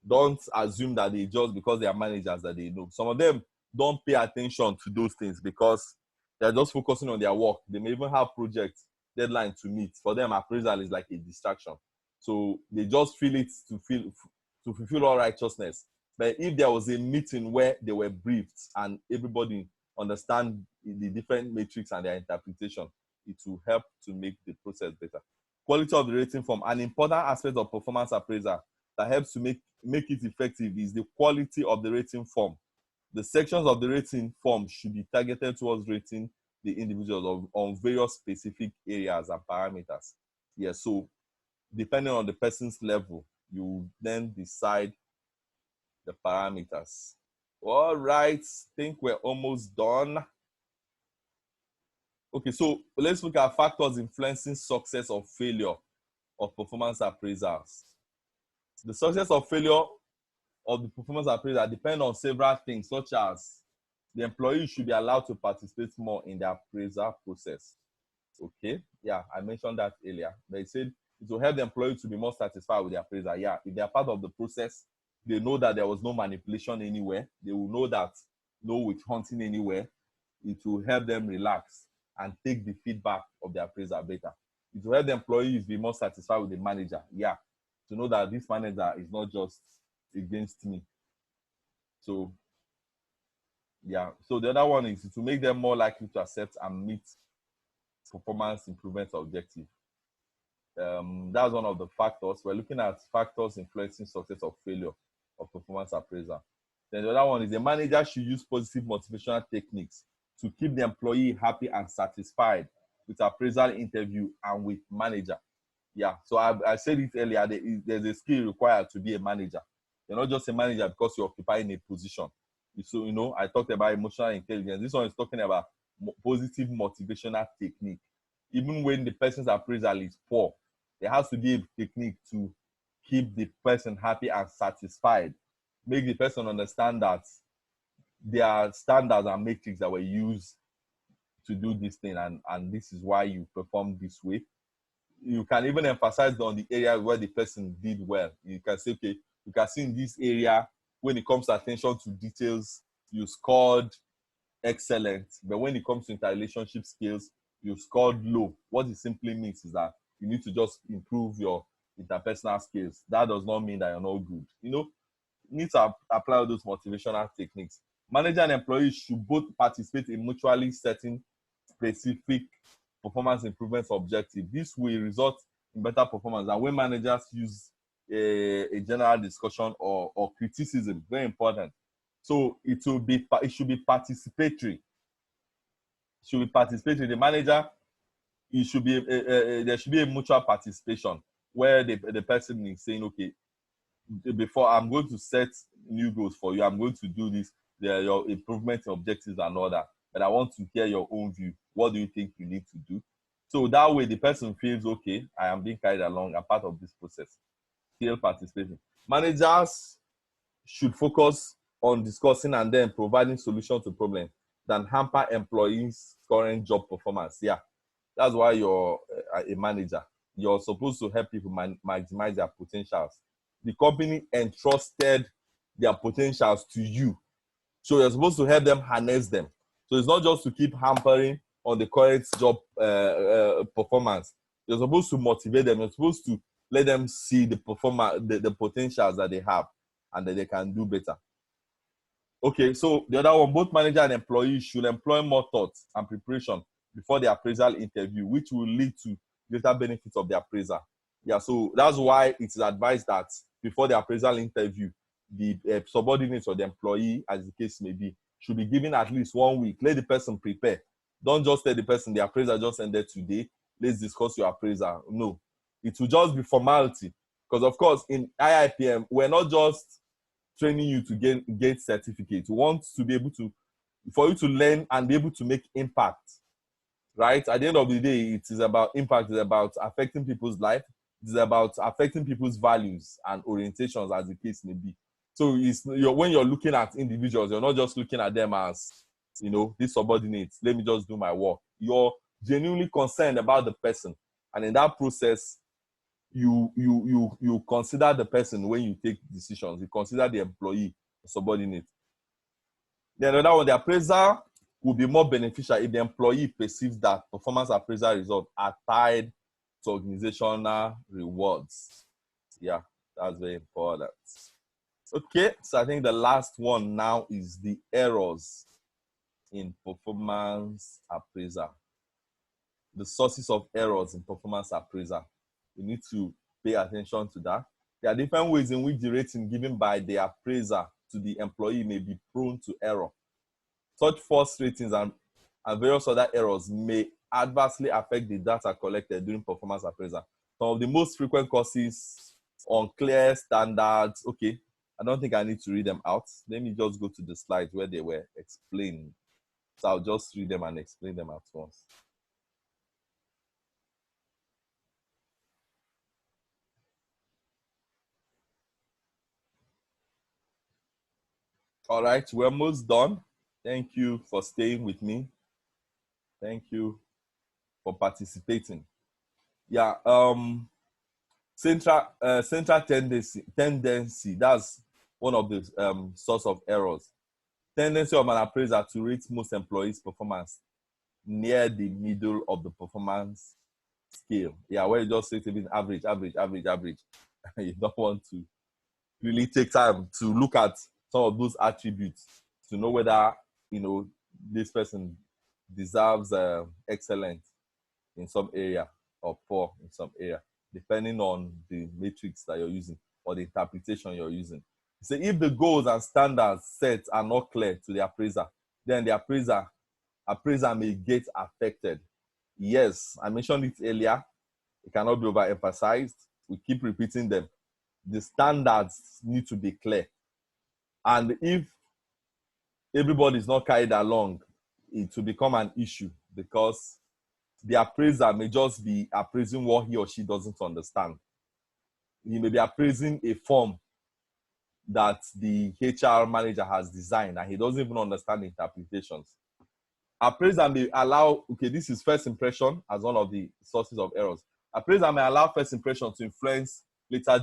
Don't assume that they just because they are managers that they know. Some of them don't pay attention to those things because they're just focusing on their work. They may even have project deadline to meet. For them, appraisal is like a distraction. So they just feel it to fulfill all righteousness. But if there was a meeting where they were briefed and everybody understand the different metrics and their interpretation, it will help to make the process better. Quality of the rating form. An important aspect of performance appraisal that helps to make it effective is the quality of the rating form. The sections of the rating form should be targeted towards rating the individuals on various specific areas and parameters. Yeah, so depending on the person's level, you then decide the parameters. All right, think we're almost done. Okay, so let's look at factors influencing success or failure of performance appraisals. The success or failure of the performance appraisal depend on several things, such as the employee should be allowed to participate more in the appraisal process. Okay, yeah, I mentioned that earlier. They said it will help the employee to be more satisfied with the appraisal. Yeah, if they are part of the process, they know that there was no manipulation anywhere. They will know that no witch hunting anywhere. It will help them relax and take the feedback of the appraiser better. It will help the employees be more satisfied with the manager. Yeah, to know that this manager is not just against me. So, yeah. So the other one is to make them more likely to accept and meet performance improvement objective. That's one of the factors. We're looking at factors influencing success or failure of performance appraisal. Then the other one is the manager should use positive motivational techniques to keep the employee happy and satisfied with appraisal interview and with manager. Yeah, so I said it earlier, there's a skill required to be a manager. You're not just a manager because you're occupying a position. So, I talked about emotional intelligence. This one is talking about positive motivational technique. Even when the person's appraisal is poor, there has to be a technique to keep the person happy and satisfied. Make the person understand that there are standards and metrics that were used to do this thing, and this is why you perform this way. You can even emphasize on the area where the person did well. You can say, okay, you can see in this area, when it comes to attention to details, you scored excellent. But when it comes to interrelationship skills, you scored low. What it simply means is that you need to just improve your interpersonal skills. That does not mean that you're not good. You need to apply all those motivational techniques. Manager and employees should both participate in mutually setting specific performance improvement objective. This will result in better performance. And when managers use a general discussion or criticism, very important. So it should be participatory. It should be participatory. The manager, there should be a mutual participation where the person is saying, okay, before I'm going to set new goals for you, I'm going to do this, your improvement objectives and all that, but I want to hear your own view. What do you think you need to do? So that way the person feels, okay, I am being carried along, I'm part of this process. Still participating. Managers should focus on discussing and then providing solutions to problems than hamper employees' current job performance. Yeah, that's why you're a manager. You're supposed to help people maximize their potentials. The company entrusted their potentials to you. So you're supposed to help them harness them. So it's not just to keep hampering on the current job performance. You're supposed to motivate them. You're supposed to let them see the potentials that they have and that they can do better. Okay, so the other one, both manager and employees should employ more thought and preparation before the appraisal interview, which will lead to greater benefits of the appraiser. Yeah, so that's why it is advised that before the appraisal interview, the subordinates or the employee, as the case may be, should be given at least 1 week. Let the person prepare. Don't just tell the person the appraiser just ended today. Let's discuss your appraiser. No, it will just be formality. Because of course, in IIPM, we're not just training you to get certificates. We want to be able to, for you to learn and be able to make impact. Right? At the end of the day, it is about impact. It's about affecting people's life. It's about affecting people's values and orientations, as the case may be. So when you're looking at individuals, you're not just looking at them as, these subordinates. Let me just do my work. You're genuinely concerned about the person. And in that process, you consider the person when you take decisions. You consider the employee subordinate. Then another one, the appraisal will be more beneficial if the employee perceives that performance appraisal results are tied to organizational rewards. Yeah, that's very important. Okay, so I think the last one now is the errors in performance appraisal. The sources of errors in performance appraisal. You need to pay attention to that. There are different ways in which the rating given by the appraiser to the employee may be prone to error. Such false ratings and various other errors may adversely affect the data collected during performance appraisal. Some of the most frequent causes: unclear standards. Okay, I don't think I need to read them out. Let me just go to the slides where they were explained. So I'll just read them and explain them at once. All right, we're almost done. Thank you for staying with me. Thank you for participating. Yeah, central tendency. That's one of the source of errors. Tendency of an appraiser to rate most employees' performance near the middle of the performance scale. Yeah, where you just say to be average. You don't want to really take time to look at some of those attributes to know whether this person deserves excellent in some area or poor in some area, depending on the matrix that you're using or the interpretation you're using. So if the goals and standards set are not clear to the appraiser, then the appraiser may get affected. Yes, I mentioned it earlier. It cannot be overemphasized. We keep repeating them. The standards need to be clear. And if everybody is not carried along, it will become an issue, because the appraiser may just be appraising what he or she doesn't understand. He may be appraising a form that the HR manager has designed and he doesn't even understand the interpretations. Appraiser may allow, okay, this is first impression as one of the sources of errors. Appraiser may allow first impression to influence later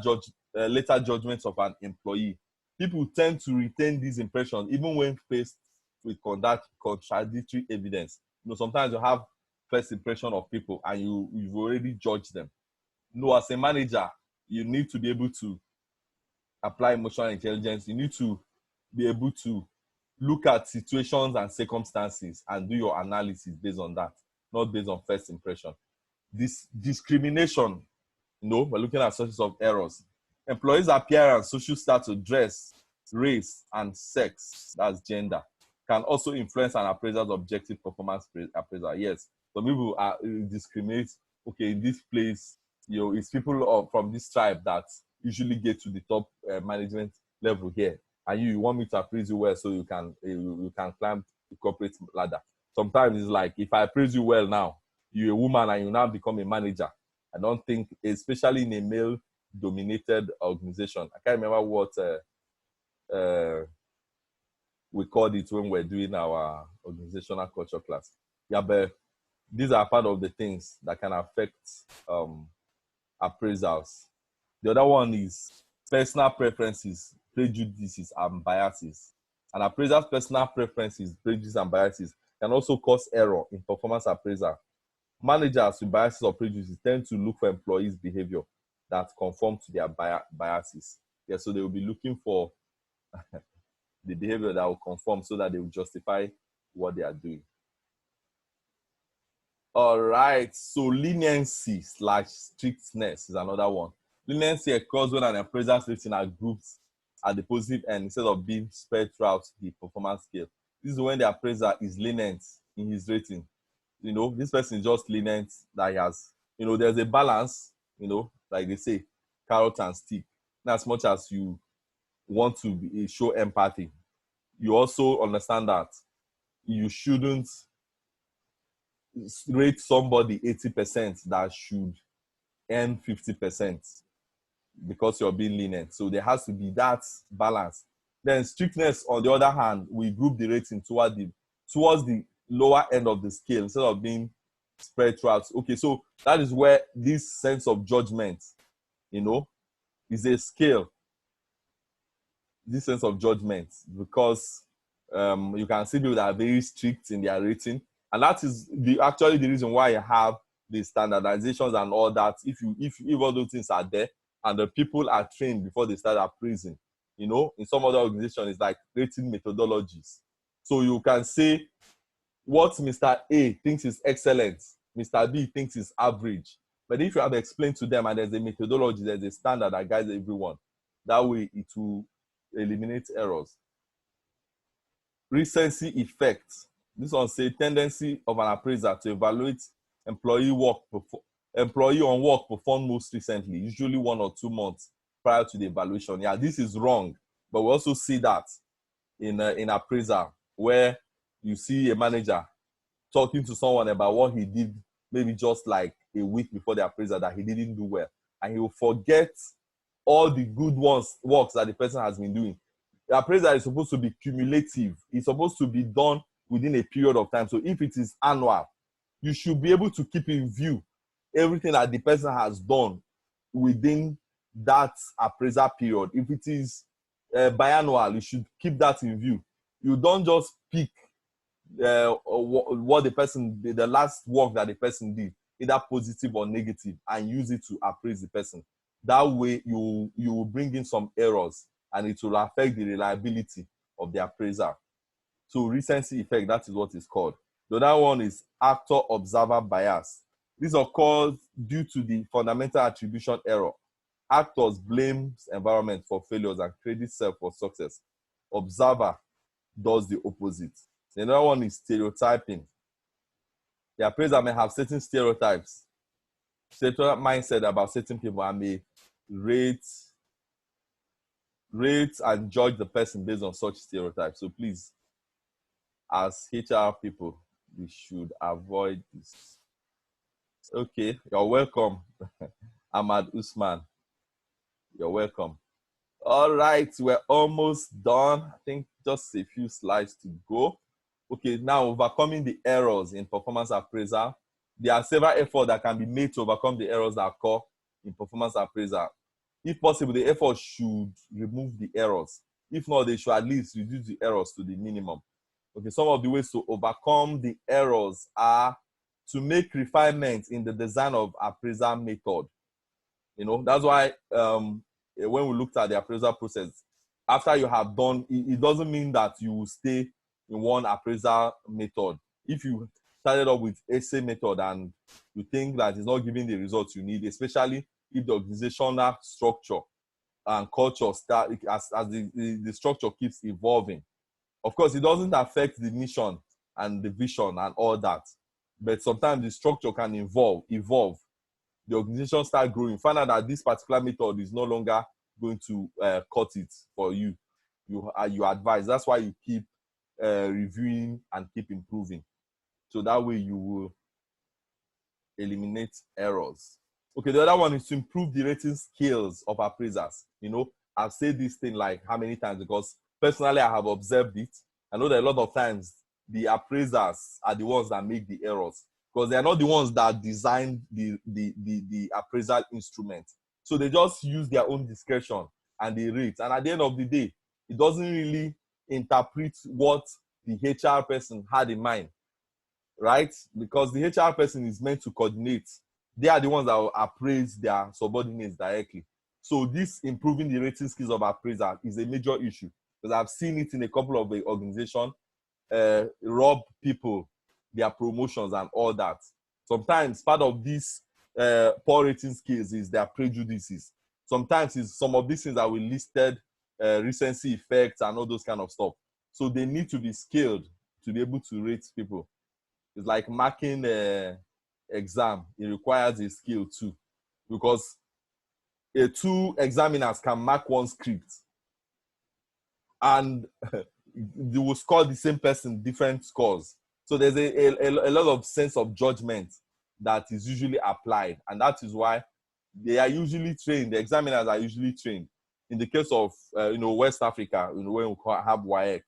judgments of an employee. People tend to retain these impressions even when faced with contradictory evidence. Sometimes you have first impression of people and you've already judged them. As a manager, you need to be able to apply emotional intelligence. You need to be able to look at situations and circumstances and do your analysis based on that, not based on first impression. This discrimination, we're looking at sources of errors. Employees' appearance, social status, dress, race, and sex, that's gender, can also influence an appraiser's objective performance appraisal. Yes, some people discriminate. Okay, in this place, it's people from this tribe that usually get to the top management level here, and you want me to appraise you well so you can climb the corporate ladder. Sometimes it's like, if I appraise you well now, you're a woman and you now become a manager. I don't think, especially in a male-dominated organization, I can't remember what we called it when we're doing our organizational culture class. Yeah, but these are part of the things that can affect appraisals. The other one is personal preferences, prejudices, and biases. An appraiser's personal preferences, prejudices, and biases can also cause error in performance appraisal. Managers with biases or prejudices tend to look for employees' behavior that conform to their biases. Yeah, so they will be looking for the behavior that will conform so that they will justify what they are doing. All right, so leniency / strictness is another one. Leniency occurs when an appraiser's rating are grouped at the positive end instead of being spread throughout the performance scale. This is when the appraiser is lenient in his rating. This person is just lenient, that he has, there's a balance, like they say, carrot and stick. And as much as you want to show empathy, you also understand that you shouldn't rate somebody 80% that should earn 50% because you're being lenient. So there has to be that balance. Then strictness, on the other hand, we group the rating towards the lower end of the scale instead of being spread throughout. Okay, so that is where this sense of judgment, is a scale. This sense of judgment, because you can see people that are very strict in their rating, and that is actually the reason why you have the standardizations and all that. If all those things are there and the people are trained before they start appraising, in some other organizations it's like rating methodologies. So you can say what Mr. A thinks is excellent, Mr. B thinks is average. But if you have explained to them and there's a methodology, there's a standard that guides everyone, that way it will eliminate errors. Recency effect. This one says tendency of an appraiser to evaluate employee on work performed most recently, usually 1 or 2 months prior to the evaluation. Yeah, this is wrong, but we also see that in appraiser, where you see a manager talking to someone about what he did maybe just like a week before the appraiser, that he didn't do well, and he will forget all the good works that the person has been doing. The appraisal is supposed to be cumulative. It's supposed to be done within a period of time. So if it is annual, you should be able to keep in view everything that the person has done within that appraisal period. If it is biannual, you should keep that in view. You don't just pick what the last work that the person did, either positive or negative, and use it to appraise the person. That way you will bring in some errors and it will affect the reliability of the appraiser. So recency effect, that is what it's called. The other one is actor-observer bias. This occurs due to the fundamental attribution error. Actors blame environment for failures and credit self for success. Observer does the opposite. Another one is stereotyping. The appraiser may have certain stereotypes, certain mindset about certain people, and may rate and judge the person based on such stereotypes. So please, as HR people, we should avoid this. Okay, you're welcome. Ahmad Usman, you're welcome. All right, we're almost done. I think just a few slides to go. Okay, now overcoming the errors in performance appraisal. There are several efforts that can be made to overcome the errors that occur in performance appraisal. If possible, the effort should remove the errors. If not, they should at least reduce the errors to the minimum. Okay, some of the ways to overcome the errors are to make refinements in the design of appraisal method. That's why when we looked at the appraisal process, after you have done, it doesn't mean that you will stay in one appraisal method. If you started up with essay method and you think that it's not giving the results you need, especially if the organizational structure and culture start as the structure keeps evolving. Of course, it doesn't affect the mission and the vision and all that, but sometimes the structure can evolve. The organization start growing, find out that this particular method is no longer going to cut it for you. You advise. That's why you keep reviewing and keep improving. So that way you will eliminate errors. Okay, the other one is to improve the rating skills of appraisers. I've said this thing like how many times, because personally I have observed it. I know that a lot of times the appraisers are the ones that make the errors, because they are not the ones that designed the appraisal instrument. So they just use their own discretion and they rate. And at the end of the day, it doesn't really interpret what the HR person had in mind, right? Because the HR person is meant to coordinate. They are the ones that will appraise their subordinates directly. So this improving the rating skills of appraiser is a major issue, because I've seen it in a couple of organizations rob people their promotions and all that. Sometimes part of these poor rating skills is their prejudices. Sometimes it's some of these things that we listed, recency effects and all those kind of stuff. So they need to be skilled to be able to rate people. It's like marking an exam. It requires a skill too, because two examiners can mark one script and they will score the same person different scores. So there's a lot of sense of judgment that is usually applied, and that is why they are usually trained. The examiners are usually trained. In the case of West Africa, when we have WAEC,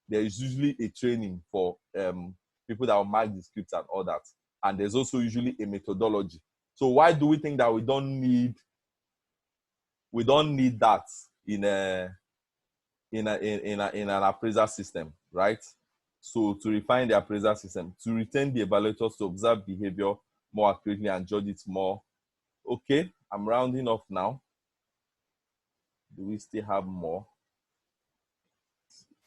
there is usually a training for people that will mark the scripts and all that. and there's also usually a methodology. So why do we think that we don't need that in an appraisal system, right? So to refine the appraisal system, to retain the evaluators to observe behavior more accurately and judge it more. Okay, I'm rounding off now. Do we still have more?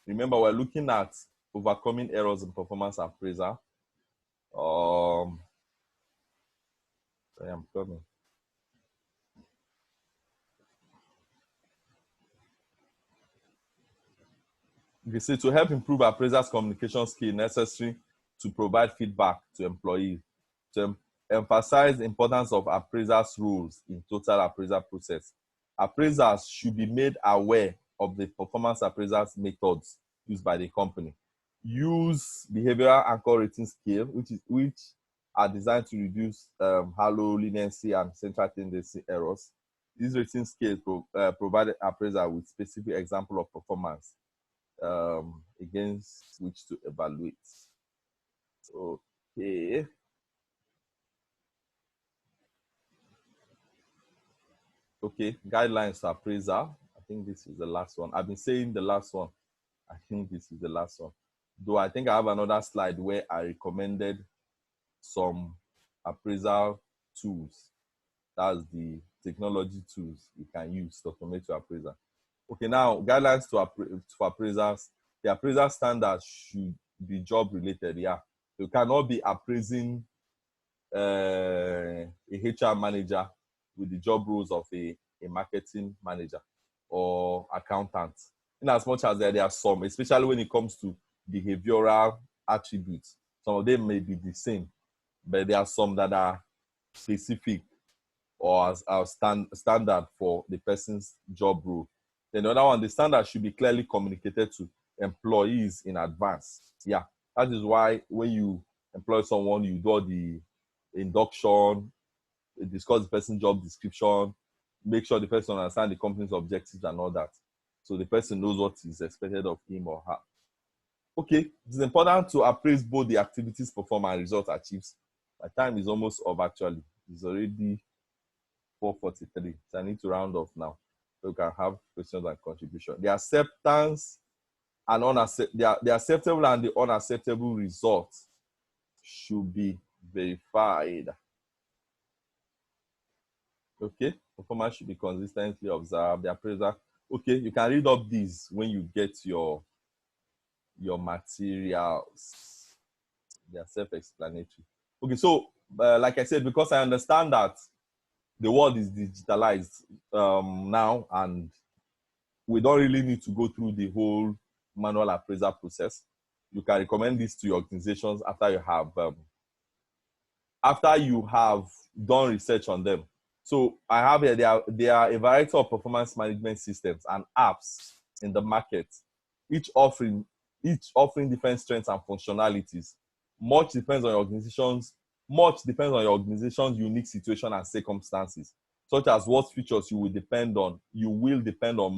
Remember, we're looking at overcoming errors in performance appraisal. Sorry, I'm coming. Okay, so to help improve appraisers' communication skill necessary to provide feedback to employees, to emphasize the importance of appraisers' roles in total appraisal process. Appraisers should be made aware of the performance appraisals methods used by the company. Use behavioral anchor rating scale, which are designed to reduce halo, leniency, and central tendency errors. These rating scales provide appraiser with specific example of performance against which to evaluate. Okay. Okay, guidelines to appraisal. I think this is the last one. I've been saying the last one. I think this is the last one. Though I think I have another slide where I recommended some appraisal tools. That's the technology tools you can use to automate your appraisal. Okay, now guidelines to appraisers. The appraisal standards should be job related. Yeah, you cannot be appraising a HR manager with the job roles of a marketing manager or accountant. In as much as there are some, especially when it comes to behavioral attributes, some of them may be the same, but there are some that are specific or as standard for the person's job role. Then the other one, the standard should be clearly communicated to employees in advance. Yeah, that is why when you employ someone, you do the induction, discuss the person's job description, make sure the person understands the company's objectives and all that. So the person knows what is expected of him or her. Okay, it's important to appraise both the activities performed and results achieved. My time is almost up actually. It's already 4:43. So I need to round off now. So we can have questions and contribution. The acceptance and the acceptable and the unacceptable results should be verified. Okay, performance should be consistently observed. The appraiser. Okay, you can read up these when you get your materials. They are self-explanatory. Okay, so like I said, because I understand that the world is digitalized now, and we don't really need to go through the whole manual appraisal process. You can recommend this to your organizations after you have done research on them. So I have here, there are a variety of performance management systems and apps in the market, each offering different strengths and functionalities. Much depends on your organization's unique situation and circumstances, such as what features you will depend on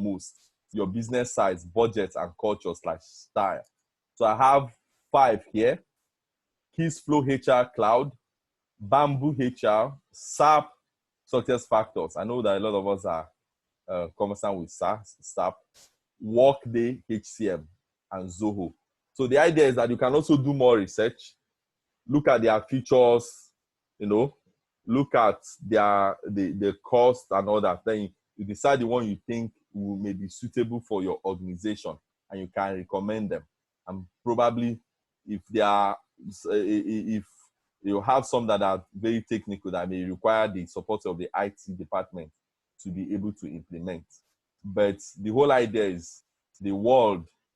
most, your business size, budget, and culture/style. So I have 5 here: Keysflow HR Cloud, Bamboo HR, SAP Success Factors. I know that a lot of us are conversant with SAP, Workday HCM, and Zoho. So the idea is that you can also do more research, look at their features, look at the cost and all that. Then you decide the one you think may be suitable for your organization, and you can recommend them. And probably if you have some that are very technical that may require the support of the IT department to be able to implement. But the whole idea is the world